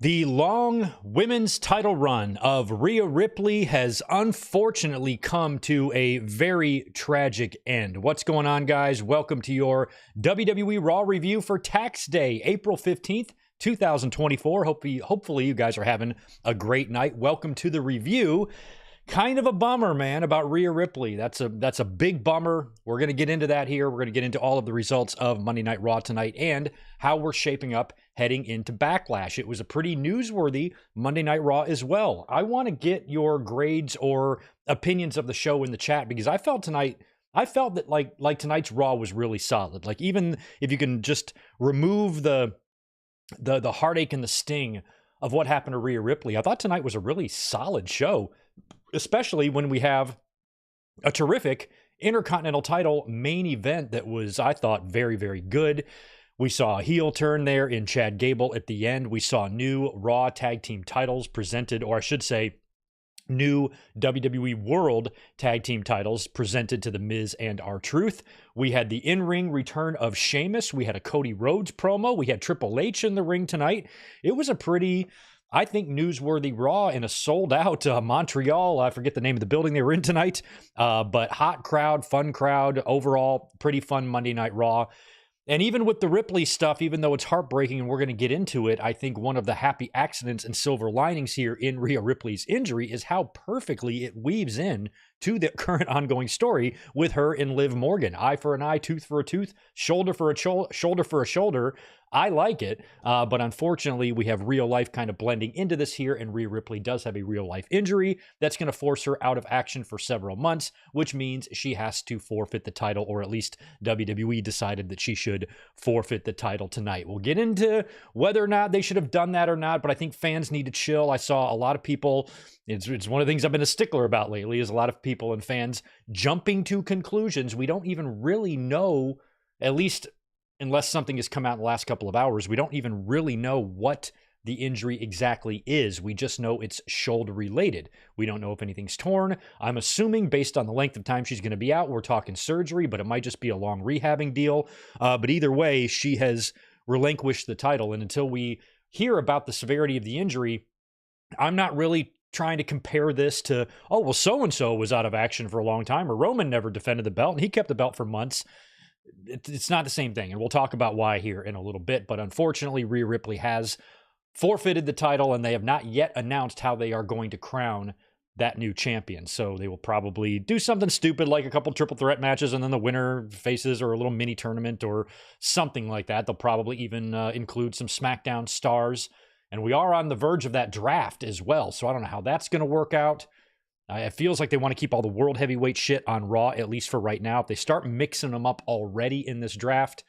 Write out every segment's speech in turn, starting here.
The long women's title run of Rhea Ripley has unfortunately come to a very tragic end. What's going on, guys? Welcome to your WWE Raw review for Tax Day, April 15th, 2024. Hopefully you guys are having a great night. Welcome to the review. Kind of a bummer, man, about Rhea Ripley. That's a big bummer. We're going to get into that here. We're going to get into all of the results of Monday Night Raw tonight and how we're shaping up heading into Backlash. It was a pretty newsworthy Monday Night Raw as well. I want to get your grades or opinions of the show in the chat because I felt that like tonight's Raw was really solid. Like, even if you can just remove the heartache and the sting of what happened to Rhea Ripley, I thought tonight was a really solid show, especially when we have a terrific Intercontinental title main event that was, I thought, very, very good. We saw a heel turn there in Chad Gable at the end. We saw new Raw Tag Team titles presented, or I should say, new WWE World Tag Team titles presented to The Miz and R-Truth. We had the in-ring return of Sheamus. We had a Cody Rhodes promo. We had Triple H in the ring tonight. It was a pretty, I think, newsworthy Raw in a sold-out Montreal. I forget the name of the building they were in tonight, but hot crowd, fun crowd. Overall, pretty fun Monday Night Raw. And even with the Ripley stuff, even though it's heartbreaking and we're going to get into it, I think one of the happy accidents and silver linings here in Rhea Ripley's injury is how perfectly it weaves in to the current ongoing story with her and Liv Morgan. Eye for an eye, tooth for a tooth, shoulder for a shoulder for a shoulder. I like it, but unfortunately, we have real life kind of blending into this here, and Rhea Ripley does have a real life injury that's going to force her out of action for several months, which means she has to forfeit the title, or at least WWE decided that she should forfeit the title tonight. We'll get into whether or not they should have done that or not, but I think fans need to chill. I saw a lot of people, it's one of the things I've been a stickler about lately, is a lot of people and fans jumping to conclusions. We don't even really know, at least unless something has come out in the last couple of hours, we don't even really know what the injury exactly is. We just know it's shoulder related. We don't know if anything's torn. I'm assuming based on the length of time she's going to be out, we're talking surgery, but it might just be a long rehabbing deal. But either way, she has relinquished the title. And until we hear about the severity of the injury, I'm not really trying to compare this to, oh, well, so-and-so was out of action for a long time, or Roman never defended the belt and he kept the belt for months. It's not the same thing, and we'll talk about why here in a little bit. But unfortunately, Rhea Ripley has forfeited the title, and they have not yet announced how they are going to crown that new champion. So they will probably do something stupid like a couple triple threat matches, and then the winner faces, or a little mini tournament or something like that. They'll probably even include some SmackDown stars, and we are on the verge of that draft as well. So I don't know how that's going to work out. It feels like they want to keep all the world heavyweight shit on Raw, at least for right now. If they start mixing them up already in this draft,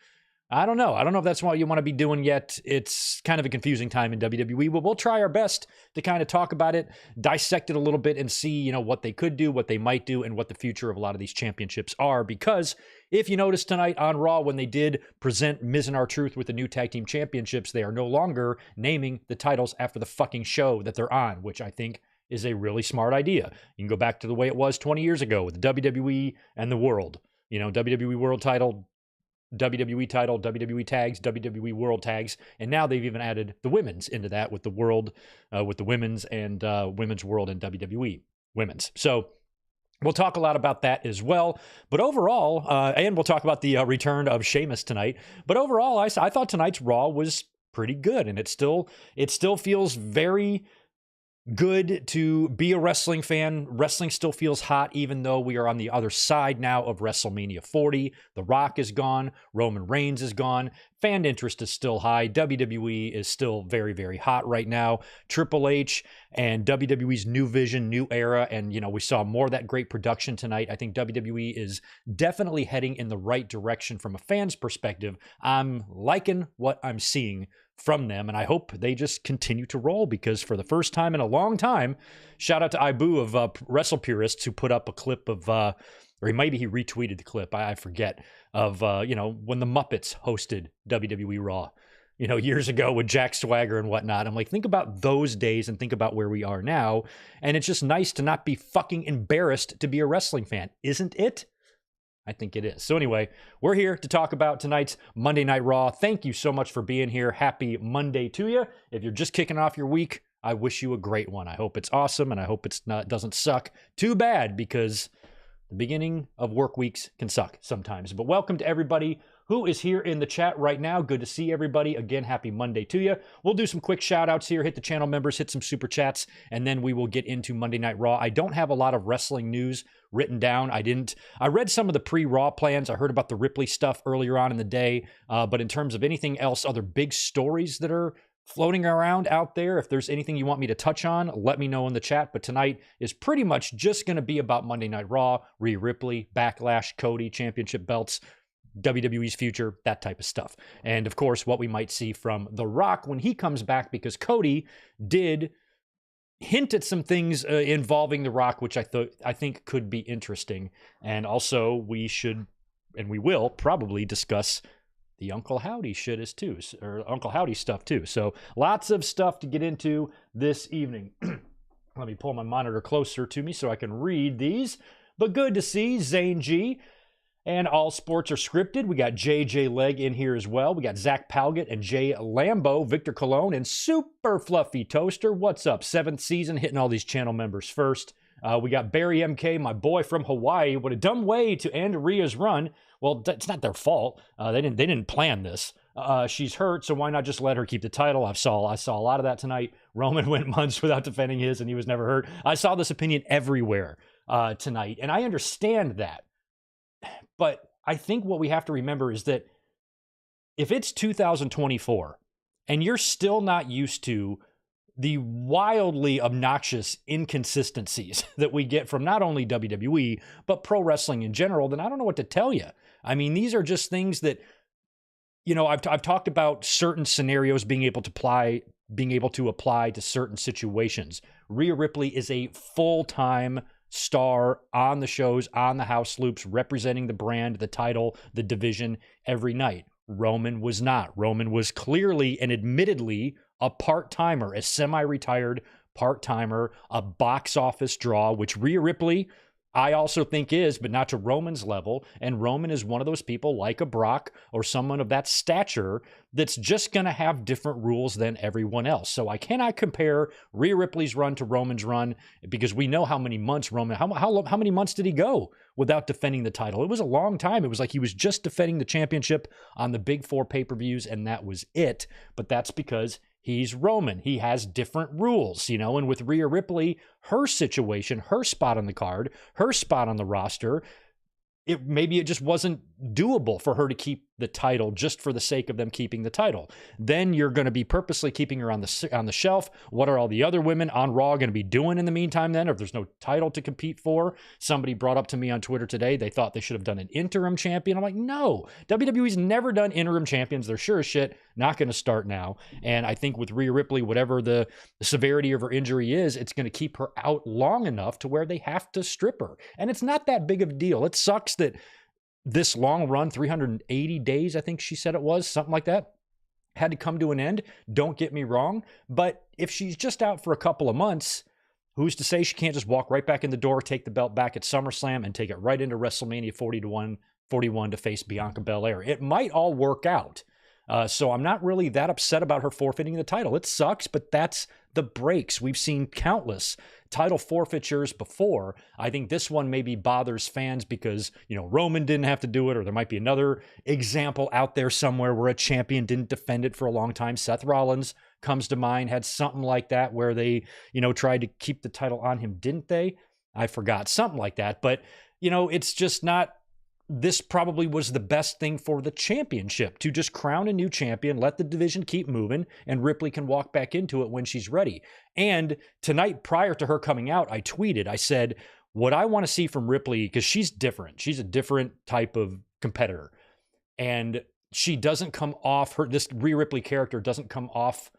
I don't know. I don't know if that's what you want to be doing yet. It's kind of a confusing time in WWE, but we'll try our best to kind of talk about it, dissect it a little bit, and see, what they could do, what they might do, and what the future of a lot of these championships are. Because if you notice tonight on Raw, when they did present Miz and R-Truth with the new tag team championships, they are no longer naming the titles after the fucking show that they're on, which I think is a really smart idea. You can go back to the way it was 20 years ago with the WWE and the World. WWE World title, WWE title, WWE tags, WWE World tags, and now they've even added the women's into that with the World, with the women's and Women's World and WWE Women's. So we'll talk a lot about that as well. But overall, and we'll talk about the return of Sheamus tonight. But overall, I thought tonight's Raw was pretty good, and it still feels very good to be a wrestling fan. Wrestling still feels hot, even though we are on the other side now of WrestleMania 40. The Rock is gone. Roman Reigns is gone. Fan interest is still high. WWE is still very, very hot right now. Triple H and WWE's new vision, new era. And, we saw more of that great production tonight. I think WWE is definitely heading in the right direction from a fan's perspective. I'm liking what I'm seeing from them, and I hope they just continue to roll, because for the first time in a long time, shout out to Ibu of Wrestle Purists, who put up a clip of, or maybe he retweeted the clip, I forget, of, when the Muppets hosted WWE Raw, years ago with Jack Swagger and whatnot. I'm like, think about those days and think about where we are now, and it's just nice to not be fucking embarrassed to be a wrestling fan, isn't it? I think it is. So anyway, we're here to talk about tonight's Monday Night Raw. Thank you so much for being here. Happy Monday to you. If you're just kicking off your week, I wish you a great one. I hope it's awesome, and I hope doesn't suck too bad, because the beginning of work weeks can suck sometimes. But welcome to everybody who is here in the chat right now. Good to see everybody. Again, happy Monday to you. We'll do some quick shout outs here, hit the channel members, hit some super chats, and then we will get into Monday Night Raw. I don't have a lot of wrestling news written down. I read some of the pre-Raw plans. I heard about the Ripley stuff earlier on in the day. But in terms of anything else, other big stories that are floating around out there, if there's anything you want me to touch on, let me know in the chat. But tonight is pretty much just going to be about Monday Night Raw, Rhea Ripley, Backlash, Cody, championship belts, WWE's future, that type of stuff. And of course, what we might see from The Rock when he comes back, because Cody did hint at some things involving The Rock, which I think could be interesting. And also we should, and we will probably discuss the Uncle Howdy shit is too, or Uncle Howdy stuff too. So lots of stuff to get into this evening. Let me pull my monitor closer to me so I can read these. But good to see Zane G. And All Sports Are Scripted. We got JJ Leg in here as well. We got Zach Palgett and Jay Lambo, Victor Colon, and Super Fluffy Toaster. What's up? 7th season, hitting all these channel members first. We got Barry MK, my boy from Hawaii. What a dumb way to end Rhea's run. Well, it's not their fault. They didn't plan this. She's hurt, so why not just let her keep the title? I saw a lot of that tonight. Roman went months without defending his, and he was never hurt. I saw this opinion everywhere tonight, and I understand that. But I think what we have to remember is that if it's 2024 and you're still not used to the wildly obnoxious inconsistencies that we get from not only WWE, but pro wrestling in general, then I don't know what to tell you. I mean, these are just things that, you know, I've talked about certain scenarios being able to apply to certain situations. Rhea Ripley is a full-time star on the shows, on the house loops, representing the brand, the title, the division every night. Roman was not. Roman was clearly and admittedly a part-timer, a semi-retired part-timer, a box office draw, which Rhea Ripley, I also think is, but not to Roman's level. And Roman is one of those people like a Brock or someone of that stature that's just going to have different rules than everyone else. So I cannot compare Rhea Ripley's run to Roman's run, because we know how many months Roman, how many months did he go without defending the title? It was a long time. It was like he was just defending the championship on the big 4 pay-per-views, and that was it. But that's because he's Roman. He has different rules, you know, and with Rhea Ripley, her situation, her spot on the card, her spot on the roster, maybe it just wasn't doable for her to keep the title just for the sake of them keeping the title. Then you're going to be purposely keeping her on the shelf. What are all the other women on Raw going to be doing in the meantime then, if there's no title to compete for? Somebody brought up to me on Twitter today, they thought they should have done an interim champion. I'm like, no, WWE's never done interim champions. They're sure as shit not going to start now. And I think with Rhea Ripley, whatever the severity of her injury is, it's going to keep her out long enough to where they have to strip her. And it's not that big of a deal. It sucks that this long run, 380 days, I think she said it was, something like that, had to come to an end. Don't get me wrong. But if she's just out for a couple of months, who's to say she can't just walk right back in the door, take the belt back at SummerSlam, and take it right into WrestleMania 41 to face Bianca Belair? It might all work out. So I'm not really that upset about her forfeiting the title. It sucks, but that's the breaks. We've seen countless title forfeitures before. I think this one maybe bothers fans because, you know, Roman didn't have to do it, or there might be another example out there somewhere where a champion didn't defend it for a long time. Seth Rollins comes to mind, had something like that where they, you know, tried to keep the title on him, didn't they? I forgot, something like that. But, you know, it's just not, this probably was the best thing for the championship, to just crown a new champion, let the division keep moving, and Ripley can walk back into it when she's ready. And tonight, prior to her coming out, I tweeted, I said, what I want to see from Ripley, because she's different. She's a different type of competitor. And she doesn't come off, this Rhea Ripley character doesn't come off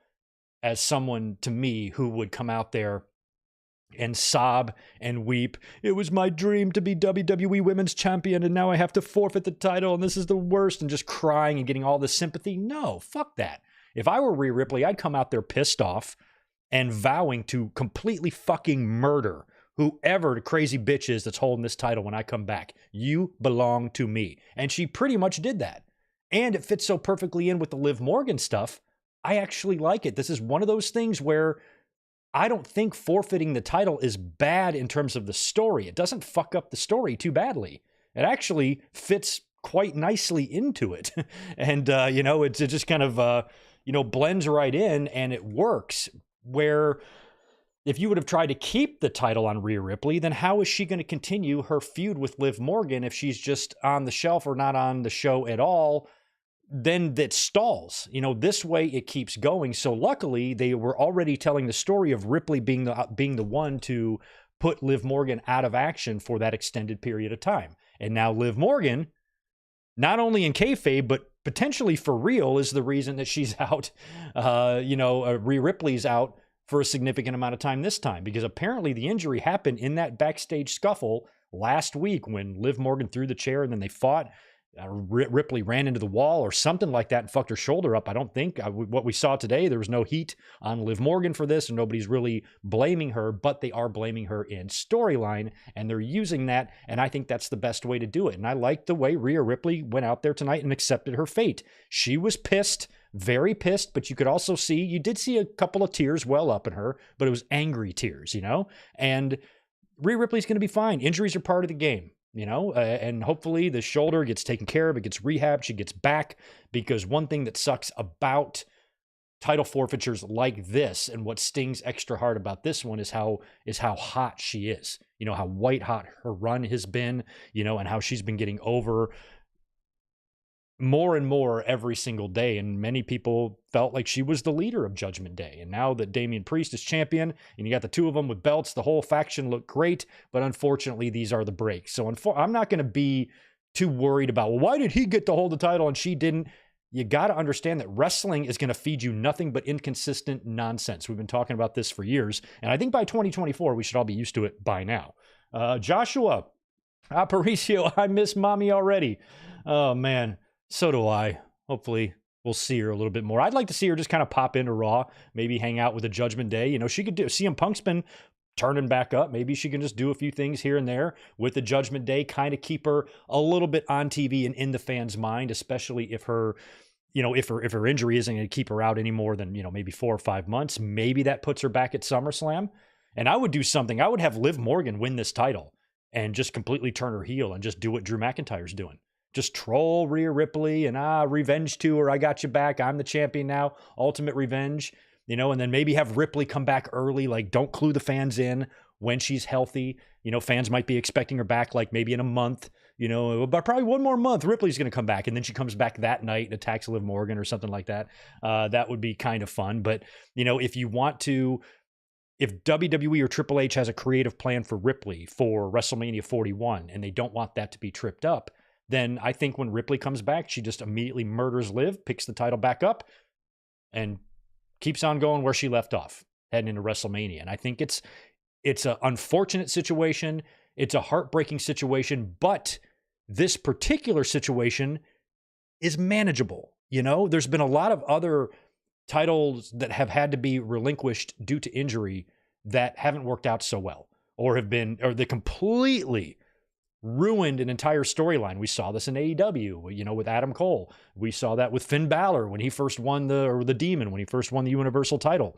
as someone, to me, who would come out there and sob and weep. It was my dream to be WWE Women's Champion, and now I have to forfeit the title, and this is the worst, and just crying and getting all this sympathy. No, fuck that. If I were Rhea Ripley, I'd come out there pissed off and vowing to completely fucking murder whoever the crazy bitch is that's holding this title when I come back, you belong to me. And she pretty much did that. And it fits so perfectly in with the Liv Morgan stuff. I actually like it. This is one of those things where I don't think forfeiting the title is bad in terms of the story. It doesn't fuck up the story too badly. It actually fits quite nicely into it. And, it just kind of, blends right in, and it works. Where if you would have tried to keep the title on Rhea Ripley, then how is she going to continue her feud with Liv Morgan if she's just on the shelf or not on the show at all? Then that stalls. This way it keeps going. So luckily, they were already telling the story of Ripley being the one to put Liv Morgan out of action for that extended period of time. And now Liv Morgan, not only in kayfabe, but potentially for real, is the reason that she's out. Rhea Ripley's out for a significant amount of time this time, because apparently the injury happened in that backstage scuffle last week when Liv Morgan threw the chair and then they fought. Ripley ran into the wall or something like that and fucked her shoulder up. I don't think what we saw today, there was no heat on Liv Morgan for this, and nobody's really blaming her, but they are blaming her in storyline, and they're using that, and I think that's the best way to do it. And I like the way Rhea Ripley went out there tonight and accepted her fate. She was pissed, very pissed, but you did see a couple of tears well up in her, but it was angry tears, and Rhea Ripley's going to be fine. Injuries are part of the game. And hopefully the shoulder gets taken care of, it gets rehabbed, she gets back, because one thing that sucks about title forfeitures like this, and what stings extra hard about this one, is how hot she is, how white hot her run has been, and how she's been getting over more and more every single day. And many people felt like she was the leader of Judgment Day. And now that Damian Priest is champion and you got the two of them with belts, the whole faction looked great. But unfortunately, these are the breaks. So I'm not going to be too worried about, well, why did he get to hold the title and she didn't? You got to understand that wrestling is going to feed you nothing but inconsistent nonsense. We've been talking about this for years. And I think by 2024, we should all be used to it by now. Joshua Aparicio, I miss mommy already. Oh, man. So do I. Hopefully we'll see her a little bit more. I'd like to see her just kind of pop into Raw, maybe hang out with a Judgment Day. She could do. CM Punk's been turning back up. Maybe she can just do a few things here and there with the Judgment Day, kind of keep her a little bit on TV and in the fans' mind, especially if her injury isn't going to keep her out any more than, maybe 4 or 5 months. Maybe that puts her back at SummerSlam. And I would do something. I would have Liv Morgan win this title and just completely turn her heel and just do what Drew McIntyre's doing. Just troll Rhea Ripley and revenge tour. I got you back. I'm the champion now. Ultimate revenge, and then maybe have Ripley come back early. Like, don't clue the fans in when she's healthy. Fans might be expecting her back like maybe in a month, but probably 1 more month. Ripley's going to come back, and then she comes back that night and attacks Liv Morgan or something like that. That would be kind of fun. But, if WWE or Triple H has a creative plan for Ripley for WrestleMania 41 and they don't want that to be tripped up, then I think when Ripley comes back, she just immediately murders Liv, picks the title back up, and keeps on going where she left off, heading into WrestleMania. And I think it's an unfortunate situation. It's a heartbreaking situation, but this particular situation is manageable. There's been a lot of other titles that have had to be relinquished due to injury that haven't worked out so well, or they completely ruined an entire storyline. We saw this in AEW, with Adam Cole. We saw that with Finn Balor when he first won the Demon, when he first won the Universal title.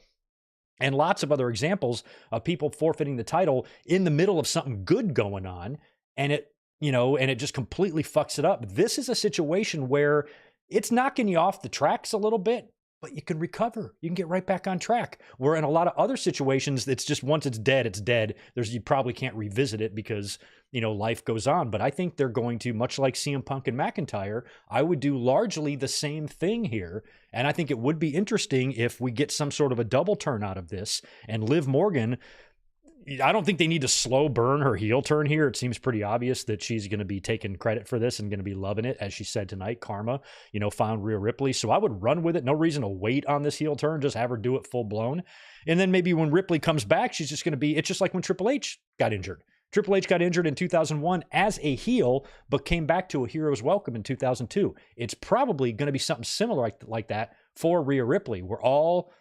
And lots of other examples of people forfeiting the title in the middle of something good going on, and it just completely fucks it up. This is a situation where it's knocking you off the tracks a little bit, but you can recover. You can get right back on track. Where in a lot of other situations, it's just once it's dead, it's dead. You probably can't revisit it because, life goes on. But I think they're going to, much like CM Punk and McIntyre, I would do largely the same thing here. And I think it would be interesting if we get some sort of a double turn out of this. And Liv Morgan, I don't think they need to slow burn her heel turn here. It seems pretty obvious that she's going to be taking credit for this and going to be loving it. As she said tonight, karma, found Rhea Ripley. So I would run with it. No reason to wait on this heel turn. Just have her do it full blown. And then maybe when Ripley comes back, she's just going to be, it's just like when Triple H got injured. Triple H got injured in 2001 as a heel, but came back to a hero's welcome in 2002. It's probably going to be something similar like that for Rhea Ripley. We're all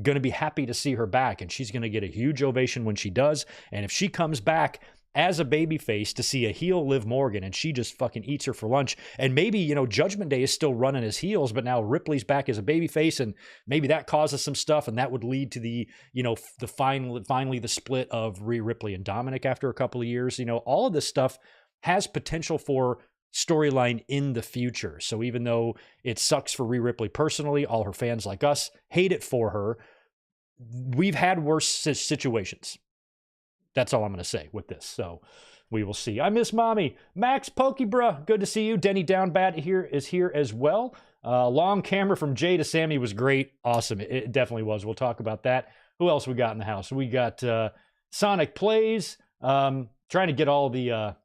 going to be happy to see her back, and she's going to get a huge ovation when she does. And if she comes back as a babyface to see a heel Liv Morgan and she just fucking eats her for lunch, and maybe, you know, Judgment Day is still running as heels, but now Ripley's back as a babyface, and maybe that causes some stuff, and that would lead to the, you know, the finally the split of Rhea Ripley and Dominic after a couple of years. You know, all of this stuff has potential for storyline in the future. So even though it sucks for Rhea Ripley personally, all her fans like us hate it for her. We've had worse situations. That's all I'm going to say with this. So we will see. I miss mommy. Max Pokebruh, good to see you. Denny Downbat is here as well. Long camera from Jay to Sammy was great. Awesome. It definitely was. We'll talk about that. Who else we got in the house? We got Sonic Plays. Trying to get all the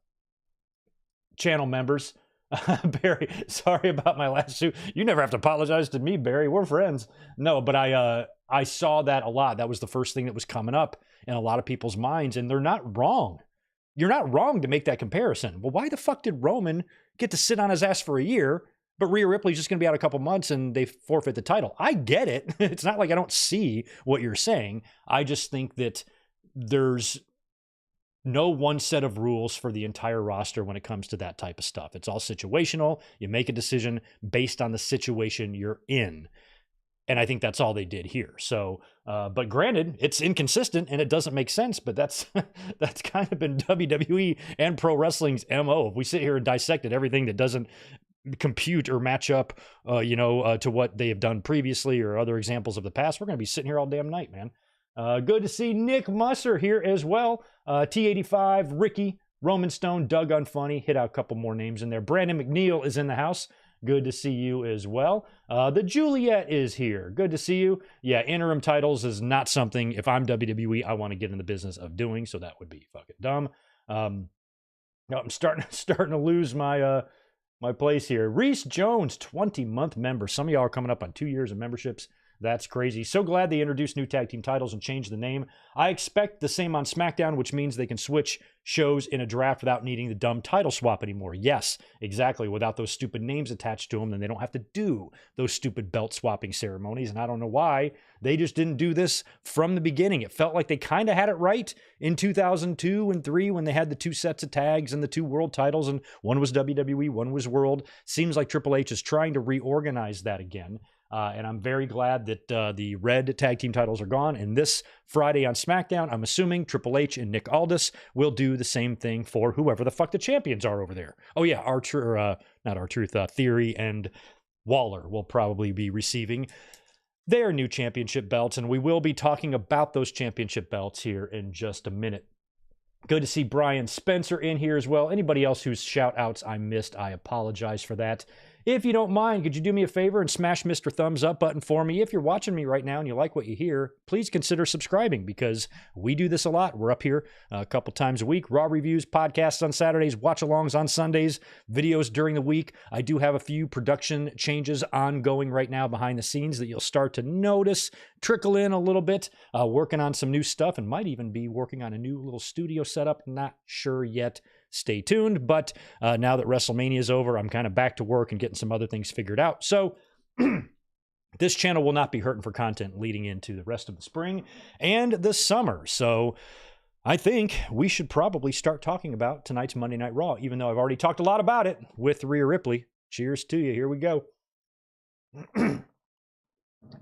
channel members. Barry, sorry about my last suit. You never have to apologize to me, Barry. We're friends. No, but I saw that a lot. That was the first thing that was coming up in a lot of people's minds, and they're not wrong. You're not wrong to make that comparison. Well, why the fuck did Roman get to sit on his ass for a year, but Rhea Ripley's just going to be out a couple months and they forfeit the title? I get it. It's not like I don't see what you're saying. I just think that there's no one set of rules for the entire roster when it comes to that type of stuff. It's all situational. You make a decision based on the situation you're in. And I think that's all they did here. So, but granted, it's inconsistent and it doesn't make sense, but that's kind of been WWE and pro wrestling's MO. If we sit here and dissected everything that doesn't compute or match up, to what they have done previously or other examples of the past, we're going to be sitting here all damn night, man. Good to see Nick Musser here as well. T85, Ricky, Roman Stone, Doug Unfunny. Hit out a couple more names in there. Brandon McNeil is in the house. Good to see you as well. The Juliet is here. Good to see you. Yeah, interim titles is not something, if I'm WWE, I want to get in the business of doing, so that would be fucking dumb. I'm starting to lose my my place here. Reese Jones, 20-month member. Some of y'all are coming up on 2 years of memberships. That's crazy. So glad they introduced new tag team titles and changed the name. I expect the same on SmackDown, which means they can switch shows in a draft without needing the dumb title swap anymore. Yes, exactly. Without those stupid names attached to them, then they don't have to do those stupid belt swapping ceremonies. And I don't know why they just didn't do this from the beginning. It felt like they kind of had it right in 2002 and 3 when they had the 2 sets of tags and the 2 world titles, and one was WWE, one was World. Seems like Triple H is trying to reorganize that again. And I'm very glad that the red tag team titles are gone. And this Friday on SmackDown, I'm assuming Triple H and Nick Aldis will do the same thing for whoever the fuck the champions are over there. Oh yeah, Theory and Waller will probably be receiving their new championship belts. And we will be talking about those championship belts here in just a minute. Good to see Brian Spencer in here as well. Anybody else whose shout outs I missed, I apologize for that. If you don't mind, could you do me a favor and smash Mr. Thumbs Up button for me? If you're watching me right now and you like what you hear, please consider subscribing because we do this a lot. We're up here a couple times a week. Raw reviews, podcasts on Saturdays, watch-alongs on Sundays, videos during the week. I do have a few production changes ongoing right now behind the scenes that you'll start to notice trickle in a little bit. Working on some new stuff and might even be working on a new little studio setup. Not sure yet. Stay tuned. But now that WrestleMania is over, I'm kind of back to work and getting some other things figured out. So this channel will not be hurting for content leading into the rest of the spring and the summer. So I think we should probably start talking about tonight's Monday Night Raw, even though I've already talked a lot about it with Rhea Ripley. Cheers to you. Here we go.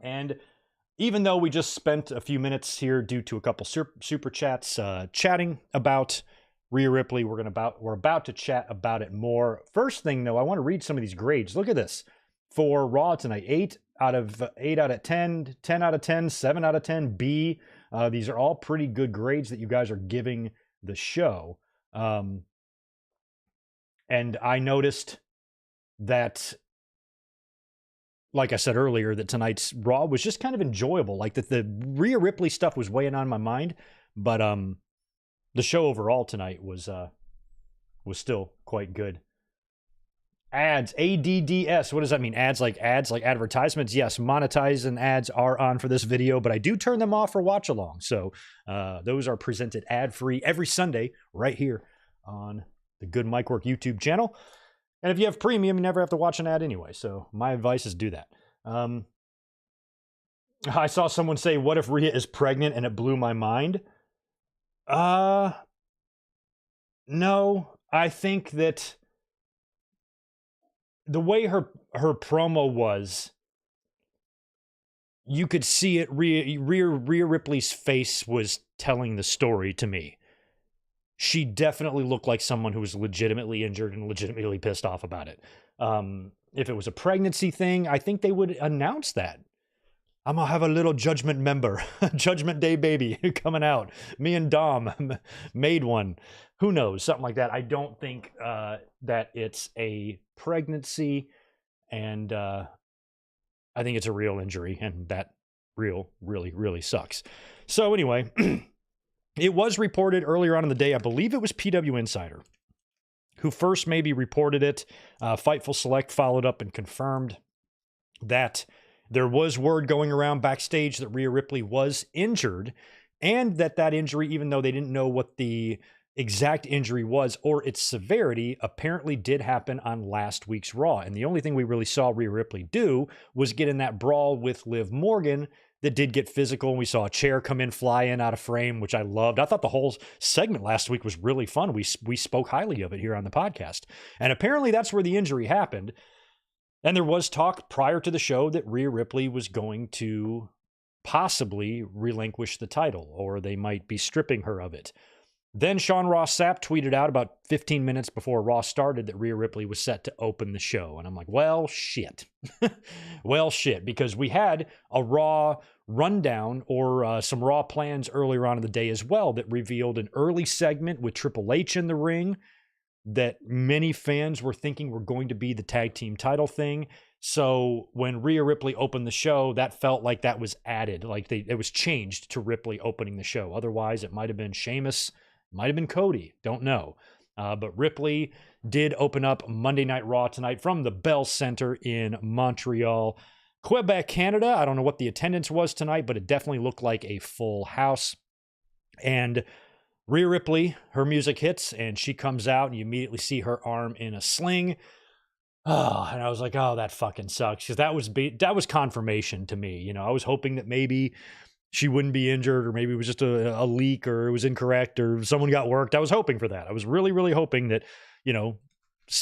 And even though we just spent a few minutes here due to a couple super chats chatting about Rhea Ripley, we're about to chat about it more. First thing though, I want to read some of these grades. Look at this. For Raw tonight, 8 out of 10, 10 out of 10, 7 out of 10, B. These are all pretty good grades that you guys are giving the show. And I noticed that, like I said earlier, that tonight's Raw was just kind of enjoyable. Like that the Rhea Ripley stuff was weighing on my mind, but the show overall tonight was still quite good. Ads, ADDS. What does that mean? Ads like advertisements? Yes, monetize and ads are on for this video, but I do turn them off for watch along. So those are presented ad-free every Sunday right here on the Good Mic Work YouTube channel. And if you have premium, you never have to watch an ad anyway. So my advice is do that. I saw someone say, what if Rhea is pregnant? And it blew my mind. No, I think that the way her promo was, you could see it. Rhea Ripley's face was telling the story to me. She definitely looked like someone who was legitimately injured and legitimately pissed off about it. If it was a pregnancy thing, I think they would announce that. I'm going to have a little Judgment member, Judgment Day baby coming out. Me and Dom made one. Who knows? Something like that. I don't think that it's a pregnancy, and I think it's a real injury, and that really, really sucks. So anyway, it was reported earlier on in the day, I believe it was PW Insider, who first maybe reported it. Fightful Select followed up and confirmed that there was word going around backstage that Rhea Ripley was injured, and that injury, even though they didn't know what the exact injury was or its severity, apparently did happen on last week's Raw. And the only thing we really saw Rhea Ripley do was get in that brawl with Liv Morgan that did get physical. And we saw a chair come in, fly in out of frame, which I loved. I thought the whole segment last week was really fun. We spoke highly of it here on the podcast. And apparently that's where the injury happened. And there was talk prior to the show that Rhea Ripley was going to possibly relinquish the title, or they might be stripping her of it. Then Sean Ross Sapp tweeted out about 15 minutes before Raw started that Rhea Ripley was set to open the show. And I'm like, well, shit. Well, shit, because we had a Raw rundown or some Raw plans earlier on in the day as well that revealed an early segment with Triple H in the ring that many fans were thinking were going to be the tag team title thing. So when Rhea Ripley opened the show, that felt like that was added, like it was changed to Ripley opening the show. Otherwise, it might have been Sheamus, might have been Cody, don't know. But Ripley did open up Monday Night Raw tonight from the Bell Center in Montreal, Quebec, Canada. I don't know what the attendance was tonight, but it definitely looked like a full house. And Rhea Ripley, her music hits, and she comes out, and you immediately see her arm in a sling. Oh, and I was like, oh, that fucking sucks, because that was confirmation to me. You know, I was hoping that maybe she wouldn't be injured, or maybe it was just a leak, or it was incorrect, or someone got worked. I was hoping for that. I was really, really hoping that, you know,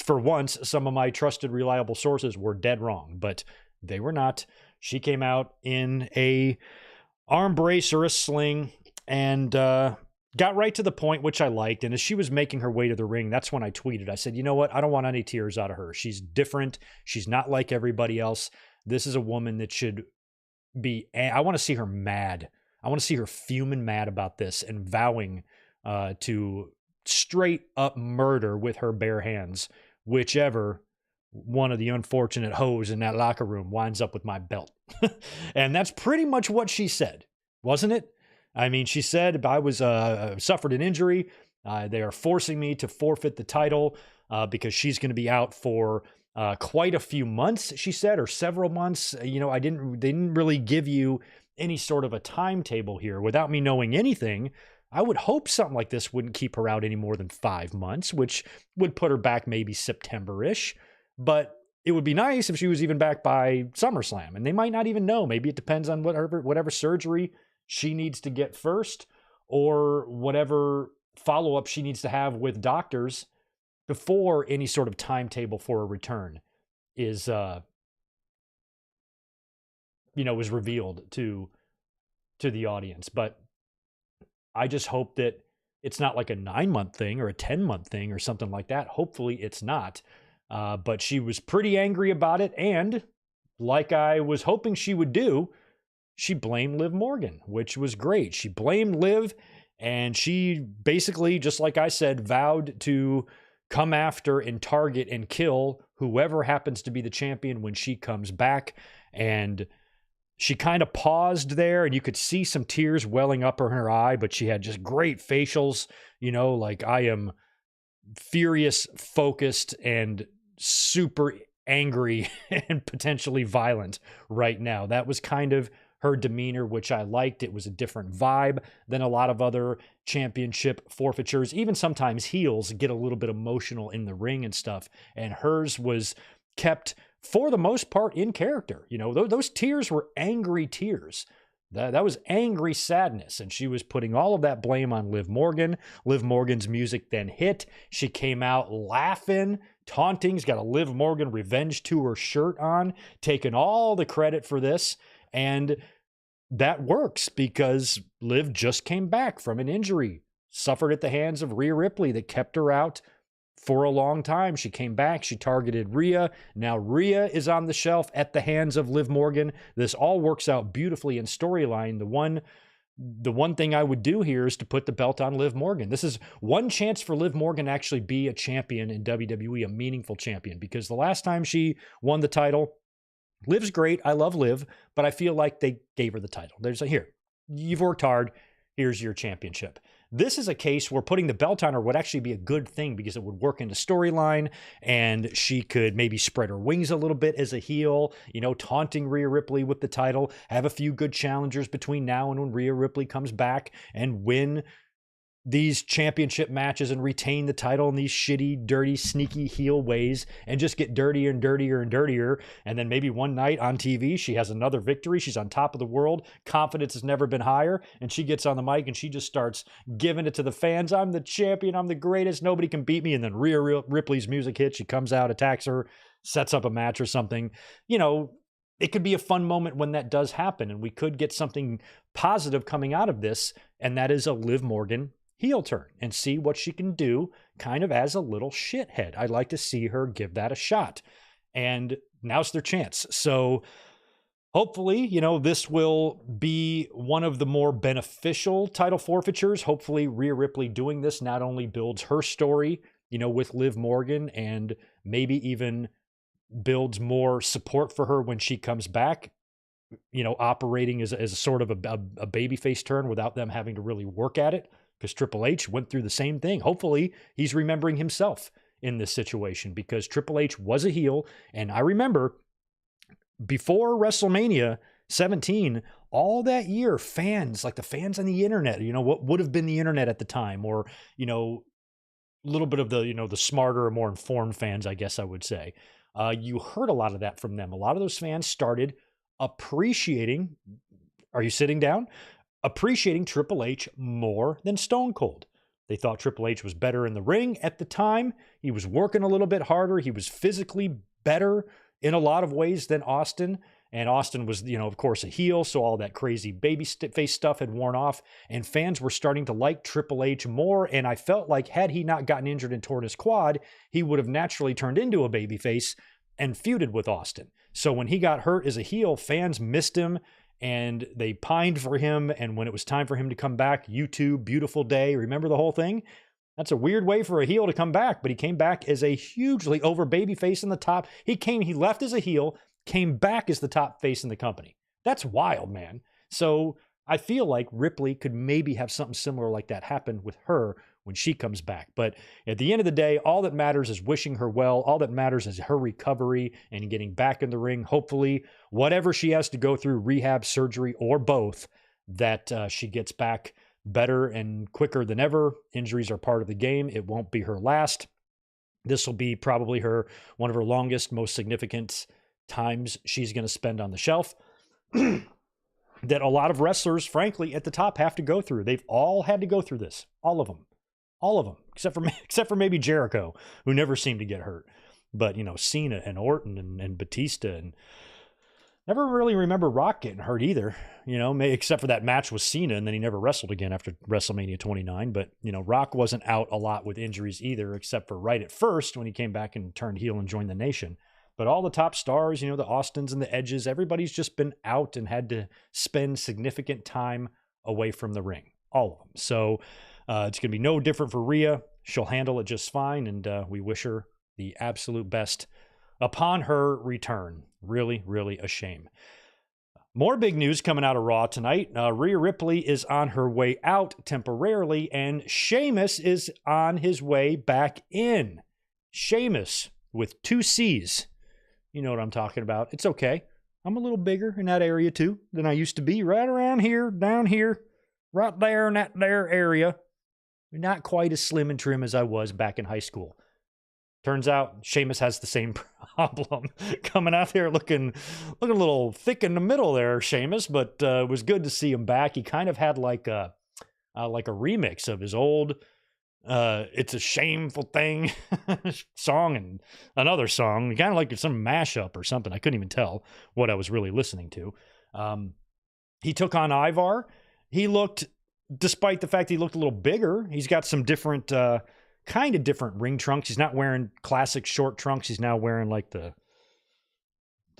for once, some of my trusted, reliable sources were dead wrong, but they were not. She came out in a arm brace or a sling, and got right to the point, which I liked. And as she was making her way to the ring, that's when I tweeted. I said, you know what? I don't want any tears out of her. She's different. She's not like everybody else. This is a woman that should be, I want to see her mad. I want to see her fuming mad about this and vowing to straight up murder with her bare hands, whichever one of the unfortunate hoes in that locker room winds up with my belt. And that's pretty much what she said, wasn't it? I mean, she said, I was suffered an injury. They are forcing me to forfeit the title because she's going to be out for quite a few months, she said, or several months. You know, they didn't really give you any sort of a timetable here. Without me knowing anything, I would hope something like this wouldn't keep her out any more than 5 months, which would put her back maybe September-ish. But it would be nice if she was even back by SummerSlam, and they might not even know. Maybe it depends on whatever surgery she needs to get first, or whatever follow-up she needs to have with doctors before any sort of timetable for a return is revealed to the audience. But I just hope that it's not like a 9-month thing or a 10-month thing or something like that. Hopefully it's not. But she was pretty angry about it, and like I was hoping she would do, she blamed Liv Morgan, which was great. She blamed Liv, and she basically, just like I said, vowed to come after and target and kill whoever happens to be the champion when she comes back. And she kind of paused there, and you could see some tears welling up in her eye, but she had just great facials, you know, like, I am furious, focused, and super angry and potentially violent right now. That was kind of her demeanor, which I liked. It was a different vibe than a lot of other championship forfeitures. Even sometimes heels get a little bit emotional in the ring and stuff, and hers was kept for the most part, in character. You know, those tears were angry tears. That was angry sadness, and she was putting all of that blame on Liv Morgan. Liv Morgan's music then hit. She came out laughing, taunting. She's got a Liv Morgan Revenge Tour shirt on, taking all the credit for this. And that works because Liv just came back from an injury, suffered at the hands of Rhea Ripley that kept her out for a long time. She came back. She targeted Rhea. Now Rhea is on the shelf at the hands of Liv Morgan. This all works out beautifully in storyline. The one thing I would do here is to put the belt on Liv Morgan. This is one chance for Liv Morgan to actually be a champion in WWE, a meaningful champion, because the last time she won the title, Liv's great. I love Liv, but I feel like they gave her the title. There's a, here, you've worked hard. Here's your championship. This is a case where putting the belt on her would actually be a good thing because it would work into storyline, and she could maybe spread her wings a little bit as a heel, you know, taunting Rhea Ripley with the title, have a few good challengers between now and when Rhea Ripley comes back, and win these championship matches and retain the title in these shitty, dirty, sneaky heel ways, and just get dirtier and dirtier and dirtier. And then maybe one night on TV, she has another victory. She's on top of the world. Confidence has never been higher. And she gets on the mic and she just starts giving it to the fans. I'm the champion. I'm the greatest. Nobody can beat me. And then Rhea Ripley's music hits. She comes out, attacks her, sets up a match or something. You know, it could be a fun moment when that does happen. And we could get something positive coming out of this. And that is a Liv Morgan heel turn, and see what she can do kind of as a little shithead. I'd like to see her give that a shot. And now's their chance. So hopefully, you know, this will be one of the more beneficial title forfeitures. Hopefully Rhea Ripley doing this not only builds her story, you know, with Liv Morgan, and maybe even builds more support for her when she comes back, you know, operating as a sort of a babyface turn without them having to really work at it. Because Triple H went through the same thing. Hopefully, he's remembering himself in this situation, because Triple H was a heel. And I remember before WrestleMania 17, all that year, fans, like the fans on the internet, you know, what would have been the internet at the time, or, you know, a little bit of the, you know, the smarter or more informed fans, I guess I would say. You heard a lot of that from them. A lot of those fans started appreciating, are you sitting down? Appreciating Triple H more than Stone Cold. They thought Triple H was better in the ring at the time. He was working a little bit harder. He was physically better in a lot of ways than Austin. And Austin was, you know, of course, a heel. So all that crazy babyface stuff had worn off. And fans were starting to like Triple H more. And I felt like had he not gotten injured and torn his quad, he would have naturally turned into a babyface and feuded with Austin. So when he got hurt as a heel, fans missed him. And they pined for him. And when it was time for him to come back, YouTube, beautiful day. Remember the whole thing? That's a weird way for a heel to come back, but he came back as a hugely over baby face in the top. He left as a heel, came back as the top face in the company. That's wild, man. So I feel like Ripley could maybe have something similar like that happen with her when she comes back. But at the end of the day, all that matters is wishing her well. All that matters is her recovery and getting back in the ring. Hopefully, whatever she has to go through, rehab, surgery, or both, that she gets back better and quicker than ever. Injuries are part of the game. It won't be her last. This will be probably one of her longest, most significant times she's going to spend on the shelf. That a lot of wrestlers, frankly, at the top have to go through. They've all had to go through this. All of them. All of them, except for maybe Jericho, who never seemed to get hurt. But, you know, Cena and Orton and Batista, and never really remember Rock getting hurt either, you know, except for that match with Cena, and then he never wrestled again after WrestleMania 29. But, you know, Rock wasn't out a lot with injuries either, except for right at first when he came back and turned heel and joined the Nation. But all the top stars, you know, the Austins and the Edges, everybody's just been out and had to spend significant time away from the ring. All of them. So it's going to be no different for Rhea. She'll handle it just fine, and we wish her the absolute best upon her return. Really, really a shame. More big news coming out of Raw tonight. Rhea Ripley is on her way out temporarily, and Sheamus is on his way back in. Sheamus with 2 C's. You know what I'm talking about. It's okay. I'm a little bigger in that area too than I used to be. Right around here, down here, right there in that there area. Not quite as slim and trim as I was back in high school. Turns out Sheamus has the same problem. Coming out there looking a little thick in the middle there, Sheamus, but it was good to see him back. He kind of had like a remix of his old It's a Shameful Thing song and another song, kind of like some mashup or something. I couldn't even tell what I was really listening to. He took on Ivar. He looked, despite the fact he looked a little bigger, he's got some different, kind of different ring trunks. He's not wearing classic short trunks. He's now wearing like the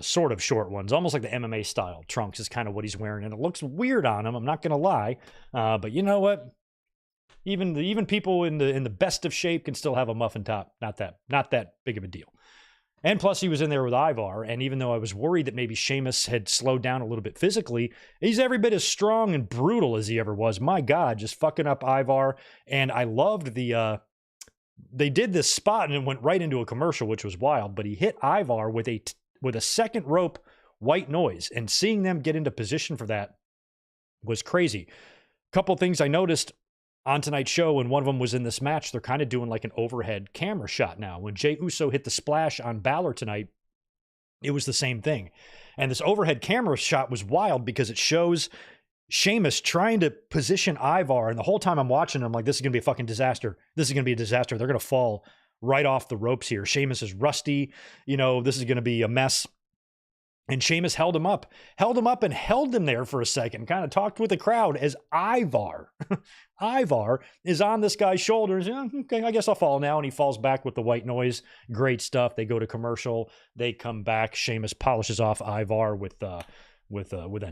sort of short ones, almost like the MMA style trunks is kind of what he's wearing. And it looks weird on him. I'm not going to lie. But you know what? Even people in the best of shape can still have a muffin top. Not that big of a deal. And plus, he was in there with Ivar, and even though I was worried that maybe Sheamus had slowed down a little bit physically, he's every bit as strong and brutal as he ever was. My God, just fucking up Ivar. And I loved they did this spot and it went right into a commercial, which was wild, but he hit Ivar with a second rope white noise, and seeing them get into position for that was crazy. A couple things I noticed on tonight's show, and one of them was in this match, they're kind of doing like an overhead camera shot now. When Jey Uso hit the splash on Balor tonight, it was the same thing. And this overhead camera shot was wild because it shows Sheamus trying to position Ivar, and the whole time I'm watching, I'm like, this is going to be a fucking disaster. This is going to be a disaster. They're going to fall right off the ropes here. Sheamus is rusty. This is going to be a mess. And Sheamus held him up and held him there for a second, kind of talked with the crowd as Ivar is on this guy's shoulders. Yeah, okay, I guess I'll fall now. And he falls back with the white noise. Great stuff. They go to commercial. They come back. Sheamus polishes off Ivar with a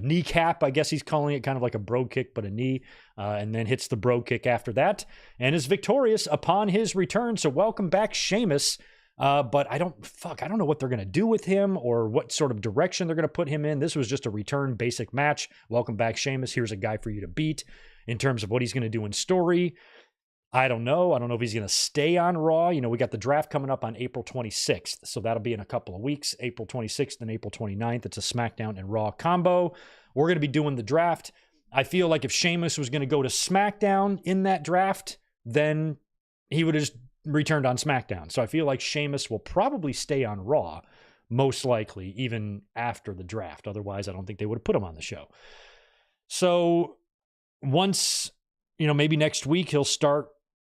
kneecap, I guess he's calling it, kind of like a bro kick, but a knee, and then hits the bro kick after that and is victorious upon his return. So welcome back, Sheamus. But I don't know what they're going to do with him or what sort of direction they're going to put him in. This was just a return basic match. Welcome back, Sheamus. Here's a guy for you to beat. In terms of what he's going to do in story, I don't know. I don't know if he's going to stay on Raw. We got the draft coming up on April 26th. So that'll be in a couple of weeks, April 26th and April 29th. It's a SmackDown and Raw combo. We're going to be doing the draft. I feel like if Sheamus was going to go to SmackDown in that draft, then he would have just returned on SmackDown. So I feel like Sheamus will probably stay on Raw, most likely, even after the draft. Otherwise, I don't think they would have put him on the show. So once, maybe next week he'll start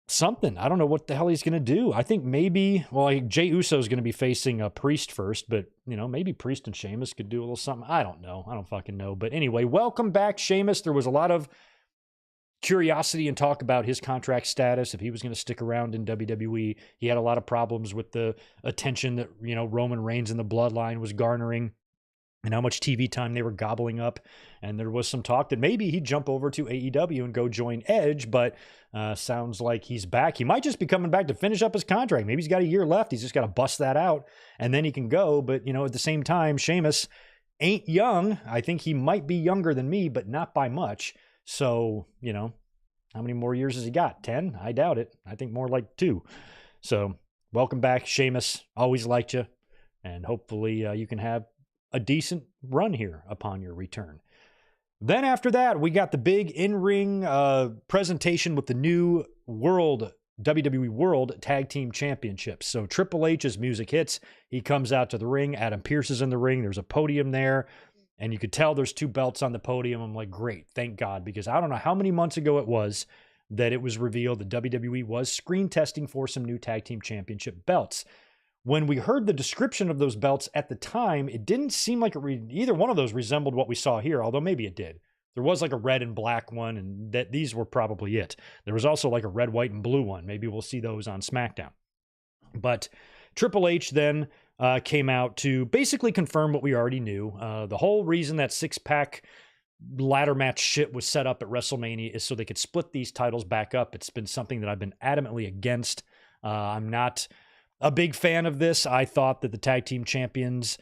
something. I don't know what the hell he's going to do. I think maybe, Jey Uso is going to be facing a Priest first, but, maybe Priest and Sheamus could do a little something. I don't know. I don't fucking know. But anyway, welcome back, Sheamus. There was a lot of curiosity and talk about his contract status, if he was going to stick around in WWE. He had a lot of problems with the attention that, Roman Reigns and the Bloodline was garnering and how much TV time they were gobbling up. And there was some talk that maybe he'd jump over to AEW and go join Edge, but sounds like he's back. He might just be coming back to finish up his contract. Maybe he's got a year left. He's just got to bust that out and then he can go. But, at the same time, Sheamus ain't young. I think he might be younger than me, but not by much. So, how many more years has he got? 10? I doubt it. I think more like 2. So, welcome back, Sheamus. Always liked you. And hopefully you can have a decent run here upon your return. Then after that, we got the big in-ring presentation with the new WWE World Tag Team Championships. So Triple H's music hits. He comes out to the ring. Adam Pearce is in the ring. There's a podium there. And you could tell there's 2 belts on the podium. I'm like, great, thank God, because I don't know how many months ago it was that it was revealed that WWE was screen testing for some new tag team championship belts. When we heard the description of those belts at the time, it didn't seem like either one of those resembled what we saw here, although maybe it did. There was like a red and black one, and these were probably it. There was also like a red, white, and blue one. Maybe we'll see those on SmackDown. But Triple H then came out to basically confirm what we already knew. The whole reason that 6-pack ladder match shit was set up at WrestleMania is so they could split these titles back up. It's been something that I've been adamantly against. I'm not a big fan of this. I thought that the tag team champions,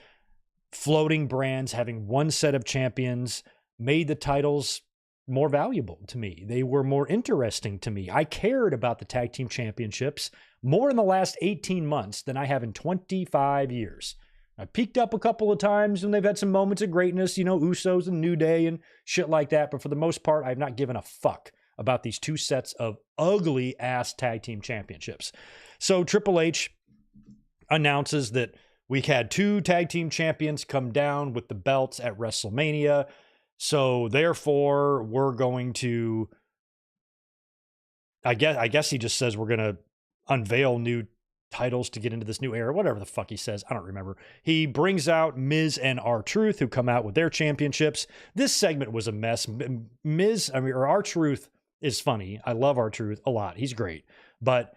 floating brands, having one set of champions made the titles more valuable to me. They were more interesting to me. I cared about the tag team championships more in the last 18 months than I have in 25 years. I peaked up a couple of times and they've had some moments of greatness, Usos and New Day and shit like that. But for the most part, I've not given a fuck about these 2 sets of ugly ass tag team championships. So Triple H announces that we had 2 tag team champions come down with the belts at WrestleMania. So therefore, we're going to, I guess he just says we're going to unveil new titles to get into this new era, whatever the fuck he says. I don't remember. He brings out Miz and R-Truth, who come out with their championships. This segment was a mess. R-Truth is funny. I love R-Truth a lot. He's great. But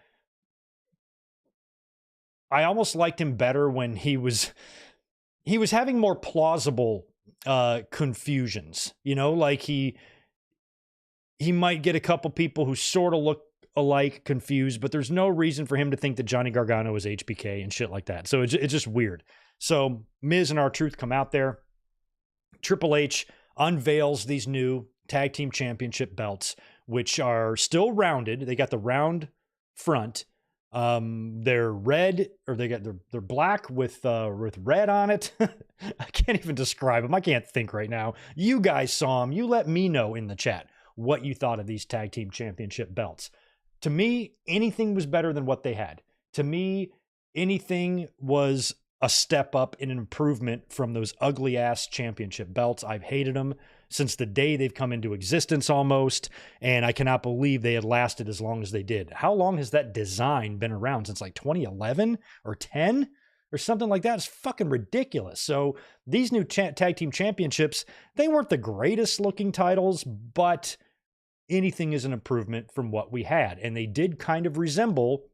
I almost liked him better when he was having more plausible confusions, like he might get a couple people who sort of look alike confused, but there's no reason for him to think that Johnny Gargano is HBK and shit like that. So it's just weird. So Miz and R-Truth come out there. Triple H unveils these new tag team championship belts, which are still rounded. They got the round front. They're red, or they're black with red on it. I can't even describe them. I can't think right now. You guys saw them. You let me know in the chat what you thought of these tag team championship belts. To me, anything was better than what they had. To me, anything was a step up in an improvement from those ugly ass championship belts. I've hated them since the day they've come into existence almost, and I cannot believe they had lasted as long as they did. How long has that design been around? Since like 2011 or 10 or something like that? It's fucking ridiculous. So these new tag team championships, they weren't the greatest looking titles, but anything is an improvement from what we had. And they did kind of resemble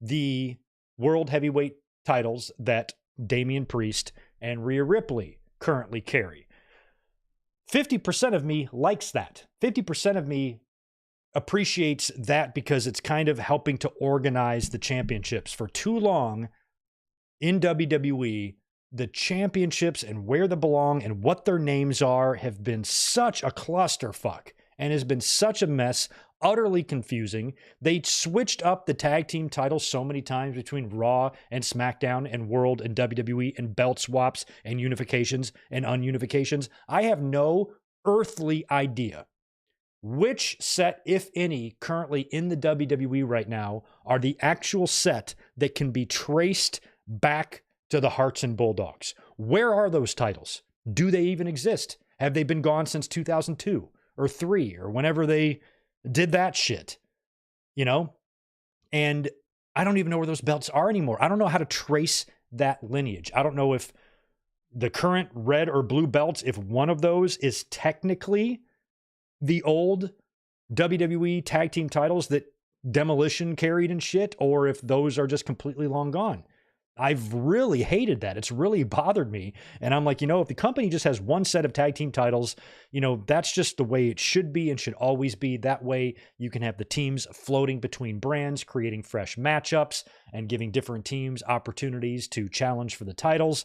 the world heavyweight titles that Damian Priest and Rhea Ripley currently carry. 50% of me likes that. 50% of me appreciates that because it's kind of helping to organize the championships. For too long in WWE, the championships and where they belong and what their names are have been such a clusterfuck and has been such a mess, utterly confusing. They switched up the tag team titles so many times between Raw and SmackDown and World and WWE and belt swaps and unifications and ununifications. I have no earthly idea which set, if any, currently in the WWE right now are the actual set that can be traced back to the Hearts and Bulldogs. Where are those titles? Do they even exist? Have they been gone since 2002 or 3 or whenever they did that shit, And I don't even know where those belts are anymore. I don't know how to trace that lineage. I don't know if the current red or blue belts, if one of those is technically the old WWE tag team titles that Demolition carried and shit, or if those are just completely long gone. I've really hated that. It's really bothered me. And I'm like, if the company just has one set of tag team titles, that's just the way it should be and should always be. That way you can have the teams floating between brands, creating fresh matchups and giving different teams opportunities to challenge for the titles.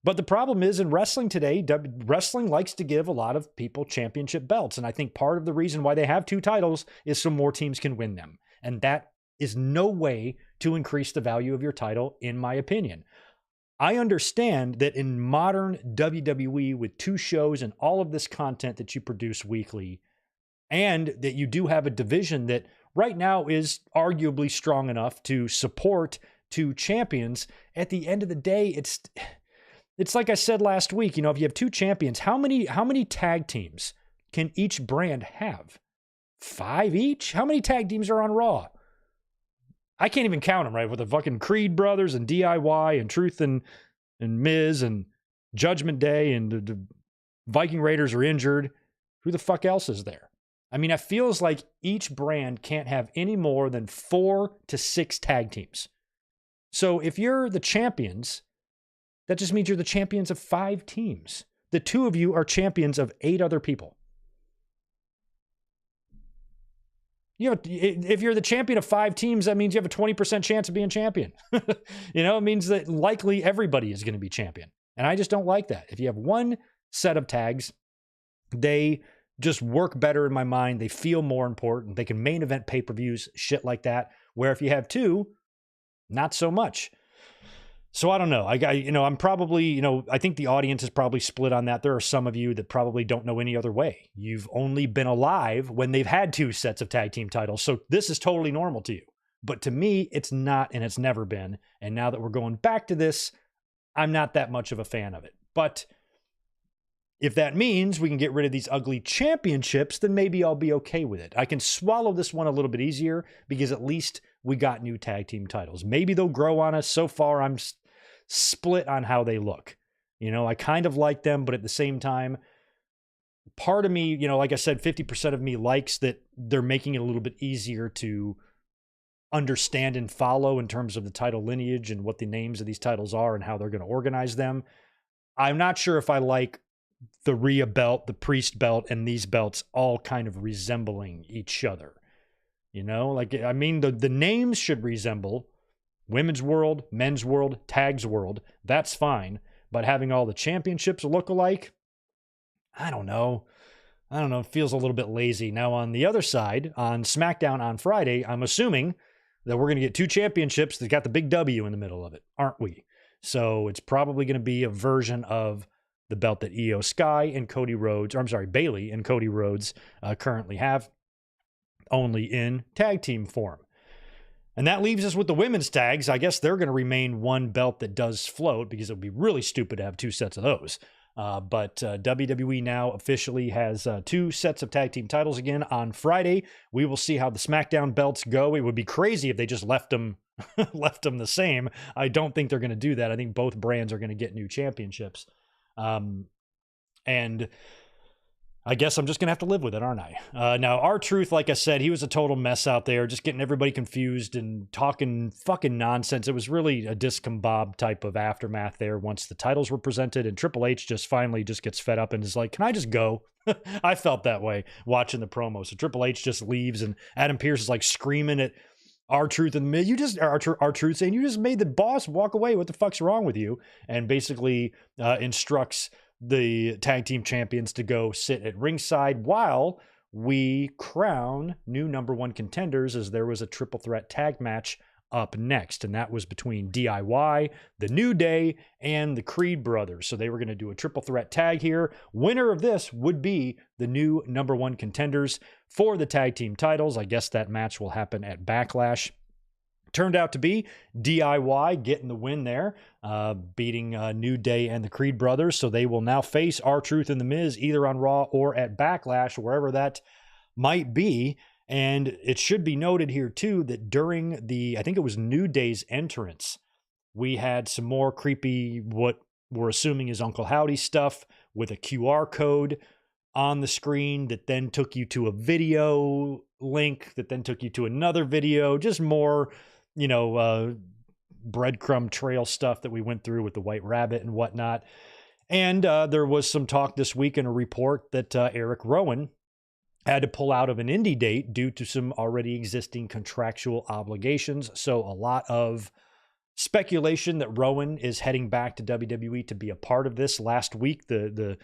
But the problem is in wrestling today, wrestling likes to give a lot of people championship belts. And I think part of the reason why they have 2 titles is so more teams can win them. And that is no way to increase the value of your title, in my opinion. I understand that in modern WWE with 2 shows and all of this content that you produce weekly, and that you do have a division that right now is arguably strong enough to support 2 champions, at the end of the day, it's like I said last week, if you have 2 champions, how many tag teams can each brand have? 5 each? How many tag teams are on Raw? I can't even count them, right? With the fucking Creed brothers and DIY and Truth and Miz and Judgment Day and the Viking Raiders are injured. Who the fuck else is there? I mean, it feels like each brand can't have any more than 4 to 6 tag teams. So if you're the champions, that just means you're the champions of 5 teams. The 2 of you are champions of 8 other people. If you're the champion of 5 teams, that means you have a 20% chance of being champion. It means that likely everybody is going to be champion. And I just don't like that. If you have one set of tags, they just work better in my mind. They feel more important. They can main event pay-per-views, shit like that. Where if you have 2, not so much. So I don't know. I'm probably, I think the audience is probably split on that. There are some of you that probably don't know any other way. You've only been alive when they've had 2 sets of tag team titles. So this is totally normal to you. But to me, it's not, and it's never been. And now that we're going back to this, I'm not that much of a fan of it. But if that means we can get rid of these ugly championships, then maybe I'll be okay with it. I can swallow this one a little bit easier because at least we got new tag team titles. Maybe they'll grow on us. So far, I'm split on how they look. I kind of like them, but at the same time, part of me, like I said, 50% of me likes that they're making it a little bit easier to understand and follow in terms of the title lineage and what the names of these titles are and how they're going to organize them. I'm not sure if I like the Rhea belt, the Priest belt, and these belts all kind of resembling each other. The names should resemble Women's World, Men's World, Tags World. That's fine. But having all the championships look alike, I don't know. It feels a little bit lazy. Now, on the other side, on SmackDown on Friday, I'm assuming that we're going to get two championships that got the big W in the middle of it, aren't we? So it's probably going to be a version of the belt that Io Sky and Bayley and Cody Rhodes currently have, only in tag team form. And that leaves us with the women's tags. I guess they're going to remain one belt that does float because it would be really stupid to have two sets of those. But WWE now officially has two sets of tag team titles again on Friday. We will see how the SmackDown belts go. It would be crazy if they just left them the same. I don't think they're going to do that. I think both brands are going to get new championships. And I guess I'm just going to have to live with it, aren't I? Now, R-Truth, like I said, he was a total mess out there, just getting everybody confused and talking fucking nonsense. It was really a discombobulated type of aftermath there once the titles were presented, and Triple H just finally just gets fed up and is like, can I just go? I felt that way watching the promo. So Triple H just leaves, and Adam Pearce is like screaming at R-Truth in the mid. R-Truth saying, you just made the boss walk away. What the fuck's wrong with you? And basically instructs the tag team champions to go sit at ringside while we crown new number one contenders, as there was a triple threat tag match up next. And that was between DIY, the New Day, and the Creed brothers. So they were going to do a triple threat tag here. Winner of this would be the new number one contenders for the tag team titles. I guess that match will happen at Backlash. Turned out to be DIY getting the win there, beating New Day and the Creed brothers. So they will now face R-Truth and The Miz either on Raw or at Backlash, wherever that might be. And it should be noted here, too, that during I think it was New Day's entrance, we had some more creepy, what we're assuming is Uncle Howdy stuff with a QR code on the screen that then took you to a video link that then took you to another video, just more breadcrumb trail stuff that we went through with the White Rabbit and whatnot. And there was some talk this week in a report that Eric Rowan had to pull out of an indie date due to some already existing contractual obligations. So a lot of speculation that Rowan is heading back to WWE to be a part of this. Last week, the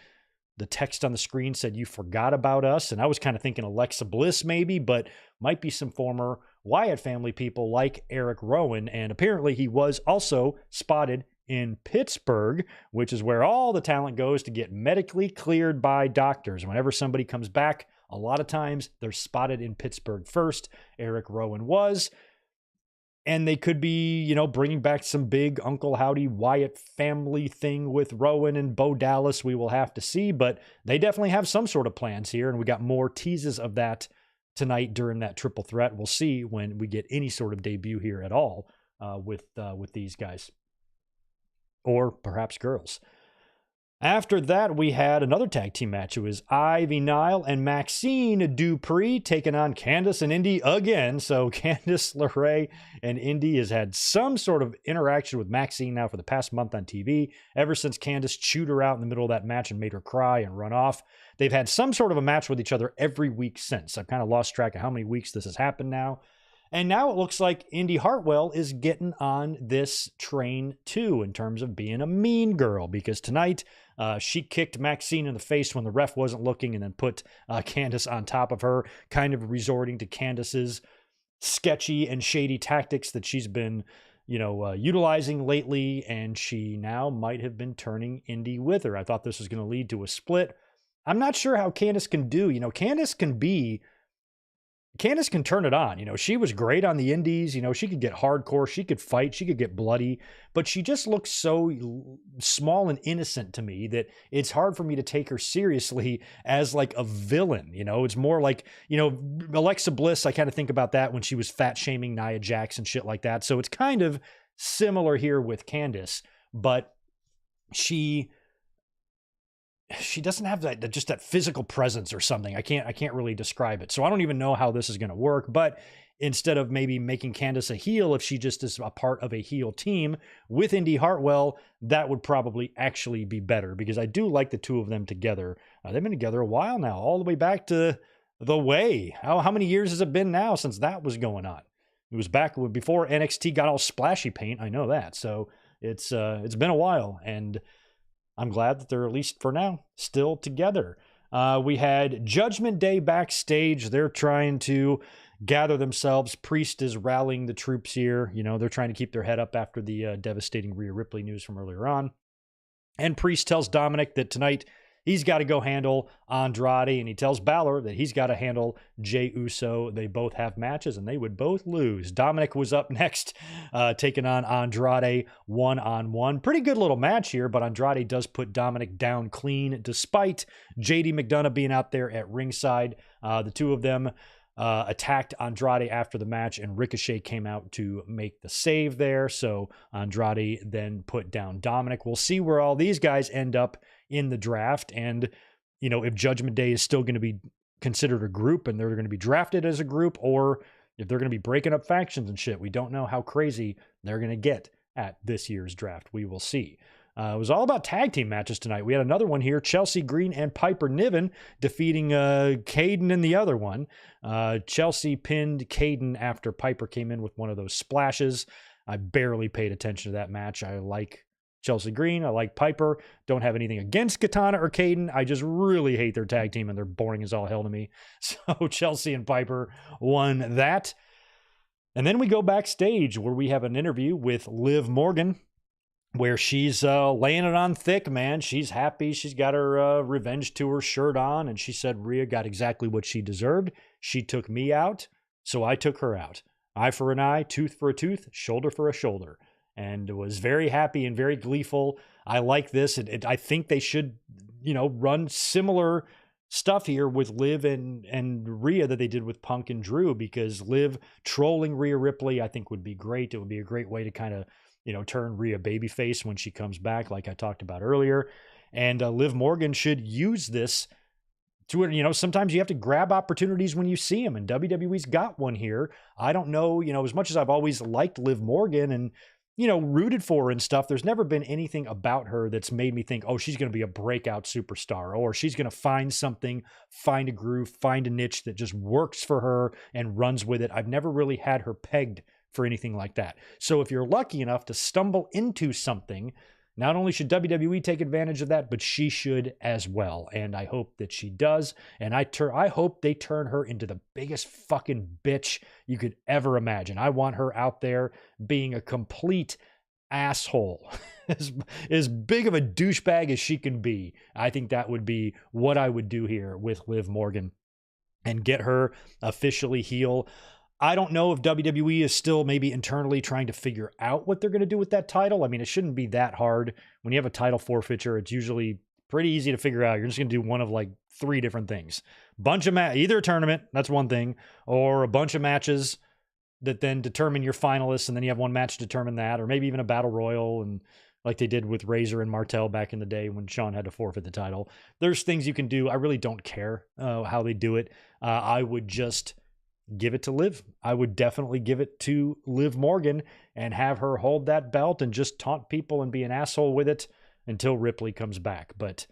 text on the screen said, "You forgot about us." And I was kind of thinking Alexa Bliss maybe, but might be some former Wyatt family people like Eric Rowan. And apparently he was also spotted in Pittsburgh, which is where all the talent goes to get medically cleared by doctors. Whenever somebody comes back, a lot of times they're spotted in Pittsburgh first. Eric Rowan was. And they could be, bringing back some big Uncle Howdy Wyatt family thing with Rowan and Bo Dallas. We will have to see, but they definitely have some sort of plans here. And we got more teases of that tonight during that triple threat. We'll see when we get any sort of debut here at all with these guys, or perhaps girls. After that, we had another tag team match. It was Ivy Nile and Maxine Dupree taking on Candice and Indy again. So Candice LeRae and Indy has had some sort of interaction with Maxine now for the past month on TV. Ever since Candice chewed her out in the middle of that match and made her cry and run off, they've had some sort of a match with each other every week since. I've kind of lost track of how many weeks this has happened now. And now it looks like Indy Hartwell is getting on this train too in terms of being a mean girl, because tonight she kicked Maxine in the face when the ref wasn't looking and then put Candice on top of her, kind of resorting to Candice's sketchy and shady tactics that she's been, utilizing lately. And she now might have been turning Indy with her. I thought this was going to lead to a split. I'm not sure how Candice can do. Candice can be Candice can turn it on. You know, she was great on the indies. You know, she could get hardcore, she could fight, she could get bloody, but she just looks so small and innocent to me that it's hard for me to take her seriously as like a villain. You know, it's more like, you know, Alexa Bliss, I kind of think about that when she was fat shaming Nia Jax and shit like that. So it's kind of similar here with Candice, but she doesn't have that, just that physical presence or something. I can't really describe it. So I don't even know how this is going to work, but instead of maybe making Candice a heel, if she just is a part of a heel team with Indy Hartwell, that would probably actually be better, because I do like the two of them together. They've been together a while now, all the way back to The Way. How many years has it been now since that was going on? It was back before NXT got all splashy paint. I know that. So it's been a while, and I'm glad that they're, at least for now, still together. We had Judgment Day backstage. They're trying to gather themselves. Priest is rallying the troops here. You know, they're trying to keep their head up after the devastating Rhea Ripley news from earlier on. And Priest tells Dominic that tonight he's got to go handle Andrade, and he tells Balor that he's got to handle Jey Uso. They both have matches, and they would both lose. Dominic was up next, taking on Andrade one-on-one. Pretty good little match here, but Andrade does put Dominic down clean, despite JD McDonough being out there at ringside. The two of them attacked Andrade after the match, and Ricochet came out to make the save there. So Andrade then put down Dominic. We'll see where all these guys end up in the draft, and you know, if Judgment Day is still going to be considered a group and they're going to be drafted as a group, or if they're going to be breaking up factions and shit. We don't know how crazy they're going to get at this year's draft. We will see. It was all about tag team matches tonight. We had another one here. Chelsea Green and Piper Niven defeating Caden in the other one. Chelsea pinned Caden after Piper came in with one of those splashes. I barely paid attention to that match. I like Chelsea Green. I like Piper. Don't have anything against Katana or Caden. I just really hate their tag team, and they're boring as all hell to me. So Chelsea and Piper won that. And then we go backstage where we have an interview with Liv Morgan, where she's laying it on thick, man. She's happy. She's got her Revenge Tour shirt on, and she said Rhea got exactly what she deserved. She took me out, so I took her out. Eye for an eye, tooth for a tooth, shoulder for a shoulder. And was very happy and very gleeful. I like this. I think they should, you know, run similar stuff here with Liv and Rhea that they did with Punk and Drew, because Liv trolling Rhea Ripley, I think, would be great. It would be a great way to kind of, you know, turn Rhea babyface when she comes back, like I talked about earlier. And Liv Morgan should use this to, you know, sometimes you have to grab opportunities when you see them, and WWE's got one here. I don't know, you know, as much as I've always liked Liv Morgan and, you know, rooted for her and stuff, there's never been anything about her that's made me think, oh, she's going to be a breakout superstar, or she's going to find something, find a groove, find a niche that just works for her and runs with it. I've never really had her pegged for anything like that. So if you're lucky enough to stumble into something, not only should WWE take advantage of that, but she should as well. And I hope that she does. And I hope they turn her into the biggest fucking bitch you could ever imagine. I want her out there being a complete asshole, as big of a douchebag as she can be. I think that would be what I would do here with Liv Morgan, and get her officially heel. I don't know if WWE is still maybe internally trying to figure out what they're going to do with that title. I mean, it shouldn't be that hard. When you have a title forfeiture, it's usually pretty easy to figure out. You're just going to do one of like 3 different things. Bunch of either a tournament, that's one thing, or a bunch of matches that then determine your finalists, and then you have one match to determine that, or maybe even a battle royal, and like they did with Razor and Martel back in the day when Shawn had to forfeit the title. There's things you can do. I really don't care how they do it. I would just give it to Liv. I would definitely give it to Liv Morgan and have her hold that belt and just taunt people and be an asshole with it until Ripley comes back. But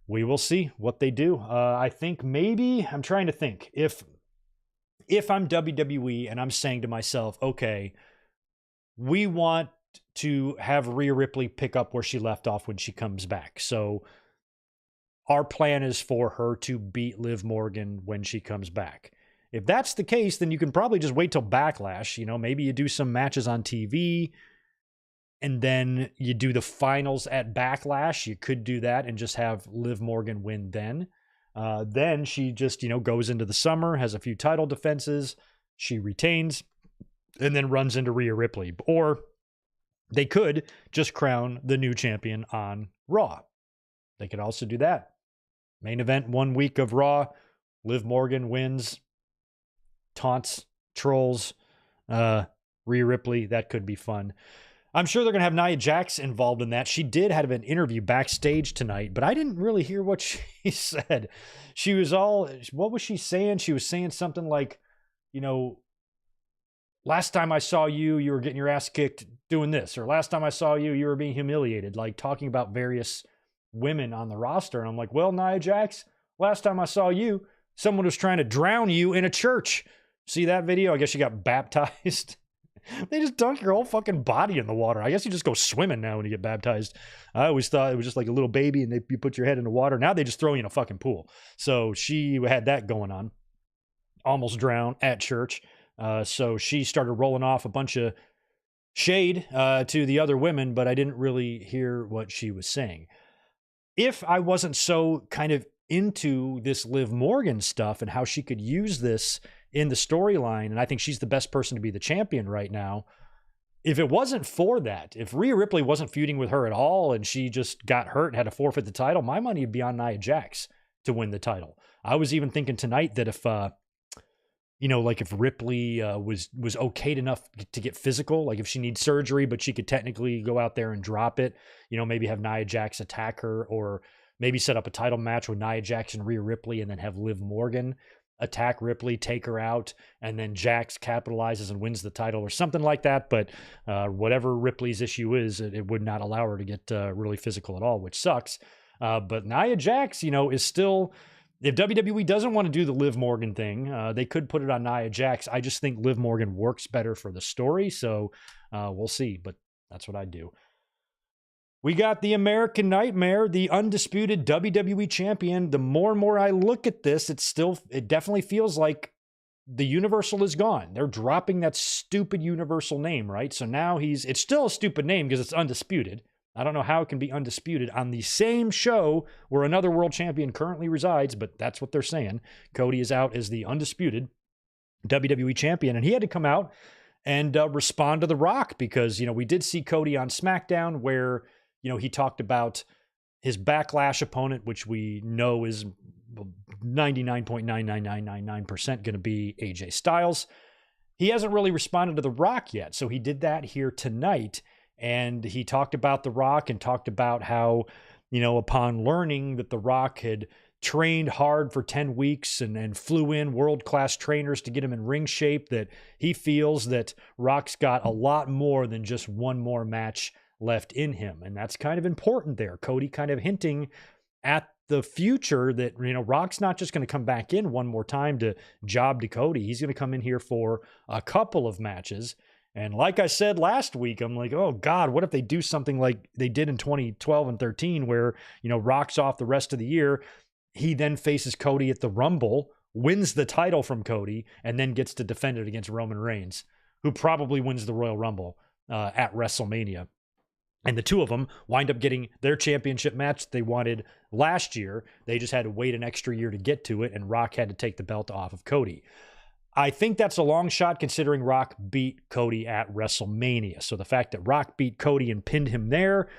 we will see what they do. I think maybe, I'm trying to think, if I'm WWE and I'm saying to myself, okay, we want to have Rhea Ripley pick up where she left off when she comes back. So our plan is for her to beat Liv Morgan when she comes back. If that's the case, then you can probably just wait till Backlash. You know, maybe you do some matches on TV and then you do the finals at Backlash. You could do that and just have Liv Morgan win then. Then she just, goes into the summer, has a few title defenses, she retains, and then runs into Rhea Ripley. Or they could just crown the new champion on Raw. They could also do that. Main event 1 week of Raw. Liv Morgan wins, taunts, trolls, Rhea Ripley. That could be fun. I'm sure they're going to have Nia Jax involved in that. She did have an interview backstage tonight, but I didn't really hear what she said. She was what was she saying? She was saying something like, last time I saw you, you were getting your ass kicked doing this. Or last time I saw you, you were being humiliated. Like talking about various women on the roster. And I'm like, well, Nia Jax, last time I saw you, someone was trying to drown you in a church. See that video? I guess you got baptized. They just dunk your whole fucking body in the water. I guess you just go swimming now when you get baptized. I always thought it was just like a little baby and you put your head in the water. Now they just throw you in a fucking pool. So she had that going on. Almost drowned at church. So she started rolling off a bunch of shade to the other women, but I didn't really hear what she was saying. If I wasn't so kind of into this Liv Morgan stuff and how she could use this in the storyline, and I think she's the best person to be the champion right now. If it wasn't for that, if Rhea Ripley wasn't feuding with her at all and she just got hurt and had to forfeit the title, my money would be on Nia Jax to win the title. I was even thinking tonight that if if Ripley was okayed enough to get physical, like if she needs surgery, but she could technically go out there and drop it, maybe have Nia Jax attack her, or maybe set up a title match with Nia Jax and Rhea Ripley and then have Liv Morgan attack Ripley, take her out, and then Jax capitalizes and wins the title or something like that. But whatever Ripley's issue is, it would not allow her to get really physical at all, which sucks. But Nia Jax, is still... If WWE doesn't want to do the Liv Morgan thing, they could put it on Nia Jax. I just think Liv Morgan works better for the story, so we'll see. But that's what I do. We got the American Nightmare, the undisputed WWE champion. The more and more I look at this, it definitely feels like the Universal is gone. They're dropping that stupid Universal name, right? So now it's still a stupid name because it's undisputed. I don't know how it can be undisputed on the same show where another world champion currently resides, but that's what they're saying. Cody is out as the undisputed WWE champion, and he had to come out and respond to The Rock because, we did see Cody on SmackDown where, he talked about his Backlash opponent, which we know is 99.99999% going to be AJ Styles. He hasn't really responded to The Rock yet, so he did that here tonight. And he talked about The Rock and talked about how, upon learning that The Rock had trained hard for 10 weeks and flew in world-class trainers to get him in ring shape, that he feels that Rock's got a lot more than just one more match left in him. And that's kind of important there. Cody kind of hinting at the future that, Rock's not just going to come back in one more time to job to Cody. He's going to come in here for a couple of matches. And like I said last week, I'm like, oh God, what if they do something like they did in 2012 and 13 where, Rock's off the rest of the year. He then faces Cody at the Rumble, wins the title from Cody, and then gets to defend it against Roman Reigns, who probably wins the Royal Rumble at WrestleMania. And the two of them wind up getting their championship match they wanted last year. They just had to wait an extra year to get to it, and Rock had to take the belt off of Cody. I think that's a long shot considering Rock beat Cody at WrestleMania. So the fact that Rock beat Cody and pinned him there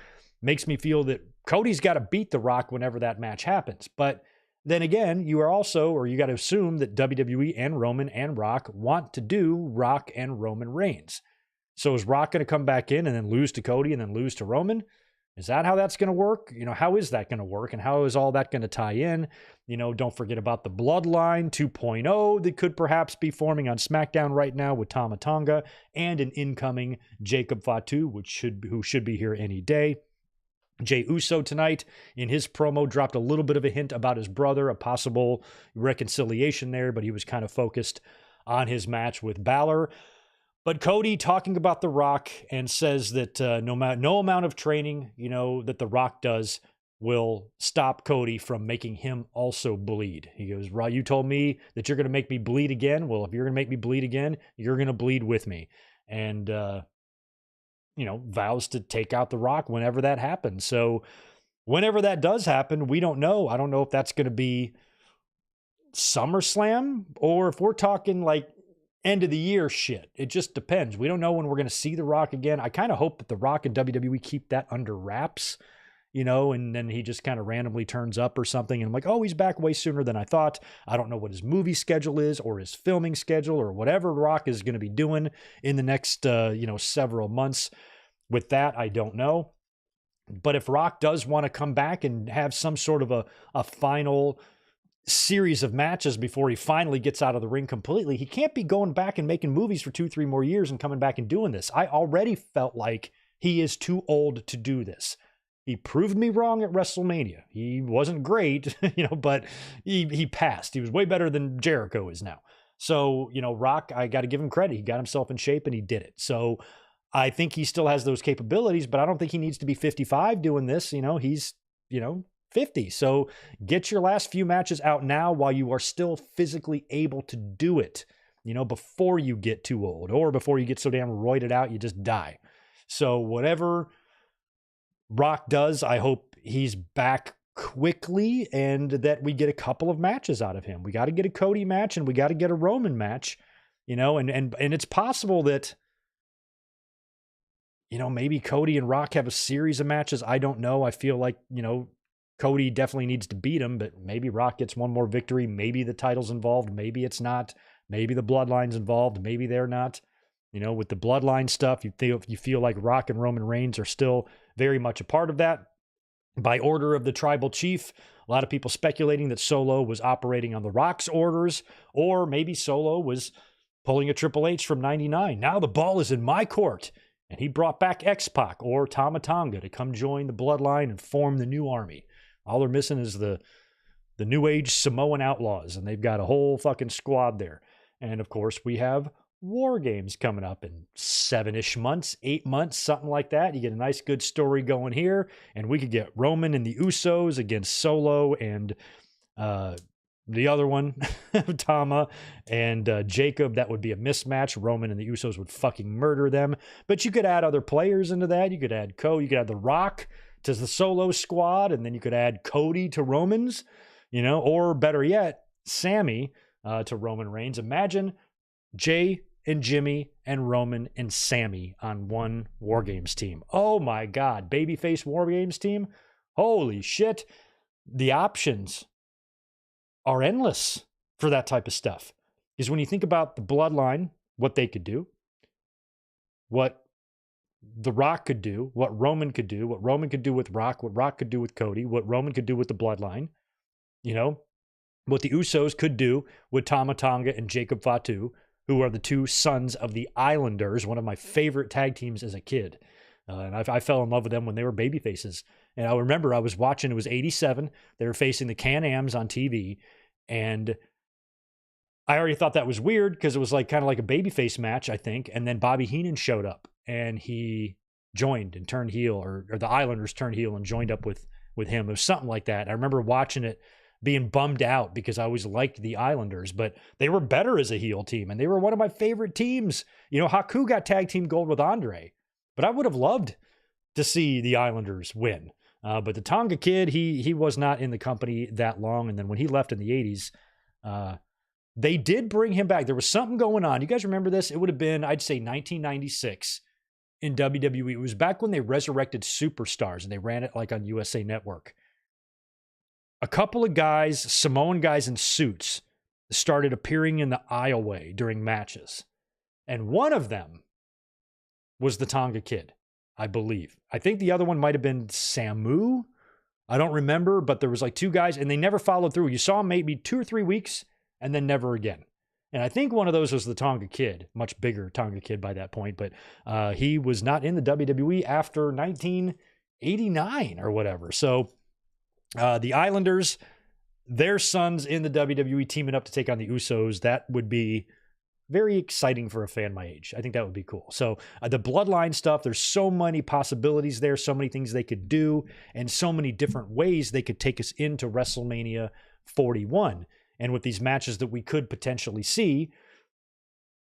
makes me feel that Cody's got to beat The Rock whenever that match happens. But then again, you got to assume that WWE and Roman and Rock want to do Rock and Roman Reigns. So is Rock going to come back in and then lose to Cody and then lose to Roman? Is that how that's going to work? How is that going to work? And how is all that going to tie in? Don't forget about the Bloodline 2.0 that could perhaps be forming on SmackDown right now with Tama Tonga and an incoming Jacob Fatu, who should be here any day. Jey Uso tonight in his promo dropped a little bit of a hint about his brother, a possible reconciliation there, but he was kind of focused on his match with Balor. But Cody talking about The Rock and says that no amount of training, that The Rock does will stop Cody from making him also bleed. He goes, "Raw, you told me that you're going to make me bleed again. Well, if you're going to make me bleed again, you're going to bleed with me." And, vows to take out The Rock whenever that happens. So whenever that does happen, we don't know. I don't know if that's going to be SummerSlam, or if we're talking like end of the year shit. It just depends. We don't know when we're going to see The Rock again. I kind of hope that The Rock and WWE keep that under wraps, and then he just kind of randomly turns up or something. And I'm like, oh, he's back way sooner than I thought. I don't know what his movie schedule is or his filming schedule or whatever Rock is going to be doing in the next, several months. With that, I don't know. But if Rock does want to come back and have some sort of a final series of matches before he finally gets out of the ring completely, he can't be going back and making movies for 2-3 more years and coming back and doing this. I already felt like he is too old to do this. He proved me wrong at WrestleMania. He wasn't great, but he passed. He was way better than Jericho is now. So, Rock, I got to give him credit. He got himself in shape and he did it. So I think he still has those capabilities, but I don't think he needs to be 55 doing this. He's, 50. So get your last few matches out now while you are still physically able to do it, before you get too old or before you get so damn roided out, you just die. So whatever Rock does, I hope he's back quickly and that we get a couple of matches out of him. We got to get a Cody match and we got to get a Roman match, and it's possible that, maybe Cody and Rock have a series of matches. I don't know. I feel like, Cody definitely needs to beat him, but maybe Rock gets one more victory. Maybe the title's involved. Maybe it's not. Maybe the bloodline's involved. Maybe they're not. With the bloodline stuff, you feel like Rock and Roman Reigns are still very much a part of that. By order of the tribal chief, a lot of people speculating that Solo was operating on the Rock's orders, or maybe Solo was pulling a Triple H from 99. Now the ball is in my court. And he brought back X-Pac or Tama Tonga to come join the bloodline and form the new army. All they're missing is the New Age Samoan Outlaws, and they've got a whole fucking squad there. And, of course, we have War Games coming up in 7-ish months, 8 months, something like that. You get a nice, good story going here, and we could get Roman and the Usos against Solo and the other one, Tama and Jacob. That would be a mismatch. Roman and the Usos would fucking murder them. But you could add other players into that. You could add you could add The Rock to the Solo squad, and then you could add Cody to Roman's, or better yet, Sammy to Roman Reigns. Imagine Jay and Jimmy and Roman and Sammy on one War Games team. Oh my God, babyface War Games team. Holy shit. The options are endless for that type of stuff. Because when you think about the bloodline, what they could do, what The Rock could do, what Roman could do, what Roman could do with Rock, what Rock could do with Cody, what Roman could do with the bloodline, what the Usos could do with Tama Tonga and Jacob Fatu, who are the two sons of the Islanders, one of my favorite tag teams as a kid. And I fell in love with them when they were baby faces. And I remember I was watching, it was 87. They were facing the Can-Ams on TV. And I already thought that was weird because it was kind of like a babyface match, I think. And then Bobby Heenan showed up and he joined and turned heel, or the Islanders turned heel and joined up with him. It was something like that. I remember watching it, being bummed out because I always liked the Islanders, but they were better as a heel team. And they were one of my favorite teams. Haku got tag team gold with Andre, but I would have loved to see the Islanders win. But the Tonga kid, he was not in the company that long. And then when he left in the 80s, they did bring him back. There was something going on. You guys remember this? It would have been, I'd say 1996 in WWE. It was back when they resurrected Superstars and they ran it on USA Network. A couple of guys, Samoan guys in suits, started appearing in the aisleway during matches. And one of them was the Tonga kid, I believe. I think the other one might have been Samu. I don't remember, but there was two guys and they never followed through. You saw them maybe 2 or 3 weeks and then never again. And I think one of those was the Tonga kid, much bigger Tonga kid by that point, but he was not in the WWE after 1989 or whatever. So the Islanders, their sons in the WWE teaming up to take on the Usos, that would be very exciting for a fan my age. I think that would be cool. So the bloodline stuff, there's so many possibilities there, so many things they could do, and so many different ways they could take us into WrestleMania 41. And with these matches that we could potentially see,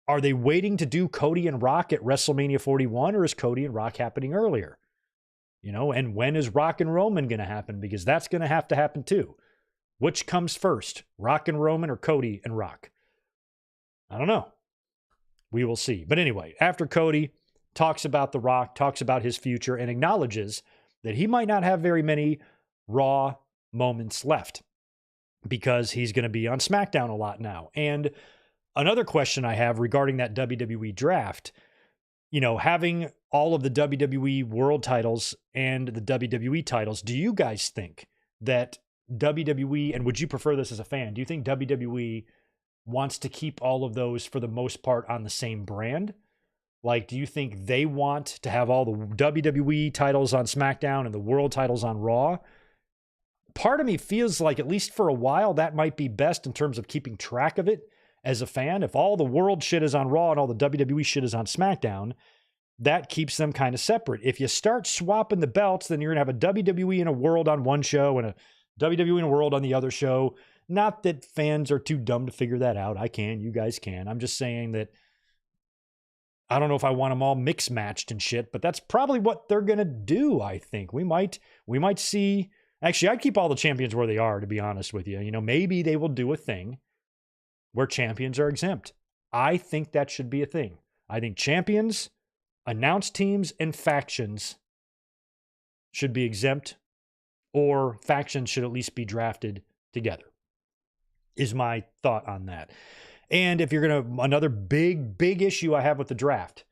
are they waiting to do Cody and Rock at WrestleMania 41, or is Cody and Rock happening earlier? And when is Rock and Roman going to happen? Because that's going to happen too. Which comes first, Rock and Roman or Cody and Rock? I don't know. We will see. But anyway, after Cody talks about The Rock, talks about his future, and acknowledges that he might not have very many Raw moments left because he's going to be on SmackDown a lot now. And another question I have regarding that WWE draft, you know, having all of the WWE world titles and the WWE titles, do you guys think that WWE, and would you prefer this as a fan, do you think WWE wants to keep all of those for the most part on the same brand? Like, do you think they want to have all the WWE titles on SmackDown and the world titles on Raw? Part of me feels like, at least for a while, that might be best in terms of keeping track of it as a fan. If all the world shit is on Raw and all the WWE shit is on SmackDown, that keeps them kind of separate. If you start swapping the belts, then you're going to have a WWE and a world on one show and a WWE and a world on the other show. Not that fans are too dumb to figure that out. I can, you guys can. I'm just saying that I don't know if I want them all mix matched and shit, but that's probably what they're going to do. I think we might see, actually, I'd keep all the champions where they are, to be honest with you. You know, maybe they will do a thing where champions are exempt. I think that should be a thing. I think champions, announced teams, and factions should be exempt, or factions should at least be drafted together, is my thought on that. And if you're going to, another big issue I have with the draft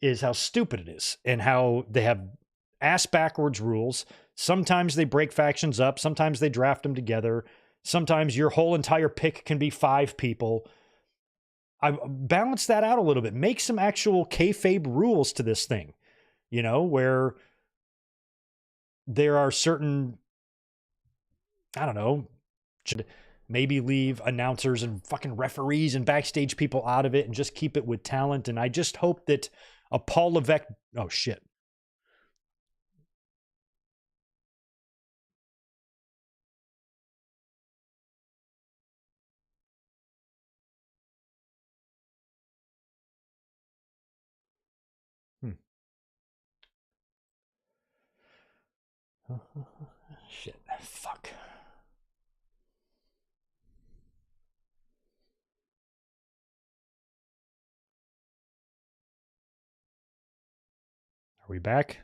is how stupid it is and how they have ass backwards rules. Sometimes they break factions up. Sometimes they draft them together. Sometimes your whole entire pick can be 5 people. I balance that out a little bit. Make some actual kayfabe rules to this thing, you know, where there are certain, I don't know, maybe leave announcers and fucking referees and backstage people out of it and just keep it with talent. And I just hope that a Paul Levesque, oh shit. Shit, fuck. Are we back?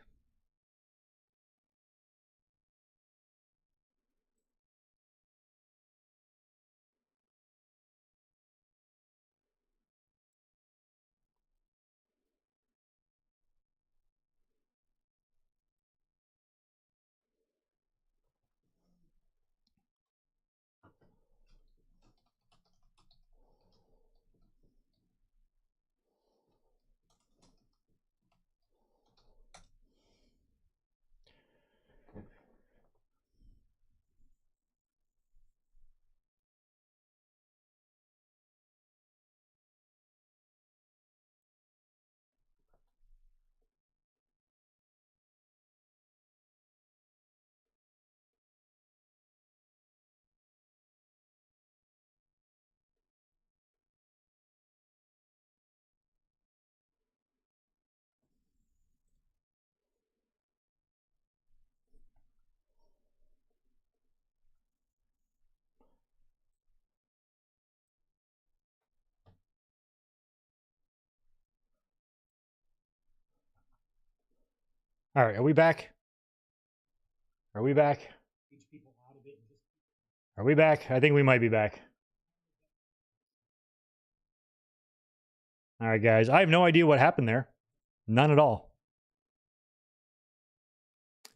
All right, are we back? Are we back? Are we back? I think we might be back. All right, guys. I have no idea what happened there. None at all.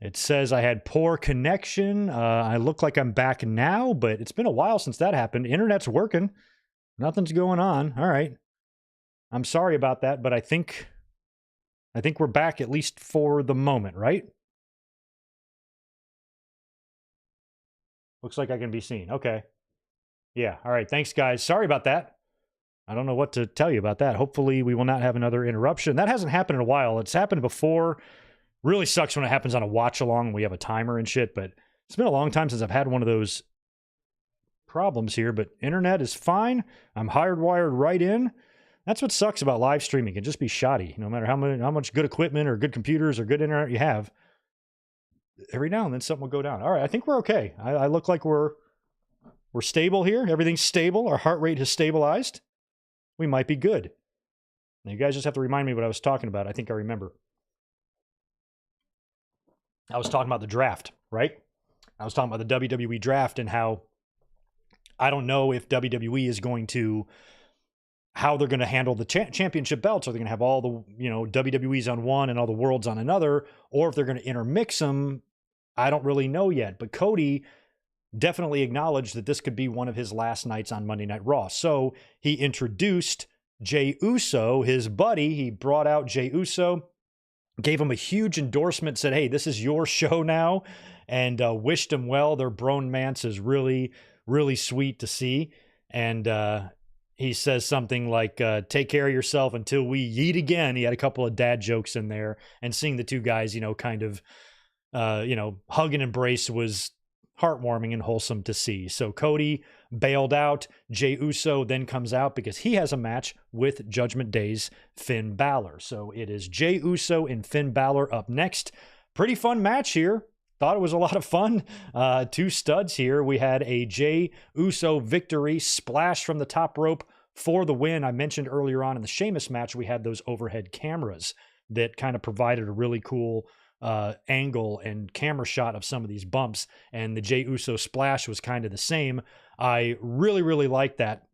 It says I had poor connection. I look like I'm back now, but it's been a while since that happened. Internet's working. Nothing's going on. All right. I'm sorry about that, but I think we're back, at least for the moment, right? Looks like I can be seen. Okay. Yeah. All right. Thanks, guys. Sorry about that. I don't know what to tell you about that. Hopefully we will not have another interruption. That hasn't happened in a while. It's happened before. Really sucks when it happens on a watch along and we have a timer and shit, but it's been a long time since I've had one of those problems here, but internet is fine. I'm hardwired right in. That's what sucks about live streaming. It can just be shoddy. No matter how much good equipment or good computers or good internet you have, every now and then something will go down. All right, I think we're okay. I look like we're We're stable here. Everything's stable. Our heart rate has stabilized. We might be good. Now, you guys just have to remind me what I was talking about. I think I remember. I was talking about the draft, right? I was talking about the WWE draft and how I don't know if WWE is going to, how they're going to handle the championship belts. Are they going to have all the, WWE's on one and all the worlds on another? Or if they're going to intermix them, I don't really know yet. But Cody definitely acknowledged that this could be one of his last nights on Monday Night Raw. So he introduced Jey Uso, his buddy. He brought out Jey Uso, gave him a huge endorsement, said, hey, this is your show now, and wished him well. Their bromance is really, really sweet to see. And he says something like, take care of yourself until we yeet again. He had a couple of dad jokes in there, and seeing the two guys, kind of, hug and embrace was heartwarming and wholesome to see. So Cody bailed out. Jey Uso then comes out because he has a match with Judgment Day's Finn Balor. So it is Jey Uso and Finn Balor up next. Pretty fun match here. Thought it was a lot of fun. Two studs here. We had a Jey Uso victory, splash from the top rope for the win. I mentioned earlier on in the Sheamus match, we had those overhead cameras that kind of provided a really cool angle and camera shot of some of these bumps, and the Jey Uso splash was kind of the same. I really, really liked that.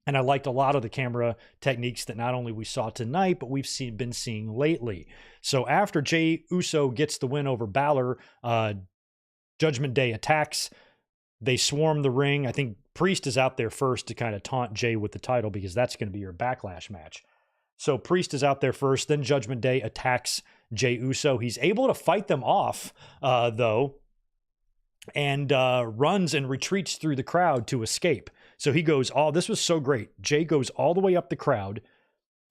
And I liked a lot of the camera techniques that not only we saw tonight, but we've been seeing lately. So after Jey Uso gets the win over Balor, Judgment Day attacks. They swarm the ring. I think Priest is out there first to kind of taunt Jey with the title because that's going to be your Backlash match. So Priest is out there first. Then Judgment Day attacks Jey Uso. He's able to fight them off, though, and runs and retreats through the crowd to escape. So he goes, oh, this was so great. Jey goes all the way up the crowd,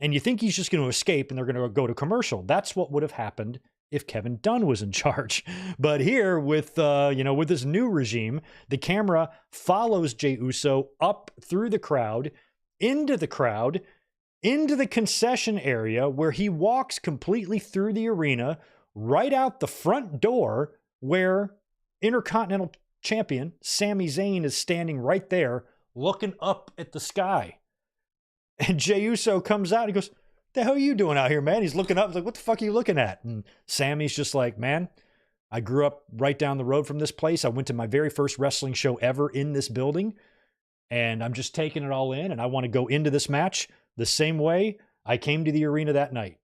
and you think he's just going to escape and they're going to go to commercial. That's what would have happened if Kevin Dunn was in charge. But here with, with this new regime, the camera follows Jey Uso up through the crowd, into the concession area where he walks completely through the arena, right out the front door where Intercontinental Champion Sami Zayn is standing right there looking up at the sky. And Jey Uso comes out and he goes, the hell are you doing out here, man? He's looking up. He's like, what the fuck are you looking at? And Sammy's just like, man, I grew up right down the road from this place. I went to my very first wrestling show ever in this building, and I'm just taking it all in, and I want to go into this match the same way I came to the arena that night,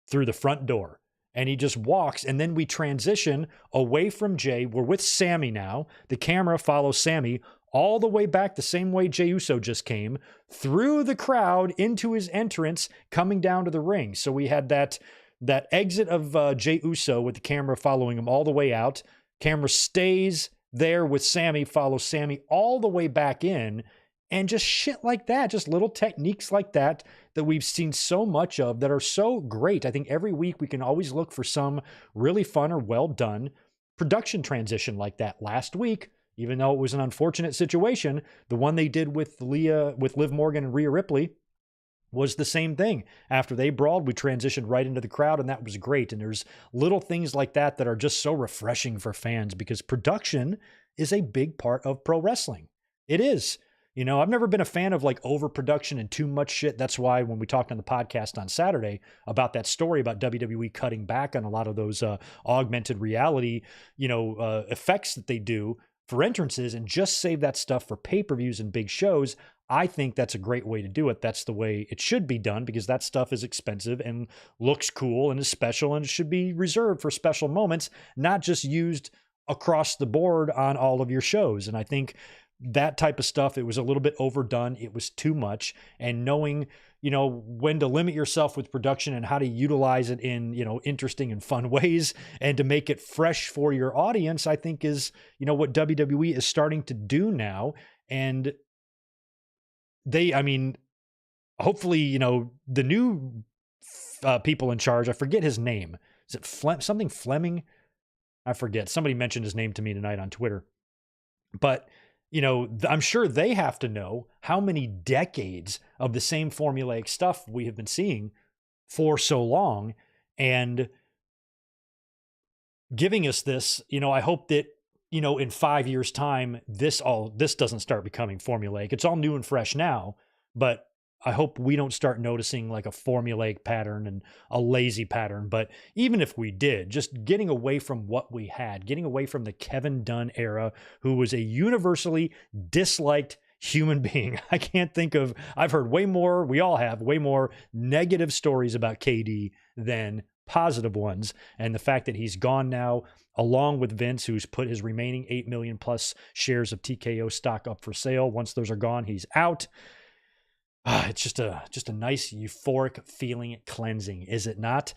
through the front door. And he just walks, and then we transition away from Jey. We're with Sami now. The camera follows Sami all the way back the same way Jey Uso just came, through the crowd into his entrance, coming down to the ring. So we had that exit of Jey Uso with the camera following him all the way out. Camera stays there with Sami, follows Sami all the way back in, and just shit like that, just little techniques like that we've seen so much of that are so great. I think every week we can always look for some really fun or well done production transition like that. Last week, even though it was an unfortunate situation, the one they did with Liv Morgan and Rhea Ripley was the same thing. After they brawled, we transitioned right into the crowd, and that was great. And there's little things like that that are just so refreshing for fans, because production is a big part of pro wrestling. It is. I've never been a fan of like overproduction and too much shit. That's why when we talked on the podcast on Saturday about that story about WWE cutting back on a lot of those augmented reality, effects that they do for entrances, and just save that stuff for pay-per-views and big shows, I think that's a great way to do it. That's the way it should be done, because that stuff is expensive and looks cool and is special, and it should be reserved for special moments, not just used across the board on all of your shows. And I think that type of stuff, it was a little bit overdone. It was too much. And knowing, when to limit yourself with production and how to utilize it in, interesting and fun ways, and to make it fresh for your audience, I think is, what WWE is starting to do now. And hopefully, the new people in charge, I forget his name. Is it something Fleming? I forget. Somebody mentioned his name to me tonight on Twitter. But I'm sure they have to know how many decades of the same formulaic stuff we have been seeing for so long, and giving us this, I hope that, you know, in 5 years' time, this doesn't start becoming formulaic. It's all new and fresh now, but I hope we don't start noticing like a formulaic pattern and a lazy pattern. But even if we did, just getting away from what we had, getting away from the Kevin Dunn era, who was a universally disliked human being. I can't think of, I've heard way more, we all have way more negative stories about KD than positive ones. And the fact that he's gone now, along with Vince, who's put his remaining 8 million plus shares of TKO stock up for sale. Once those are gone, he's out. It's just a nice euphoric feeling, cleansing, is it not?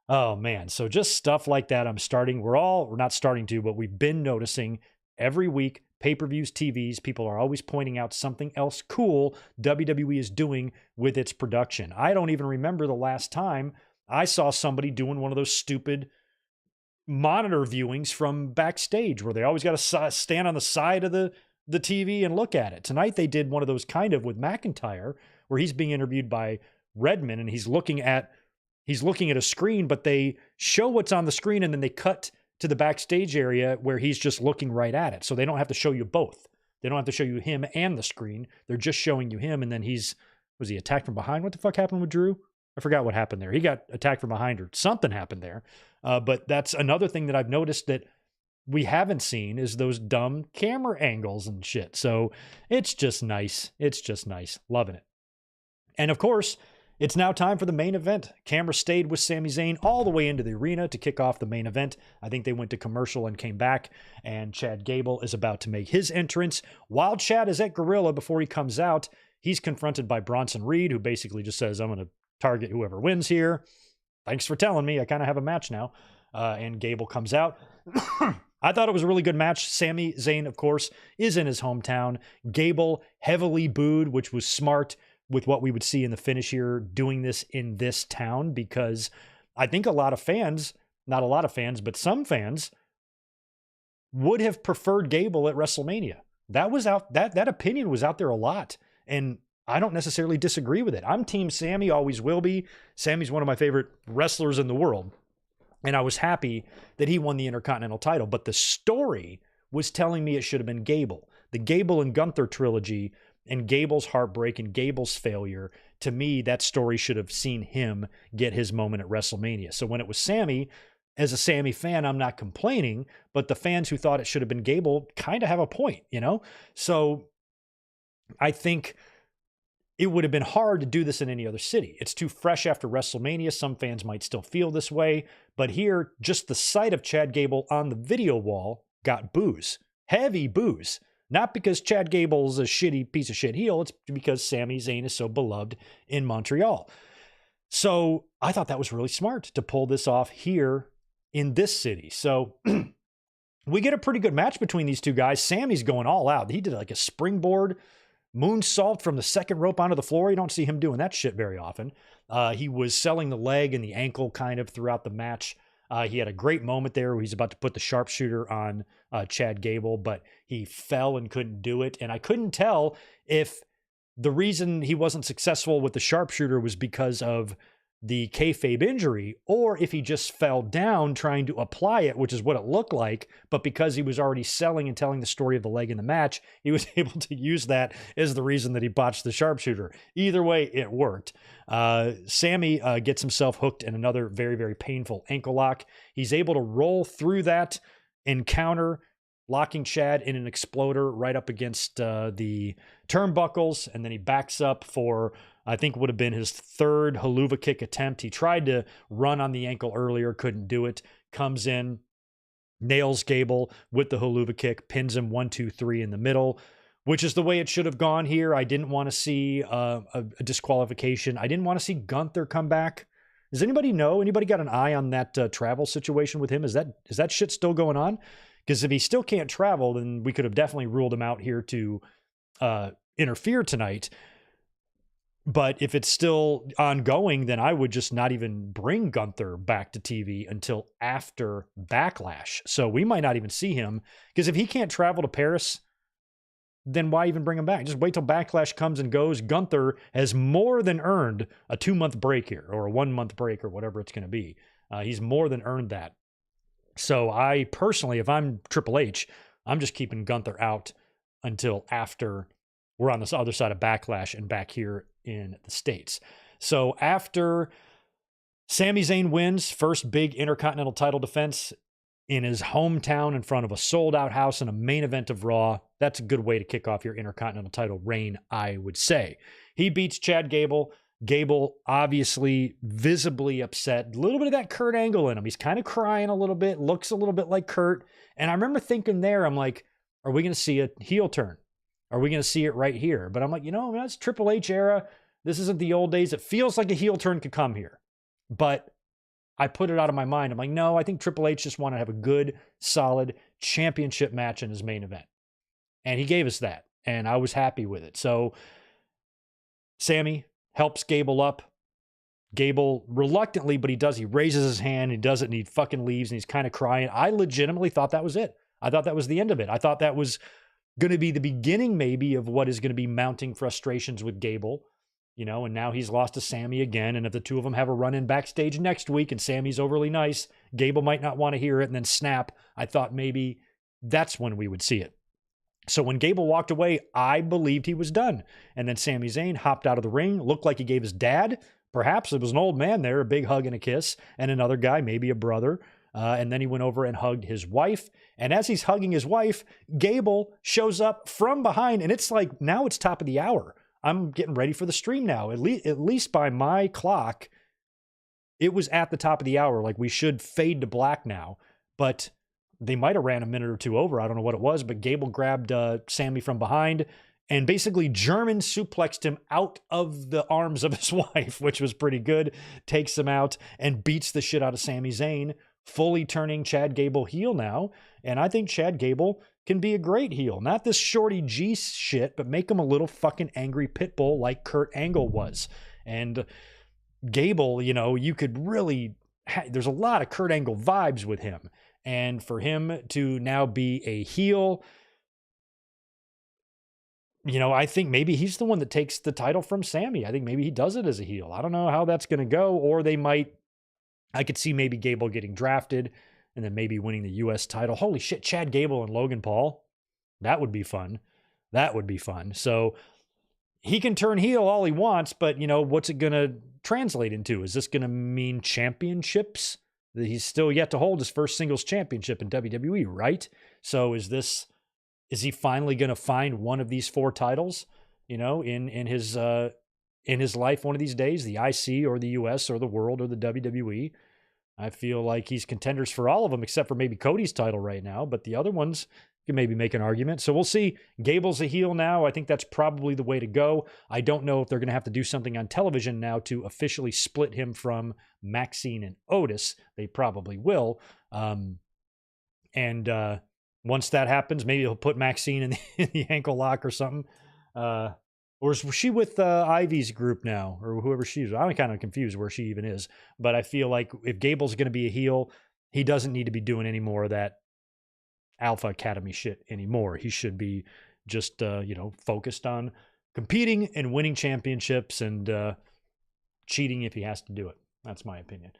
Oh man. So just stuff like that. We're not starting to, but we've been noticing every week, pay-per-views, TVs, people are always pointing out something else cool WWE is doing with its production. I don't even remember the last time I saw somebody doing one of those stupid monitor viewings from backstage where they always got to stand on the side of the TV and look at it. Tonight they did one of those kind of with McIntyre where he's being interviewed by Redmond and he's looking at a screen, but they show what's on the screen and then they cut to the backstage area where he's just looking right at it. So they don't have to show you both. They don't have to show you him and the screen. They're just showing you him. And then was he attacked from behind? What the fuck happened with Drew? I forgot what happened there. He got attacked from behind or something happened there. But that's another thing that I've noticed that we haven't seen is those dumb camera angles and shit. So it's just nice. It's just nice. Loving it. And of course, it's now time for the main event. Camera stayed with Sami Zayn all the way into the arena to kick off the main event. I think they went to commercial and came back, and Chad Gable is about to make his entrance. While Chad is at Gorilla, before he comes out, he's confronted by Bronson Reed, who basically just says, I'm going to target whoever wins here. Thanks for telling me. I kind of have a match now. And Gable comes out. I thought it was a really good match. Sami Zayn, of course, is in his hometown. Gable heavily booed, which was smart with what we would see in the finish here, doing this in this town, because I think a lot of fans, not a lot of fans, but some fans would have preferred Gable at WrestleMania. That opinion was out there a lot. And I don't necessarily disagree with it. I'm Team Sami, always will be. Sami's one of my favorite wrestlers in the world. And I was happy that he won the Intercontinental title. But the story was telling me it should have been Gable. The Gable and Gunther trilogy and Gable's heartbreak and Gable's failure, to me, that story should have seen him get his moment at WrestleMania. So when it was Sami, as a Sami fan, I'm not complaining, but the fans who thought it should have been Gable kind of have a point, you know? So I think it would have been hard to do this in any other city. It's too fresh after WrestleMania. Some fans might still feel this way, but here, just the sight of Chad Gable on the video wall got boos, heavy boos. Not because Chad Gable's a shitty piece of shit heel, it's because Sami Zayn is so beloved in Montreal. So I thought that was really smart to pull this off here in this city. So we get a pretty good match between these two guys. Sami's going all out. He did like a springboard moonsault from the second rope onto the floor. You don't see him doing that shit very often. He was selling the leg and the ankle kind of throughout the match. He had a great moment there where he's about to put the sharpshooter on Chad Gable, but he fell and couldn't do it. And I couldn't tell if the reason he wasn't successful with the sharpshooter was because of the kayfabe injury, or if he just fell down trying to apply it, which is what it looked like. But because he was already selling and telling the story of the leg in the match, he was able to use that as the reason that he botched the sharpshooter. Either way, it worked. Sami gets himself hooked in another very, very painful ankle lock. He's able to roll through that encounter, locking Chad in an exploder right up against the turnbuckles, and then he backs up for, I think, would have been his third haluva kick attempt. He tried to run on the ankle earlier, couldn't do it. Comes in, nails Gable with the haluva kick, pins him 1, 2, 3 in the middle, which is the way it should have gone here. I didn't want to see a disqualification. I didn't want to see Gunther come back. Does anybody know? Anybody got an eye on that travel situation with him? Is that shit still going on? Because if he still can't travel, then we could have definitely ruled him out here to interfere tonight. But if it's still ongoing, then I would just not even bring Gunther back to TV until after Backlash. So we might not even see him, because if he can't travel to Paris, then why even bring him back? Just wait till Backlash comes and goes. Gunther has more than earned a 2-month break here, or a 1-month break, or whatever it's going to be. He's more than earned that. So I personally, if I'm Triple H, I'm just keeping Gunther out until after we're on this other side of Backlash and back here in the States. So after Sami Zayn wins, first big Intercontinental title defense in his hometown in front of a sold-out house in a main event of Raw, that's a good way to kick off your Intercontinental title reign, I would say. He beats Chad Gable. Gable, obviously, visibly upset. A little bit of that Kurt Angle in him. He's kind of crying a little bit, looks a little bit like Kurt. And I remember thinking there, I'm like, are we going to see a heel turn? Are we going to see it right here? But I'm like, that's Triple H era. This isn't the old days. It feels like a heel turn could come here. But I put it out of my mind. I'm like, no, I think Triple H just wanted to have a good, solid championship match in his main event. And he gave us that. And I was happy with it. So Sami helps Gable up. Gable reluctantly, but he does. He raises his hand. He does it, and he fucking leaves, and he's kind of crying. I legitimately thought that was it. I thought that was the end of it. I thought that was going to be the beginning, maybe, of what is going to be mounting frustrations with Gable. And now he's lost to Sami again. And if the two of them have a run-in backstage next week and Sami's overly nice, Gable might not want to hear it and then snap. I thought maybe that's when we would see it. So when Gable walked away, I believed he was done. And then Sami Zayn hopped out of the ring, looked like he gave his dad, perhaps it was an old man there, a big hug and a kiss, and another guy, maybe a brother. And then he went over and hugged his wife. And as he's hugging his wife, Gable shows up from behind. And it's like, now it's top of the hour. I'm getting ready for the stream now. At least by my clock, it was at the top of the hour. Like, we should fade to black now. But they might have ran a minute or two over. I don't know what it was. But Gable grabbed Sami from behind and basically German suplexed him out of the arms of his wife, which was pretty good. Takes him out and beats the shit out of Sami Zayn, fully turning Chad Gable heel now. And I think Chad Gable can be a great heel. Not this Shorty G shit, but make him a little fucking angry pit bull like Kurt Angle was. And Gable, you could really... there's a lot of Kurt Angle vibes with him. And for him to now be a heel, I think maybe he's the one that takes the title from Sami. I think maybe he does it as a heel. I don't know how that's going to go. Or I could see maybe Gable getting drafted and then maybe winning the U.S. title. Holy shit, Chad Gable and Logan Paul. That would be fun. So he can turn heel all he wants, but, what's it going to translate into? Is this going to mean championships? That he's still yet to hold his first singles championship in WWE, right? So is he finally going to find one of these 4 titles, in his life one of these days, the IC or the US or the World or the WWE? I feel like he's contenders for all of them, except for maybe Cody's title right now, but the other ones can maybe make an argument. So we'll see. Gable's a heel now. I think that's probably the way to go. I don't know if they're going to have to do something on television now to officially split him from Maxine and Otis. They probably will. Once that happens, maybe he'll put Maxine in the ankle lock or something. Or is she with Ivy's group now, or whoever she is? I'm kind of confused where she even is. But I feel like if Gable's going to be a heel, he doesn't need to be doing any more of that Alpha Academy shit anymore. He should be just, focused on competing and winning championships and cheating if he has to do it. That's my opinion.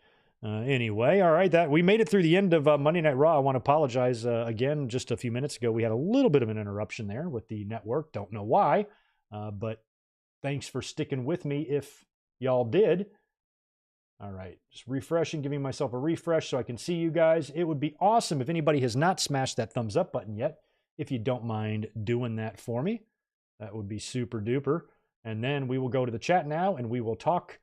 Anyway, all right, we made it through the end of Monday Night Raw. I want to apologize again. Just a few minutes ago, we had a little bit of an interruption there with the network. Don't know why. But thanks for sticking with me if y'all did. All right, just refreshing, giving myself a refresh so I can see you guys. It would be awesome if anybody has not smashed that thumbs up button yet. If you don't mind doing that for me, that would be super duper. And then we will go to the chat now and we will talk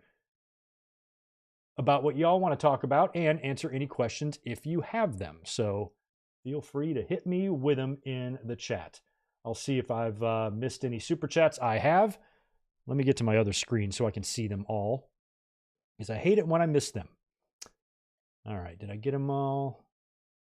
about what y'all want to talk about and answer any questions if you have them. So feel free to hit me with them in the chat. I'll see if I've missed any super chats. I have. Let me get to my other screen so I can see them all, because I hate it when I miss them. All right, did I get them all?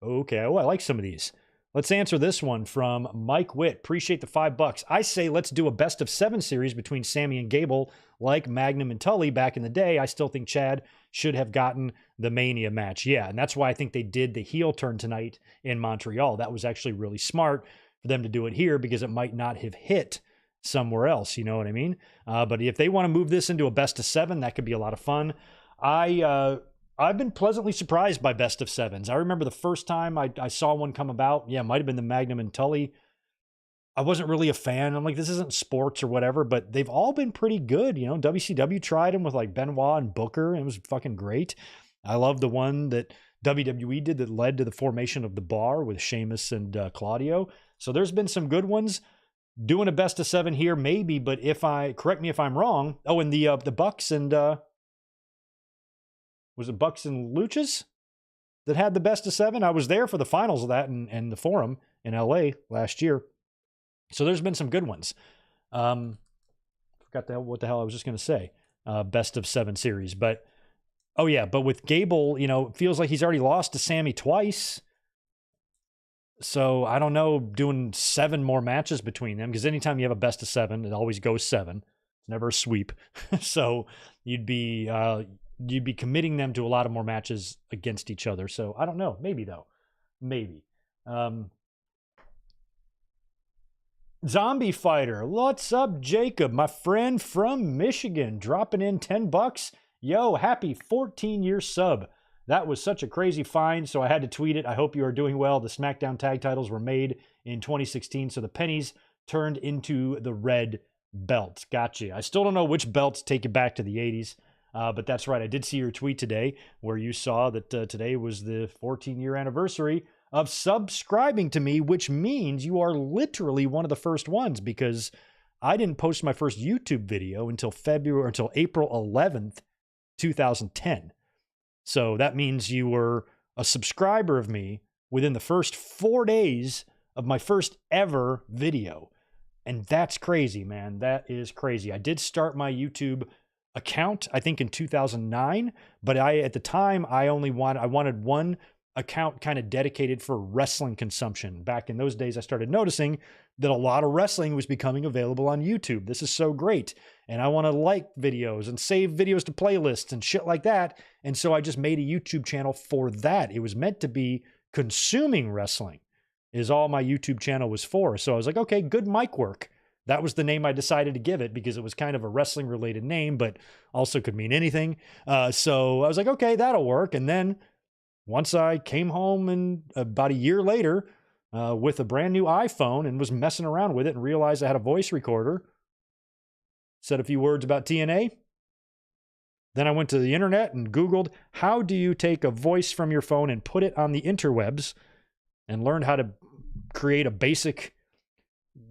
Okay, oh, I like some of these. Let's answer this one from Mike Witt. Appreciate the $5. I say let's do a best of 7 series between Sami and Gable like Magnum and Tully back in the day. I still think Chad should have gotten the Mania match. Yeah, and that's why I think they did the heel turn tonight in Montreal. That was actually really smart for them to do it here because it might not have hit somewhere else. You know what I mean? But if they want to move this into a best of 7, that could be a lot of fun. I I've been pleasantly surprised by best of sevens. I remember the first time I saw one come about. Yeah, it might have been the Magnum and Tully. I wasn't really a fan. I'm like, this isn't sports or whatever, but they've all been pretty good. You know, WCW tried them with like Benoit and Booker, and it was fucking great. I love the one that WWE did that led to the formation of the Bar with Sheamus and Claudio. So there's been some good ones. Doing a best of seven here, maybe, but correct me if I'm wrong. Oh, and the Bucks and was it Bucks and Luchas that had the best of seven? I was there for the finals of that and the Forum in LA last year. So there's been some good ones. Forgot what the hell I was just going to say. Best of seven series. But, oh yeah, but with Gable, you know, it feels like he's already lost to Sammy twice. So I don't know, doing 7 more matches between them, because anytime you have a best of 7, it always goes 7. It's never a sweep. So you'd be committing them to a lot of more matches against each other. So I don't know. Maybe though. Maybe. Zombie Fighter. What's up, Jacob? My friend from Michigan, dropping in $10. Yo, happy 14-year sub. That was such a crazy find, so I had to tweet it. I hope you are doing well. The SmackDown tag titles were made in 2016, so the pennies turned into the red belt. Gotcha. I still don't know which belts take you back to the 80s, but that's right. I did see your tweet today where you saw that today was the 14-year anniversary of subscribing to me, which means you are literally one of the first ones, because I didn't post my first YouTube video until April 11th, 2010. So that means you were a subscriber of me within the first 4 days of my first ever video. And that's crazy, man. That is crazy. I did start my YouTube account, I think in 2009, but at the time, I wanted one account kind of dedicated for wrestling consumption. Back in those days, I started noticing that a lot of wrestling was becoming available on YouTube. This is so great. And I want to like videos and save videos to playlists and shit like that. And so I just made a YouTube channel for that. It was meant to be consuming wrestling is all my YouTube channel was for. So I was like, okay, good mic work. That was the name I decided to give it because it was kind of a wrestling related name, but also could mean anything. So I was like, okay, that'll work. And then once I came home and about a year later with a brand new iPhone and was messing around with it and realized I had a voice recorder, said a few words about TNA. Then I went to the internet and Googled, how do you take a voice from your phone and put it on the interwebs, and learned how to create a basic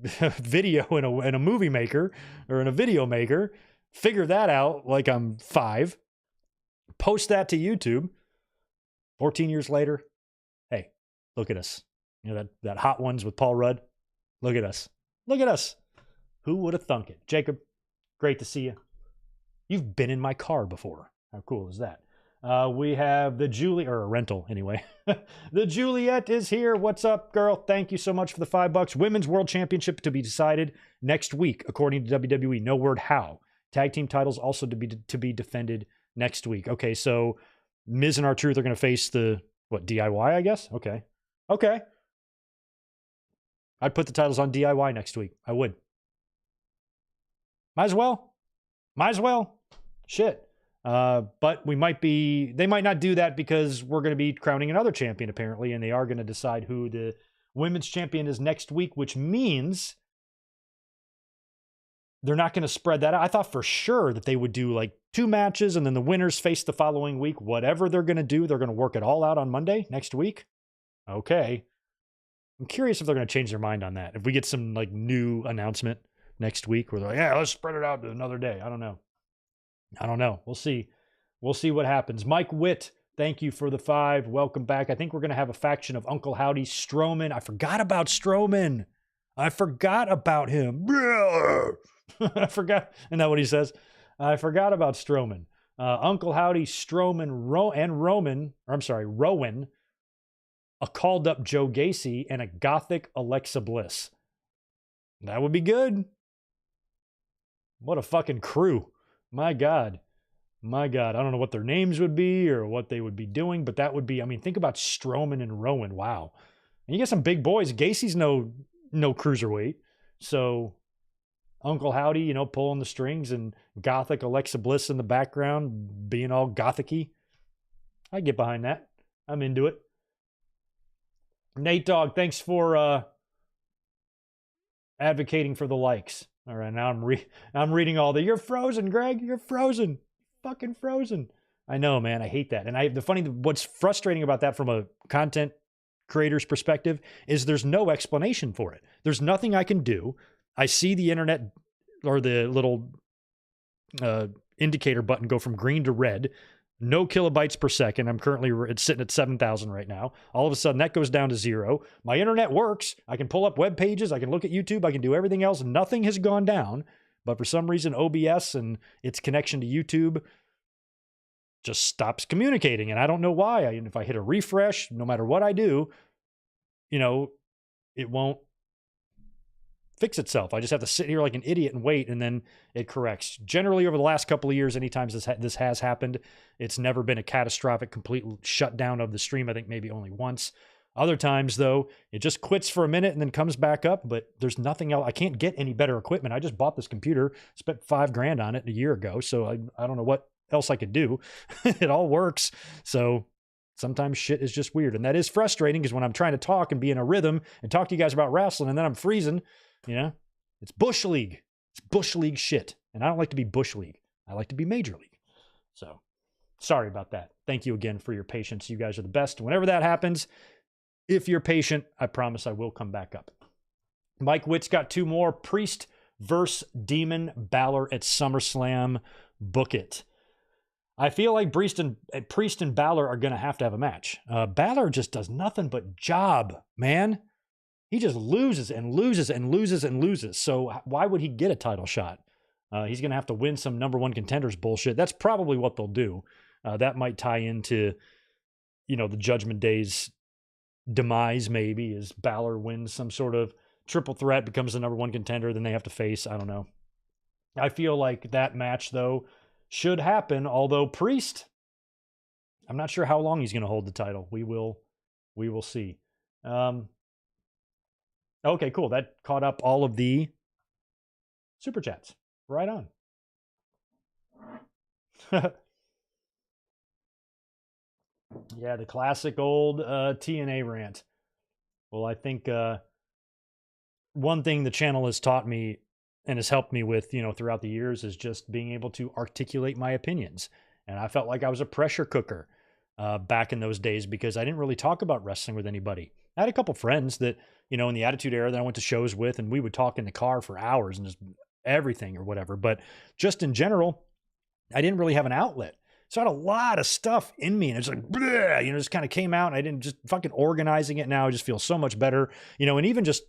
video in a movie maker or in a video maker, figure that out like I'm 5, post that to YouTube. 14 years later, hey, look at us. You know, that Hot Ones with Paul Rudd? Look at us. Look at us. Who would have thunk it? Jacob, great to see you. You've been in my car before. How cool is that? We have the or a rental anyway. The Juliet is here. What's up, girl? Thank you so much for the $5. Women's World Championship to be decided next week, according to WWE. No word how. Tag team titles also to be defended next week. Okay, so Miz and R-Truth are going to face the, DIY, I guess? Okay. I'd put the titles on DIY next week. I would. Might as well. Shit. But they might not do that because we're going to be crowning another champion, apparently, and they are going to decide who the women's champion is next week, which means they're not going to spread that out. I thought for sure that they would do like 2 matches and then the winners face the following week. Whatever they're going to do, they're going to work it all out on Monday next week. Okay. I'm curious if they're going to change their mind on that. If we get some like new announcement next week where they're like, yeah, let's spread it out to another day. I don't know. We'll see. We'll see what happens. Mike Witt, thank you for the 5. Welcome back. I think we're going to have a faction of Uncle Howdy, Strowman. I forgot about Strowman. I forgot about him. I forgot. Isn't that what he says? I forgot about Strowman. Uncle Howdy, Strowman, Rowan, a called up Joe Gacy, and a gothic Alexa Bliss. That would be good. What a fucking crew. My God. I don't know what their names would be or what they would be doing, but that would be, think about Strowman and Rowan. Wow. And you get some big boys. Gacy's no cruiserweight. So Uncle Howdy, pulling the strings, and gothic Alexa Bliss in the background being all gothic-y. I get behind that. I'm into it. Nate Dogg, thanks for advocating for the likes. All right, now I'm reading all the, you're frozen, Greg. You're frozen. Fucking frozen. I know, man. I hate that. And what's frustrating about that from a content creator's perspective is there's no explanation for it. There's nothing I can do. I see the internet or the little indicator button go from green to red. No kilobytes per second. I'm currently it's sitting at 7,000 right now. All of a sudden that goes down to 0. My internet works. I can pull up web pages. I can look at YouTube. I can do everything else. Nothing has gone down. But for some reason, OBS and its connection to YouTube just stops communicating. And I don't know why. If I hit a refresh, no matter what I do, it won't fix itself. I just have to sit here like an idiot and wait, and then it corrects. Generally, over the last couple of years, anytime this has happened, it's never been a catastrophic, complete shutdown of the stream. I think maybe only once. Other times, though, it just quits for a minute and then comes back up, but there's nothing else. I can't get any better equipment. I just bought this computer, spent $5,000 on it a year ago, so I don't know what else I could do. It all works. So sometimes shit is just weird, and that is frustrating because when I'm trying to talk and be in a rhythm and talk to you guys about wrestling and then I'm freezing, it's Bush League. It's Bush League shit. And I don't like to be Bush League. I like to be Major League. So sorry about that. Thank you again for your patience. You guys are the best. Whenever that happens, if you're patient, I promise I will come back up. Mike Witt's got 2 more. Priest versus Demon Balor at SummerSlam. Book it. I feel like Priest and Balor are going to have a match. Balor just does nothing but job, man. He just loses and loses and loses and loses. So why would he get a title shot? He's going to have to win some number 1 contenders bullshit. That's probably what they'll do. That might tie into, the Judgment Day's demise maybe, as Balor wins some sort of triple threat, becomes the number 1 contender, then they have to face, I don't know. I feel like that match, though, should happen, although Priest, I'm not sure how long he's going to hold the title. We will see. Okay, cool. That caught up all of the super chats. Right on. Yeah, the classic old TNA rant. Well, I think one thing the channel has taught me and has helped me with, throughout the years is just being able to articulate my opinions. And I felt like I was a pressure cooker back in those days because I didn't really talk about wrestling with anybody. I had a couple friends that, in the Attitude Era that I went to shows with, and we would talk in the car for hours and just everything or whatever. But just in general, I didn't really have an outlet. So I had a lot of stuff in me, and it's like, bleh, just kind of came out, and I didn't just fucking organizing it. Now I just feel so much better, and even just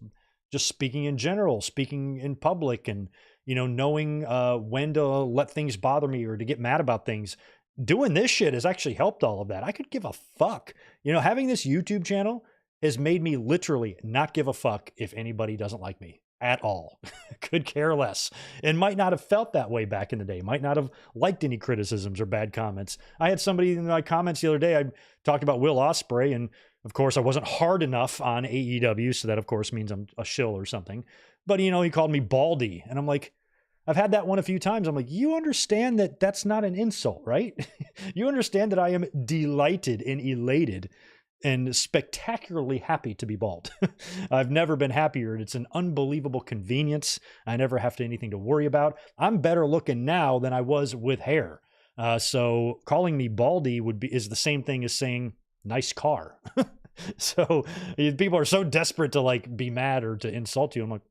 speaking in general, speaking in public, and, knowing when to let things bother me or to get mad about things. Doing this shit has actually helped all of that. I could give a fuck. Having this YouTube channel has made me literally not give a fuck if anybody doesn't like me at all. Could care less. And might not have felt that way back in the day. Might not have liked any criticisms or bad comments. I had somebody in my comments the other day, I talked about Will Ospreay, and of course I wasn't hard enough on AEW, so that of course means I'm a shill or something. But he called me baldy, and I'm like, I've had that one a few times. I'm like, you understand that that's not an insult, right? You understand that I am delighted and elated and spectacularly happy to be bald. I've never been happier. It's an unbelievable convenience. I never have anything to worry about. I'm better looking now than I was with hair. So calling me baldy is the same thing as saying nice car. So people are so desperate to be mad or to insult you. I'm like,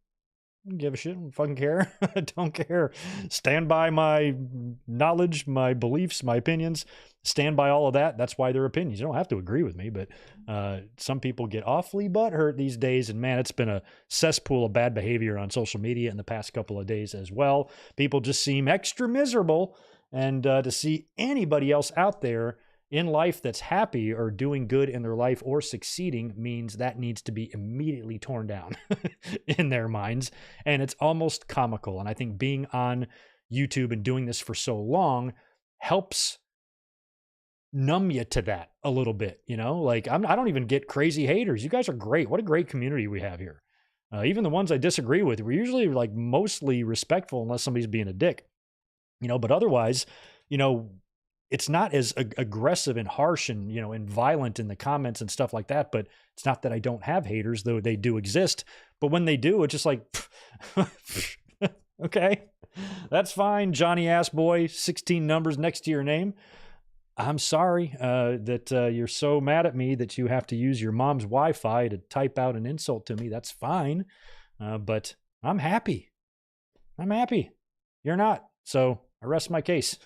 I don't give a shit. I don't fucking care. I don't care. Stand by my knowledge, my beliefs, my opinions. Stand by all of that. That's why they're opinions. You don't have to agree with me, but some people get awfully butthurt these days. And man, it's been a cesspool of bad behavior on social media in the past couple of days as well. People just seem extra miserable. And to see anybody else out there in life that's happy or doing good in their life or succeeding means that needs to be immediately torn down in their minds. And it's almost comical. And I think being on YouTube and doing this for so long helps numb you to that a little bit, I don't even get crazy haters. You guys are great. What a great community we have here. Even the ones I disagree with, we're usually mostly respectful unless somebody's being a dick, but otherwise, it's not as aggressive and harsh and, you know, and violent in the comments and stuff like that. But it's not that I don't have haters, though they do exist. But when they do, it's just like, okay, that's fine. Johnny Ass Boy, 16 numbers next to your name. I'm sorry that you're so mad at me that you have to use your mom's Wi-Fi to type out an insult to me. That's fine. But I'm happy. I'm happy. You're not. So I rest my case.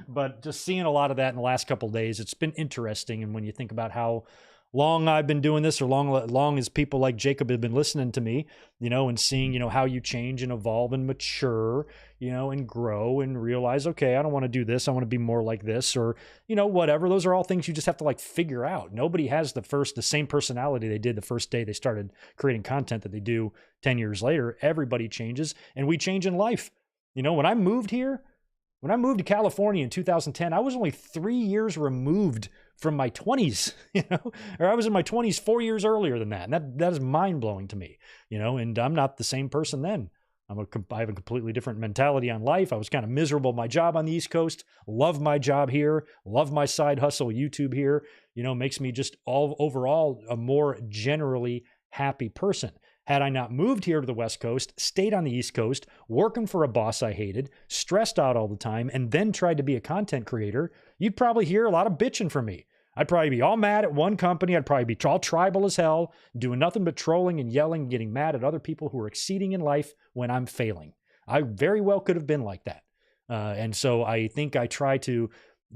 But just seeing a lot of that in the last couple of days, it's been interesting. And when you think about how long I've been doing this, or long as people like Jacob have been listening to me, you know, and seeing, you know, how you change and evolve and mature, you know, and grow and realize, okay, I don't want to do this. I want to be more like this, or, you know, whatever. Those are all things you just have to like figure out. Nobody has the same personality they did the first day they started creating content that they do 10 years later. Everybody changes, and we change in life. You know, when I moved to California in 2010, I was only 3 years removed from my 20s, you know, or I was in my 20s 4 years earlier than that. And that is mind blowing to me, you know, and I'm not the same person then. I have a completely different mentality on life. I was kind of miserable at my job on the East Coast, love my job here, love my side hustle, YouTube here, you know, makes me just overall a more generally happy person. Had I not moved here to the West Coast, stayed on the East Coast, working for a boss I hated, stressed out all the time, and then tried to be a content creator, you'd probably hear a lot of bitching from me. I'd probably be all mad at one company. I'd probably be all tribal as hell, doing nothing but trolling and yelling and getting mad at other people who are exceeding in life when I'm failing. I very well could have been like that. And so I think I try to,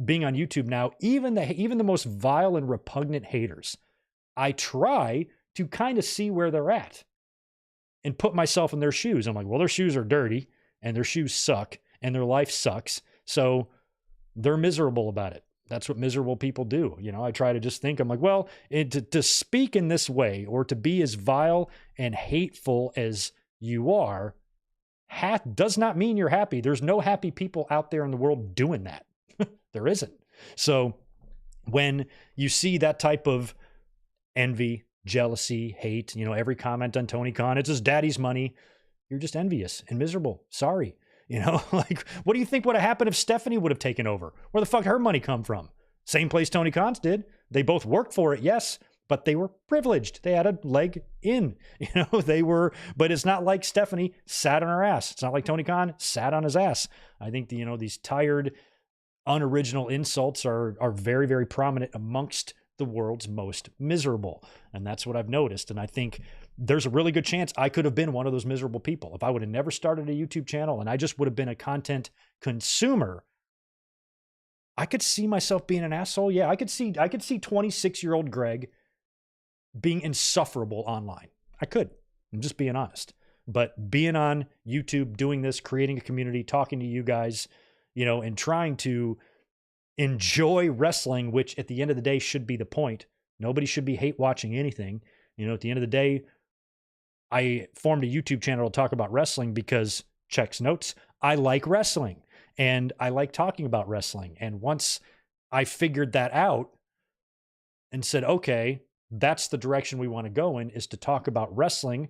being on YouTube now, even the most vile and repugnant haters, I try to kind of see where they're at and put myself in their shoes. I'm like, well, their shoes are dirty and their shoes suck and their life sucks. So they're miserable about it. That's what miserable people do. You know, I try to just think, I'm like, well, to speak in this way or to be as vile and hateful as you are, does not mean you're happy. There's no happy people out there in the world doing that. There isn't. So when you see that type of envy, jealousy, hate, you know, every comment on Tony Khan, it's his daddy's money, you're just envious and miserable. Sorry. You know, like, what do you think would have happened if Stephanie would have taken over? Where the fuck did her money come from? Same place Tony Khan's did. They both worked for it, yes, but they were privileged. They had a leg in, you know, but it's not like Stephanie sat on her ass. It's not like Tony Khan sat on his ass. I think, you know, these tired, unoriginal insults are very, very prominent amongst the world's most miserable. And that's what I've noticed. And I think there's a really good chance I could have been one of those miserable people. If I would have never started a YouTube channel and I just would have been a content consumer, I could see myself being an asshole. Yeah, I could see 26-year-old Greg being insufferable online. I could. I'm just being honest. But being on YouTube, doing this, creating a community, talking to you guys, you know, and trying to enjoy wrestling, which at the end of the day should be the point. Nobody should be hate watching anything. You know, at the end of the day, I formed a YouTube channel to talk about wrestling because, checks notes, I like wrestling and I like talking about wrestling. And once I figured that out and said, okay, that's the direction we want to go in, is to talk about wrestling,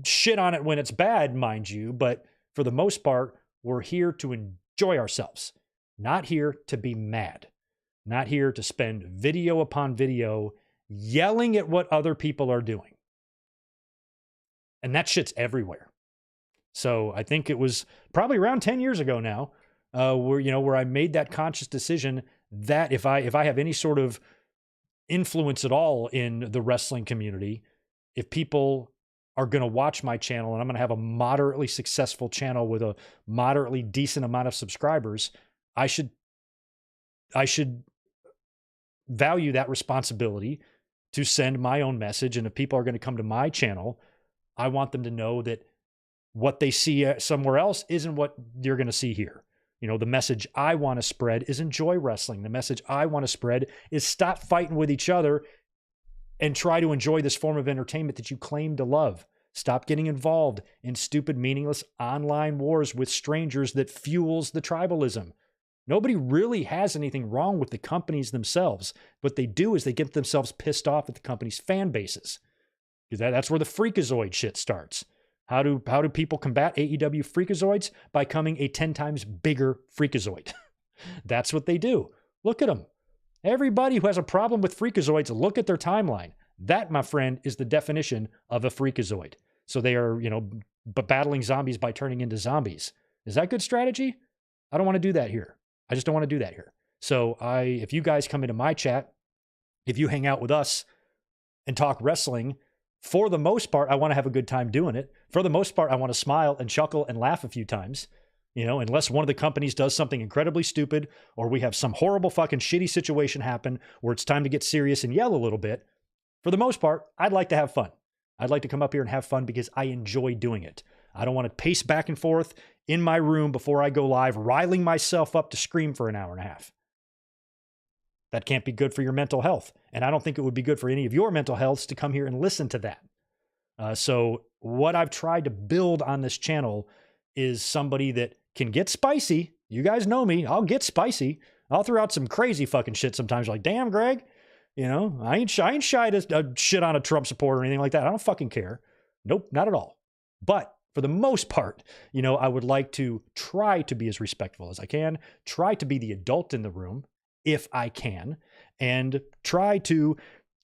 shit on it when it's bad, mind you, but for the most part, we're here to enjoy ourselves. Not here to be mad. Not here to spend video upon video yelling at what other people are doing. And that shit's everywhere. So I think it was probably around 10 years ago now, where I made that conscious decision that if I have any sort of influence at all in the wrestling community, if people are going to watch my channel and I'm going to have a moderately successful channel with a moderately decent amount of subscribers, I should value that responsibility to send my own message. And if people are going to come to my channel, I want them to know that what they see somewhere else isn't what you're going to see here. You know, the message I want to spread is enjoy wrestling. The message I want to spread is stop fighting with each other and try to enjoy this form of entertainment that you claim to love. Stop getting involved in stupid, meaningless online wars with strangers that fuels the tribalism. Nobody really has anything wrong with the companies themselves. What they do is they get themselves pissed off at the company's fan bases. That's where the freakazoid shit starts. How do people combat AEW freakazoids? By becoming a 10 times bigger freakazoid. That's what they do. Look at them. Everybody who has a problem with freakazoids, look at their timeline. That, my friend, is the definition of a freakazoid. So they are, battling zombies by turning into zombies. Is that good strategy? I don't want to do that here. I just don't want to do that here. So if you guys come into my chat, if you hang out with us and talk wrestling, for the most part, I want to have a good time doing it. For the most part, I want to smile and chuckle and laugh a few times. Unless one of the companies does something incredibly stupid or we have some horrible fucking shitty situation happen where it's time to get serious and yell a little bit. For the most part, I'd like to have fun. I'd like to come up here and have fun because I enjoy doing it. I don't want to pace back and forth in my room before I go live, riling myself up to scream for an hour and a half. That can't be good for your mental health. And I don't think it would be good for any of your mental healths to come here and listen to that. So what I've tried to build on this channel is somebody that can get spicy. You guys know me. I'll get spicy. I'll throw out some crazy fucking shit sometimes. Like, damn, Greg, I ain't shy to shit on a Trump supporter or anything like that. I don't fucking care. Nope, not at all. But for the most part, I would like to try to be as respectful as I can, try to be the adult in the room if I can, and try to,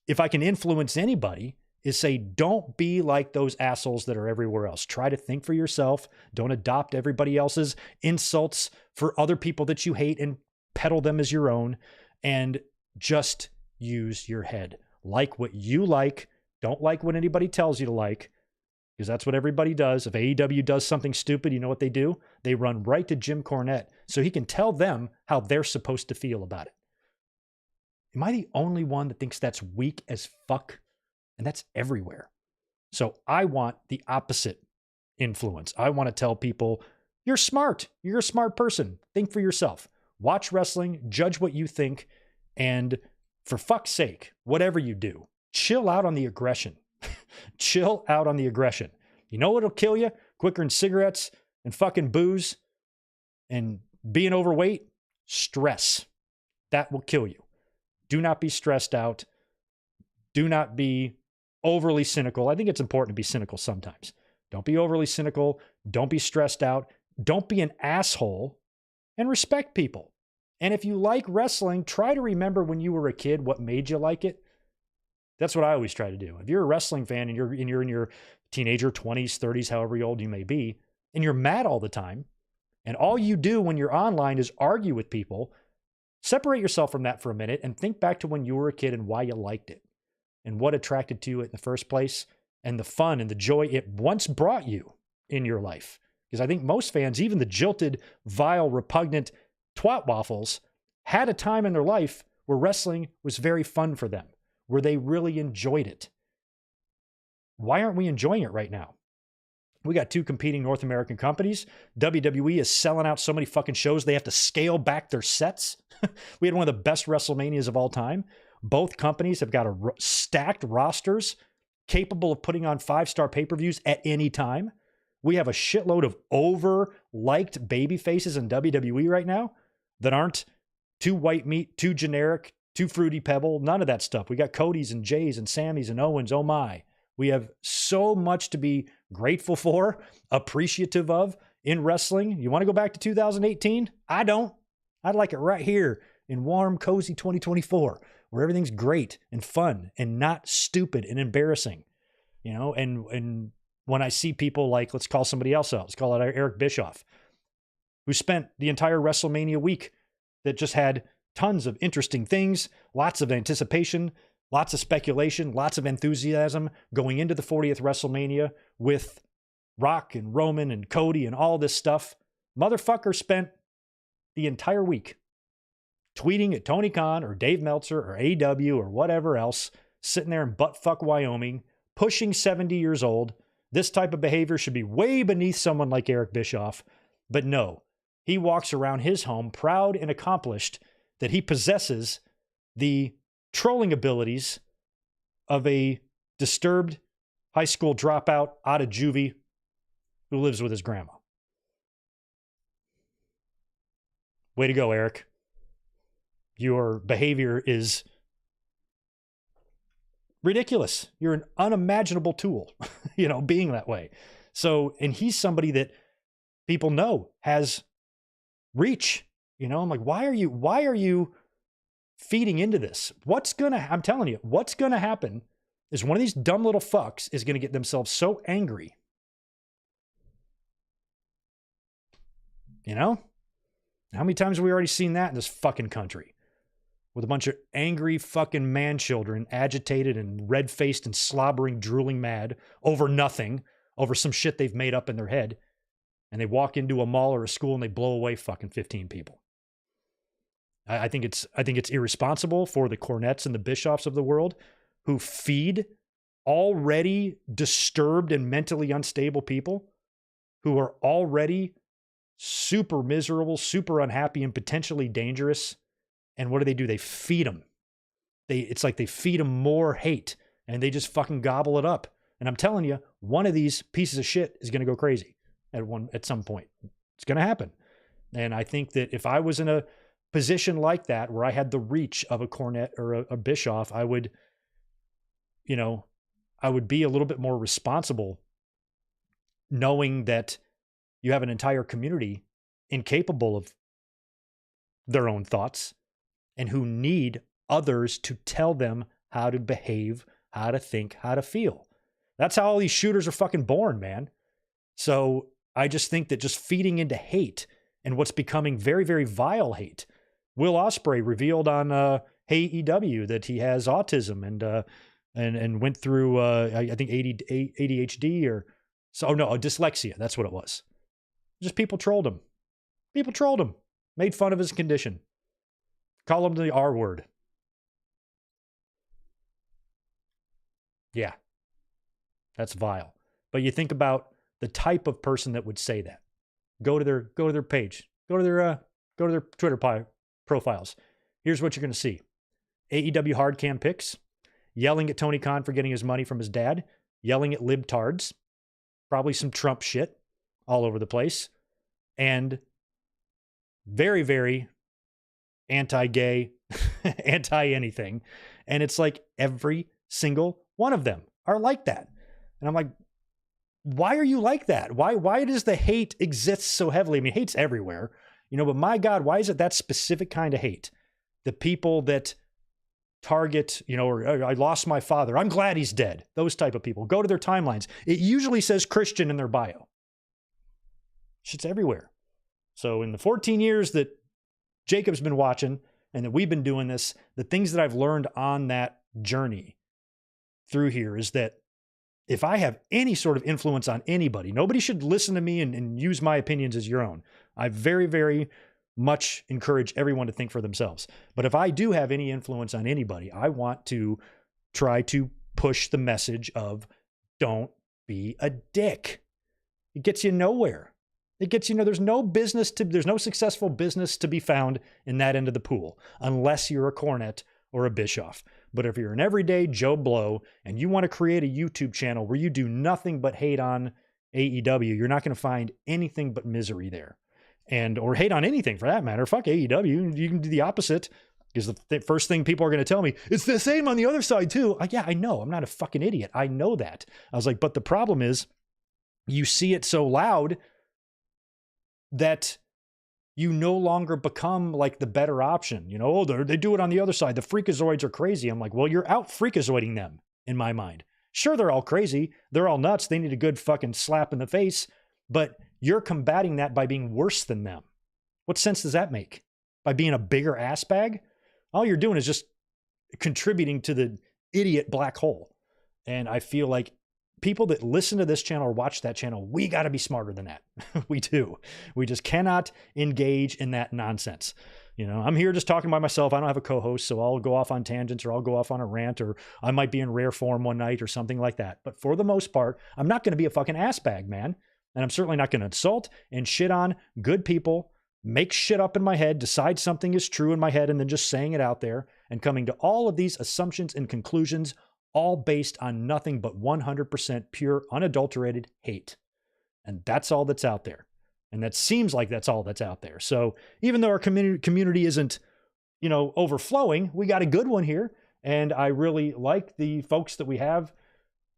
if I can influence anybody, is say, don't be like those assholes that are everywhere else. Try to think for yourself. Don't adopt everybody else's insults for other people that you hate and peddle them as your own, and just use your head. Like what you like. Don't like what anybody tells you to like, because that's what everybody does. If AEW does something stupid, you know what they do? They run right to Jim Cornette so he can tell them how they're supposed to feel about it. Am I the only one that thinks that's weak as fuck? And that's everywhere. So I want the opposite influence. I want to tell people, you're smart. You're a smart person. Think for yourself. Watch wrestling, judge what you think, and for fuck's sake, whatever you do, chill out on the aggression. Chill out on the aggression. You know what'll kill you quicker than cigarettes and fucking booze and being overweight? Stress. That will kill you. Do not be stressed out. Do not be overly cynical. I think it's important to be cynical sometimes. Don't be overly cynical. Don't be stressed out. Don't be an asshole, and respect people. And if you like wrestling, try to remember when you were a kid what made you like it. That's what I always try to do. If you're a wrestling fan and you're in your teenager, 20s, 30s, however old you may be, and you're mad all the time, and all you do when you're online is argue with people, separate yourself from that for a minute and think back to when you were a kid and why you liked it and what attracted to you in the first place and the fun and the joy it once brought you in your life. Because I think most fans, even the jilted, vile, repugnant twat waffles, had a time in their life where wrestling was very fun for them, where they really enjoyed it. Why aren't we enjoying it right now? We got two competing North American companies. WWE is selling out so many fucking shows, they have to scale back their sets. We had one of the best WrestleManias of all time. Both companies have got stacked rosters capable of putting on 5-star pay-per-views at any time. We have a shitload of over-liked baby faces in WWE right now that aren't too white meat, too generic, too fruity pebble, none of that stuff. We got Cody's and Jay's and Sammy's and Owens. Oh my. We have so much to be grateful for, appreciative of in wrestling. You want to go back to 2018? I don't. I'd like it right here in warm, cozy 2024, where everything's great and fun and not stupid and embarrassing. And when I see people like, let's call somebody else out, let's call it Eric Bischoff, who spent the entire WrestleMania week that just had tons of interesting things, lots of anticipation, lots of speculation, lots of enthusiasm going into the 40th WrestleMania with Rock and Roman and Cody and all this stuff. Motherfucker spent the entire week tweeting at Tony Khan or Dave Meltzer or AEW or whatever else, sitting there in buttfuck Wyoming, pushing 70 years old. This type of behavior should be way beneath someone like Eric Bischoff. But no, he walks around his home proud and accomplished that he possesses the trolling abilities of a disturbed high school dropout out of juvie who lives with his grandma. Way to go, Eric. Your behavior is ridiculous. You're an unimaginable tool, being that way. So, and he's somebody that people know has reach You know, I'm like, why are you feeding into this? I'm telling you, what's going to happen is one of these dumb little fucks is going to get themselves so angry. You know? How many times have we already seen that in this fucking country? With a bunch of angry fucking man children, agitated and red-faced and slobbering, drooling mad over nothing, over some shit they've made up in their head. And they walk into a mall or a school and they blow away fucking 15 people. I think it's irresponsible for the Cornettes and the Bischoffs of the world who feed already disturbed and mentally unstable people who are already super miserable, super unhappy, and potentially dangerous. And what do? They feed them. It's like they feed them more hate and they just fucking gobble it up. And I'm telling you, one of these pieces of shit is going to go crazy at some point. It's going to happen. And I think that if I was in a position like that, where I had the reach of a Cornette or a Bischoff, I would be a little bit more responsible, knowing that you have an entire community incapable of their own thoughts and who need others to tell them how to behave, how to think, how to feel. That's how all these shooters are fucking born, man. So I just think that just feeding into hate and what's becoming very, very vile hate. Will Ospreay revealed on AEW that he has autism and went through I think ADHD or dyslexia. That's what it was. Just people trolled him. People trolled him. Made fun of his condition. Call him the R word. Yeah. That's vile. But you think about the type of person that would say that. Go to their page. Go to their Twitter profiles. Here's what you're going to see. AEW hardcam pics, yelling at Tony Khan for getting his money from his dad, yelling at libtards, probably some Trump shit all over the place, and very, very anti-gay, anti-anything. And it's like every single one of them are like that. And I'm like, why are you like that? Why does the hate exist so heavily? I mean, hate's everywhere, but my God, why is it that specific kind of hate? The people that target, or I lost my father, I'm glad he's dead. Those type of people. Go to their timelines. It usually says Christian in their bio. Shit's everywhere. So in the 14 years that Jacob's been watching and that we've been doing this, the things that I've learned on that journey through here is that if I have any sort of influence on anybody, nobody should listen to me and use my opinions as your own. I very, very much encourage everyone to think for themselves. But if I do have any influence on anybody, I want to try to push the message of don't be a dick. It gets you nowhere. It gets, there's no successful business to be found in that end of the pool, unless you're a Cornette or a Bischoff. But if you're an everyday Joe Blow and you want to create a YouTube channel where you do nothing but hate on AEW, you're not going to find anything but misery there. Or hate on anything for that matter. Fuck AEW. You can do the opposite, because the first thing people are going to tell me, it's the same on the other side too. Yeah, I know. I'm not a fucking idiot. I know that. I was like, but the problem is you see it so loud that you no longer become like the better option. They do it on the other side. The freakazoids are crazy. I'm like, well, you're out freakazoiding them in my mind. Sure, they're all crazy. They're all nuts. They need a good fucking slap in the face, but you're combating that by being worse than them. What sense does that make? By being a bigger ass bag? All you're doing is just contributing to the idiot black hole. And I feel like people that listen to this channel or watch that channel, we got to be smarter than that. We do. We just cannot engage in that nonsense. I'm here just talking by myself. I don't have a co-host, so I'll go off on tangents or I'll go off on a rant, or I might be in rare form one night or something like that. But for the most part, I'm not going to be a fucking ass bag, man. And I'm certainly not going to insult and shit on good people, make shit up in my head, decide something is true in my head, and then just saying it out there and coming to all of these assumptions and conclusions, all based on nothing but 100% pure, unadulterated hate. And that's all that's out there. And that seems like that's all that's out there. So even though our community isn't, overflowing, we got a good one here. And I really like the folks that we have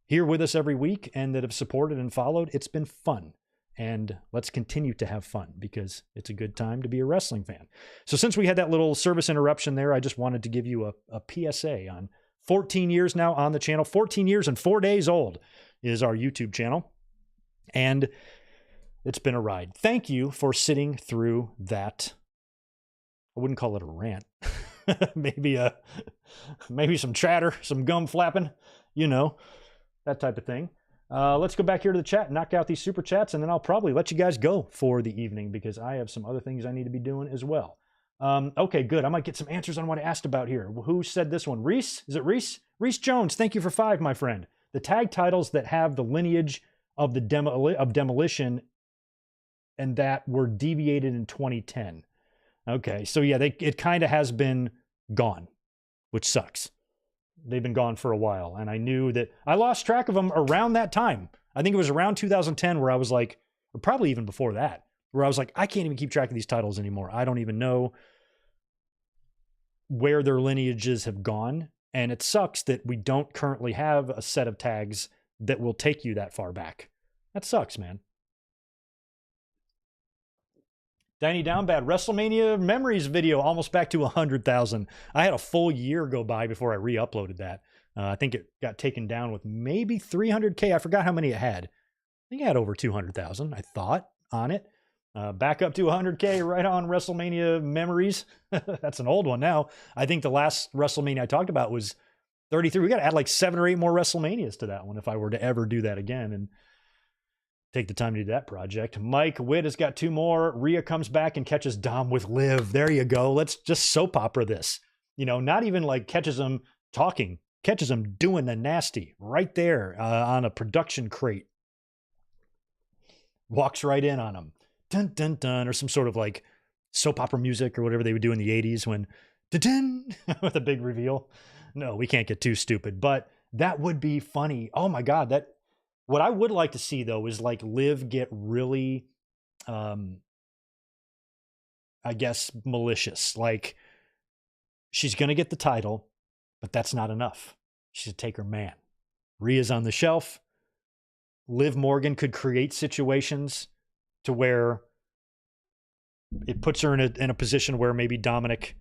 here with us every week and that have supported and followed. It's been fun. and let's continue to have fun because it's a good time to be a wrestling fan. So since we had that little service interruption there, I just wanted to give you a PSA on 14 years now on the channel. 14 years and 4 days old is our YouTube channel. And it's been a ride. Thank you for sitting through that. I wouldn't call it a rant. maybe some chatter, some gum flapping, you know, that type of thing. Let's go back here to the chat and knock out these super chats, and then I'll probably let you guys go for the evening because I have some other things I need to be doing as well. Okay, good. I might get some answers on what I asked about here. Who said this one? Reese? Is it Reese? Reese Jones, thank you for 5, my friend. The tag titles that have the lineage of the demolition and that were deviated in 2010. Okay, so yeah, it kind of has been gone, which sucks. They've been gone for a while, and I knew that I lost track of them around that time. I think it was around 2010 where I was like, or probably even before that, where I was like, I can't even keep track of these titles anymore. I don't even know where their lineages have gone, and it sucks that we don't currently have a set of tags that will take you that far back. That sucks, man. Danny Downbad, WrestleMania Memories video, almost back to 100,000. I had a full year go by before I re-uploaded that. I think it got taken down with maybe 300K. I forgot how many it had. I think it had over 200,000, I thought, on it. Back up to 100K right on WrestleMania Memories. That's an old one now. I think the last WrestleMania I talked about was 33. We got to add like 7 or 8 more WrestleManias to that one if I were to ever do that again. And take the time to do that project. Mike Witt has got 2 more. Rhea comes back and catches Dom with Liv. There you go. Let's just soap opera this. You know, not even like catches him talking. Catches him doing the nasty right there on a production crate. Walks right in on him. Dun, dun, dun. Or some sort of like soap opera music or whatever they would do in the 80s when dun, dun, with a big reveal. No, we can't get too stupid. But that would be funny. Oh my God, what I would like to see, though, is like Liv get really, I guess, malicious. Like, she's going to get the title, but that's not enough. She should take her man. Rhea's on the shelf. Liv Morgan could create situations to where it puts her in a position where maybe Dominic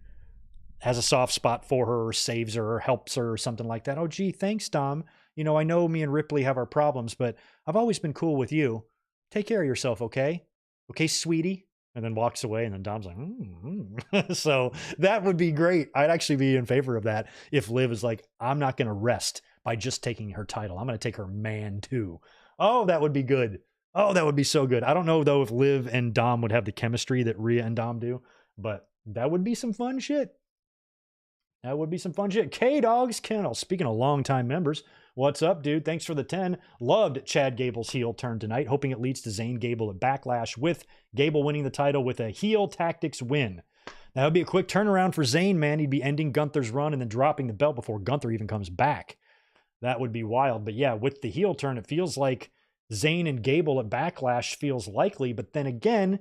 has a soft spot for her or saves her or helps her or something like that. Oh, gee, thanks, Dom. You know, I know me and Ripley have our problems, but I've always been cool with you. Take care of yourself, okay? Okay, sweetie? And then walks away, and then Dom's like, So that would be great. I'd actually be in favor of that if Liv is like, I'm not going to rest by just taking her title. I'm going to take her man, too. Oh, that would be good. Oh, that would be so good. I don't know, though, if Liv and Dom would have the chemistry that Rhea and Dom do, but that would be some fun shit. That would be some fun shit. K-Dogs Kennel, speaking of longtime members, what's up, dude? Thanks for the 10. Loved Chad Gable's heel turn tonight, hoping it leads to Zane Gable at Backlash with Gable winning the title with a heel tactics win. That would be a quick turnaround for Zane, man. He'd be ending Gunther's run and then dropping the belt before Gunther even comes back. That would be wild. But yeah, with the heel turn, it feels like Zane and Gable at Backlash feels likely. But then again,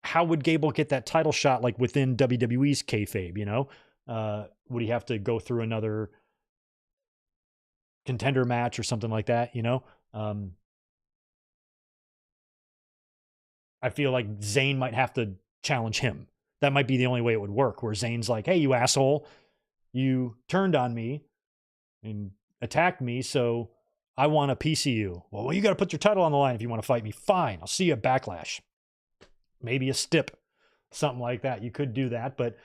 how would Gable get that title shot like within WWE's kayfabe, you know? Would he have to go through another contender match or something like that, you know? I feel like Zayn might have to challenge him. That might be the only way it would work, where Zayn's like, hey, you asshole, you turned on me and attacked me, so I want a piece of you. Well, you got to put your title on the line if you want to fight me. Fine, I'll see you at Backlash. Maybe a stip, something like that. You could do that, but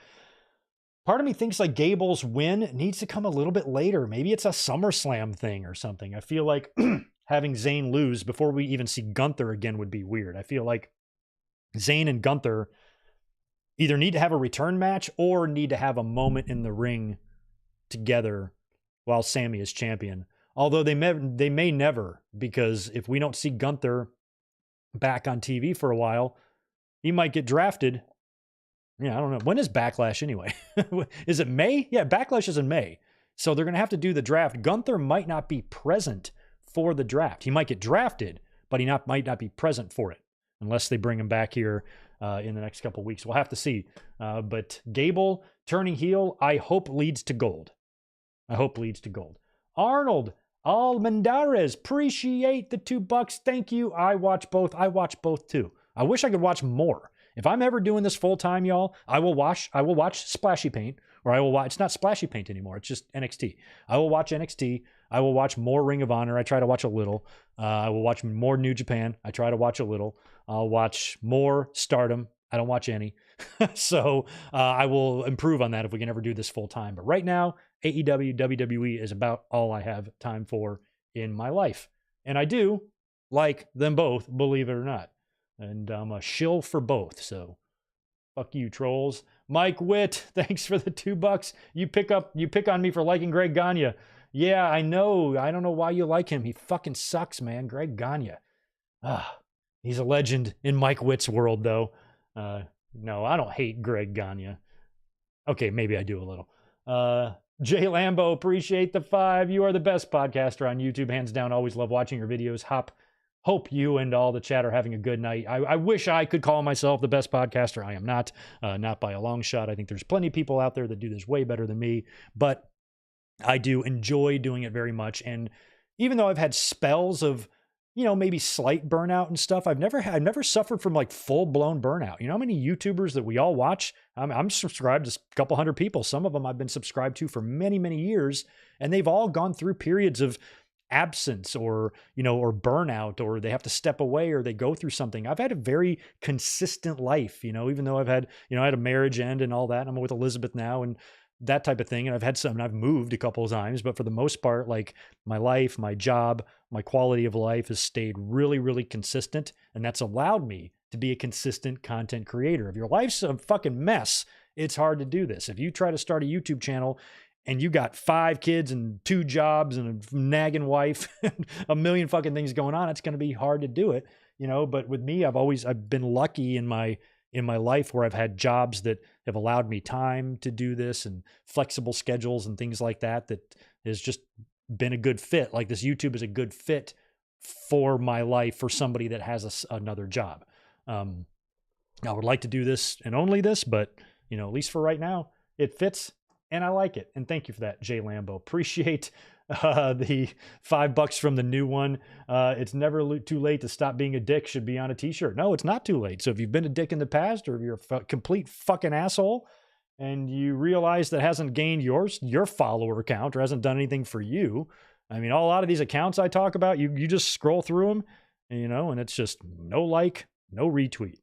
part of me thinks like Gable's win needs to come a little bit later. Maybe it's a SummerSlam thing or something. I feel like having Zayn lose before we even see Gunther again would be weird. I feel like Zayn and Gunther either need to have a return match or need to have a moment in the ring together while Sammy is champion. Although they may never, because if we don't see Gunther back on TV for a while, he might get drafted. Yeah, I don't know. When is Backlash anyway? Is it May? Yeah, Backlash is in May. So they're going to have to do the draft. Gunther might not be present for the draft. He might get drafted, but he might not be present for it unless they bring him back here in the next couple of weeks. We'll have to see. But Gable turning heel, I hope leads to gold. I hope leads to gold. Arnold, Almendarez, appreciate the $2. Thank you. I watch both. I watch both too. I wish I could watch more. If I'm ever doing this full time, y'all, I will watch Splashy Paint, or I will watch, it's not Splashy Paint anymore. It's just NXT. I will watch NXT. I will watch more Ring of Honor. I try to watch a little. I will watch more New Japan. I try to watch a little. I'll watch more Stardom. I don't watch any. So I will improve on that if we can ever do this full time. But right now, AEW, WWE is about all I have time for in my life. And I do like them both, believe it or not. And I'm a shill for both. So fuck you, trolls. Mike Witt, thanks for the $2. You pick on me for liking Greg Gagne. Yeah, I know. I don't know why you like him. He fucking sucks, man. Greg Gagne. He's a legend in Mike Witt's world, though. No, I don't hate Greg Gagne. Okay, maybe I do a little. Jay Lambo, appreciate the 5. You are the best podcaster on YouTube, hands down. Always love watching your videos. Hope you and all the chat are having a good night. I wish I could call myself the best podcaster. I am not by a long shot. I think there's plenty of people out there that do this way better than me, but I do enjoy doing it very much. And even though I've had spells of, maybe slight burnout and stuff, I've never suffered from like full blown burnout. You know how many YouTubers that we all watch? I'm subscribed to a couple hundred people. Some of them I've been subscribed to for many, many years, and they've all gone through periods of absence or burnout, or they have to step away, or they go through something. I've had a very consistent life, even though I've had, I had a marriage end and all that. I'm with Elizabeth now and that type of thing. And I've moved a couple of times, but for the most part, like my life, my job, my quality of life has stayed really, really consistent. And that's allowed me to be a consistent content creator. If your life's a fucking mess, it's hard to do this. If you try to start a YouTube channel and you got 5 kids and 2 jobs and a nagging wife and a million fucking things going on, it's going to be hard to do it, but with me, I've been lucky in my life where I've had jobs that have allowed me time to do this and flexible schedules and things like that has just been a good fit. Like this YouTube is a good fit for my life for somebody that has another job. I would like to do this and only this, but at least for right now, it fits. And I like it. And thank you for that, Jay Lambo. Appreciate the $5 from the new one. It's never too late to stop being a dick should be on a t-shirt. No, it's not too late. So if you've been a dick in the past, or if you're a complete fucking asshole and you realize that hasn't gained your follower count or hasn't done anything for you. I mean, a lot of these accounts I talk about, you just scroll through them, and it's just no like, no retweet,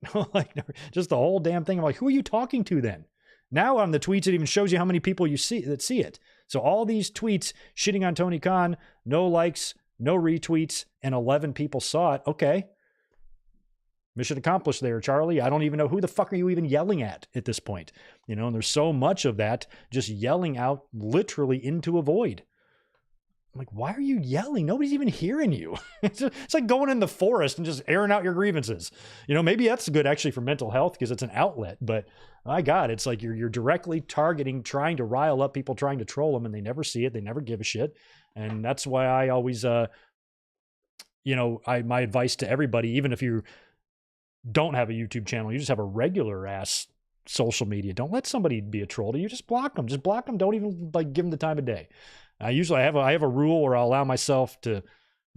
just the whole damn thing. I'm like, who are you talking to then? Now on the tweets, it even shows you how many people you see that see it. So all these tweets shitting on Tony Khan, no likes, no retweets, and 11 people saw it. Okay. Mission accomplished there, Charlie. I don't even know who the fuck are you even yelling at this point. And there's so much of that just yelling out literally into a void. I'm like, why are you yelling? Nobody's even hearing you. It's like going in the forest and just airing out your grievances. Maybe that's good actually for mental health because it's an outlet, but my God, it's like you're directly targeting, trying to rile up people, trying to troll them, and they never see it. They never give a shit. And that's why I always, my advice to everybody, even if you don't have a YouTube channel, you just have a regular ass social media, don't let somebody be a troll to you. Just block them. Don't even give them the time of day. I usually have a rule where I'll allow myself to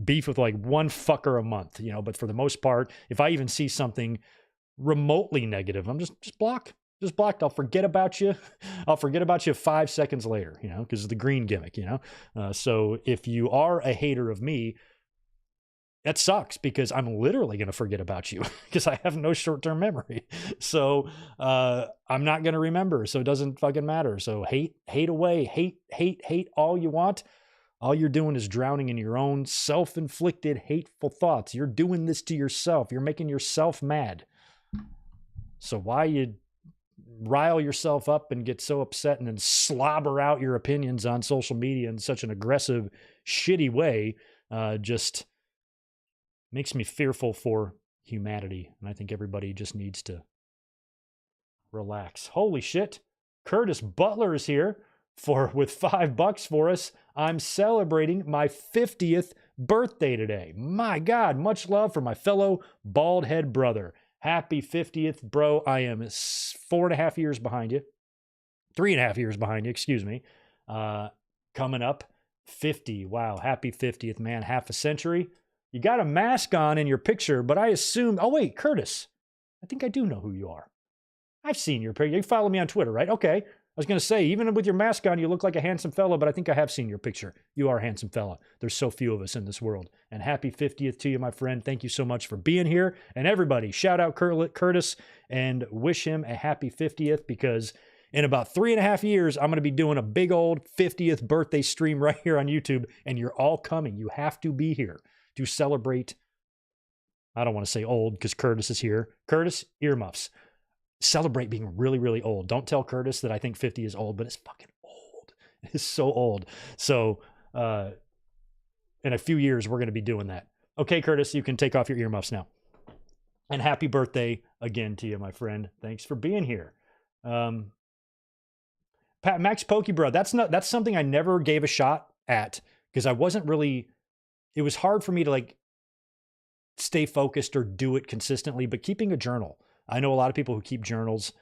beef with like one fucker a month, but for the most part, if I even see something remotely negative, I'm just blocked. I'll forget about you. I'll forget about you 5 seconds later, because of the green gimmick, so if you are a hater of me, that sucks because I'm literally going to forget about you because I have no short-term memory. So I'm not going to remember. So it doesn't fucking matter. So hate away, hate all you want. All you're doing is drowning in your own self-inflicted hateful thoughts. You're doing this to yourself. You're making yourself mad. So why you rile yourself up and get so upset and then slobber out your opinions on social media in such an aggressive, shitty way, just makes me fearful for humanity. And I think everybody just needs to relax. Holy shit. Curtis Butler is here with $5 for us. I'm celebrating my 50th birthday today. My God, much love for my fellow bald head brother. Happy 50th, bro. I am 4.5 years behind you. 3.5 years behind you, excuse me. Coming up 50. Wow. Happy 50th, man. Half a century. You got a mask on in your picture, but I assume, oh wait, Curtis, I think I do know who you are. I've seen your picture. You follow me on Twitter, right? Okay. I was going to say, even with your mask on, you look like a handsome fella, but I think I have seen your picture. You are a handsome fella. There's so few of us in this world. And happy 50th to you, my friend. Thank you so much for being here. And everybody, shout out Curtis and wish him a happy 50th, because in about 3.5 years, I'm going to be doing a big old 50th birthday stream right here on YouTube, and you're all coming. You have to be here to celebrate. I don't want to say old because Curtis is here. Curtis, earmuffs. Celebrate being really, really old. Don't tell Curtis that I think 50 is old, but it's fucking old. It's so old. So in a few years, we're going to be doing that. Okay, Curtis, you can take off your earmuffs now. And happy birthday again to you, my friend. Thanks for being here. Max Pokebro, that's something I never gave a shot at because I wasn't really, it was hard for me to like stay focused or do it consistently, but keeping a journal. I know a lot of people who keep journals,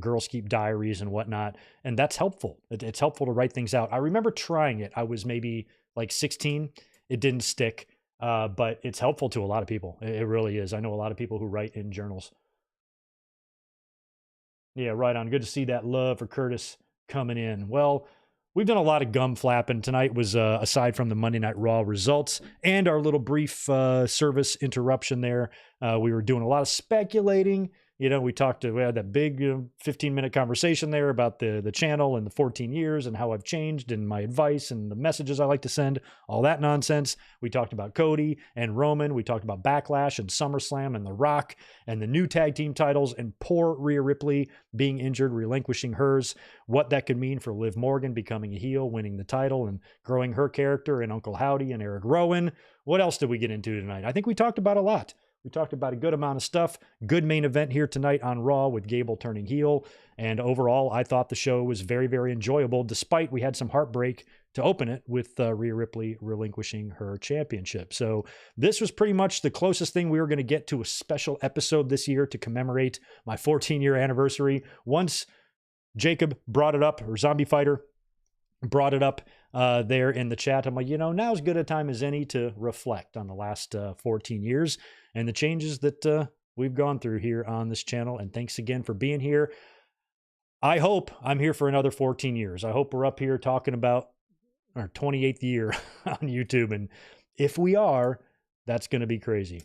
girls keep diaries and whatnot, and that's helpful. It's helpful to write things out. I remember trying it. I was maybe like 16. It didn't stick, but it's helpful to a lot of people. It really is. I know a lot of people who write in journals. Yeah, right on. Good to see that love for Curtis coming in. Well, we've done a lot of gum flapping. Tonight was, aside from the Monday Night Raw results and our little brief service interruption there, we were doing a lot of speculating. We had that big 15-minute conversation there about the channel and the 14 years and how I've changed and my advice and the messages I like to send, all that nonsense. We talked about Cody and Roman. We talked about Backlash and SummerSlam and The Rock and the new tag team titles and poor Rhea Ripley being injured, relinquishing hers, what that could mean for Liv Morgan becoming a heel, winning the title and growing her character, and Uncle Howdy and Eric Rowan. What else did we get into tonight? I think we talked about a lot. We talked about a good amount of stuff. Good main event here tonight on Raw with Gable turning heel. And overall, I thought the show was very, very enjoyable, despite we had some heartbreak to open it with Rhea Ripley relinquishing her championship. So this was pretty much the closest thing we were going to get to a special episode this year to commemorate my 14-year anniversary. Once Jacob brought it up, or Zombie Fighter brought it up there in the chat, I'm like, now's as good a time as any to reflect on the last 14 years and the changes that we've gone through here on this channel. And thanks again for being here. I hope I'm here for another 14 years. I hope we're up here talking about our 28th year on YouTube. And if we are, that's going to be crazy.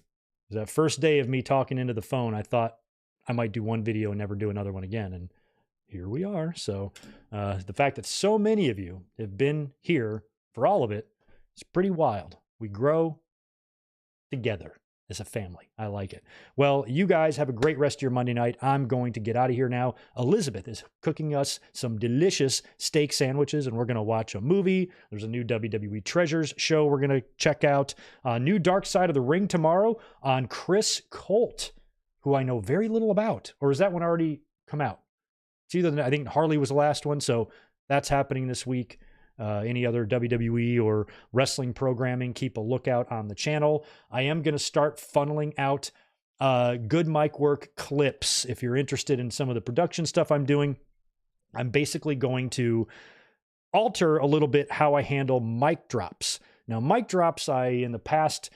That first day of me talking into the phone, I thought I might do one video and never do another one again. And here we are. So the fact that so many of you have been here for all of it is pretty wild. We grow together as a family. I like it. Well, you guys have a great rest of your Monday night. I'm going to get out of here now. Elizabeth is cooking us some delicious steak sandwiches, and we're going to watch a movie. There's a new WWE Treasures show we're going to check out. New Dark Side of the Ring tomorrow on Chris Colt, who I know very little about. Or is that one already come out? It's either, I think Harley was the last one, so that's happening this week. Any other WWE or wrestling programming, keep a lookout on the channel. I am going to start funneling out good mic work clips. If you're interested in some of the production stuff I'm doing, I'm basically going to alter a little bit how I handle mic drops. Now, mic drops, in the past,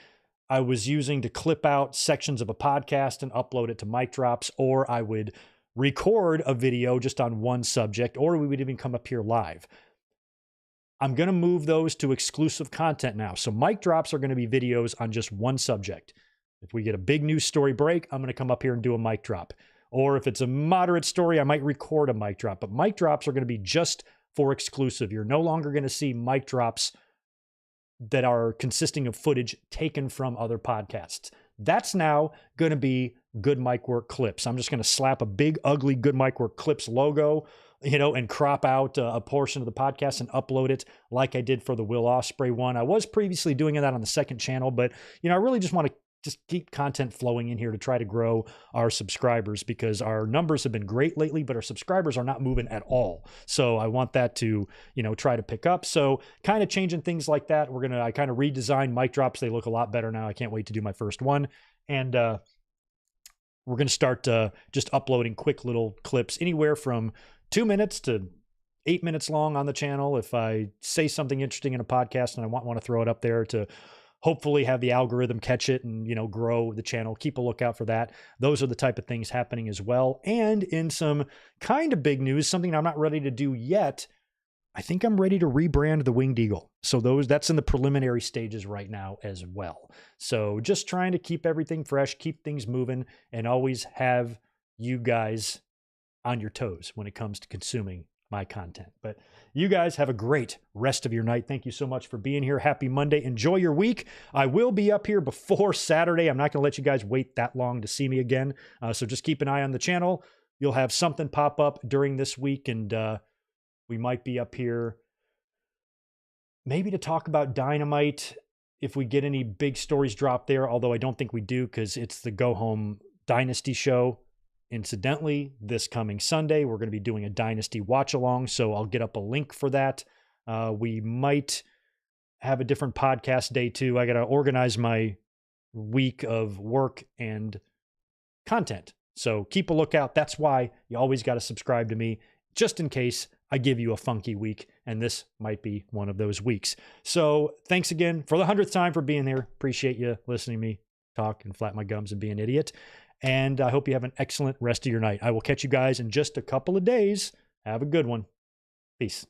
I was using to clip out sections of a podcast and upload it to mic drops, or I would record a video just on one subject, or we would even come up here live. I'm going to move those to exclusive content now. So mic drops are going to be videos on just one subject. If we get a big news story break, I'm going to come up here and do a mic drop. Or if it's a moderate story, I might record a mic drop. But mic drops are going to be just for exclusive. You're no longer going to see mic drops that are consisting of footage taken from other podcasts. That's now going to be Good Mic Work Clips. I'm just going to slap a big, ugly Good Mic Work Clips logo, and crop out a portion of the podcast and upload it like I did for the Will Ospreay one. I was previously doing that on the second channel, but, I really just want to just keep content flowing in here to try to grow our subscribers, because our numbers have been great lately, but our subscribers are not moving at all. So I want that to, try to pick up. So kind of changing things like that. I kind of redesigned mic drops. They look a lot better now. I can't wait to do my first one. And, we're going to start just uploading quick little clips, anywhere from 2 minutes to 8 minutes long on the channel. If I say something interesting in a podcast and I want to throw it up there to hopefully have the algorithm catch it and, grow the channel, keep a lookout for that. Those are the type of things happening as well. And in some kind of big news, something I'm not ready to do yet, I think I'm ready to rebrand the Winged Eagle. So that's in the preliminary stages right now as well. So just trying to keep everything fresh, keep things moving, and always have you guys on your toes when it comes to consuming my content. But you guys have a great rest of your night. Thank you so much for being here. Happy Monday. Enjoy your week. I will be up here before Saturday. I'm not going to let you guys wait that long to see me again. So just keep an eye on the channel. You'll have something pop up during this week, and we might be up here maybe to talk about Dynamite if we get any big stories dropped there, although I don't think we do because it's the Go Home Dynasty show. Incidentally, this coming Sunday, we're going to be doing a Dynasty watch-along, so I'll get up a link for that. We might have a different podcast day too. I got to organize my week of work and content. So keep a lookout. That's why you always got to subscribe to me, just in case I give you a funky week, and this might be one of those weeks. So thanks again for the 100th time for being here. Appreciate you listening to me talk and flap my gums and be an idiot. And I hope you have an excellent rest of your night. I will catch you guys in just a couple of days. Have a good one. Peace.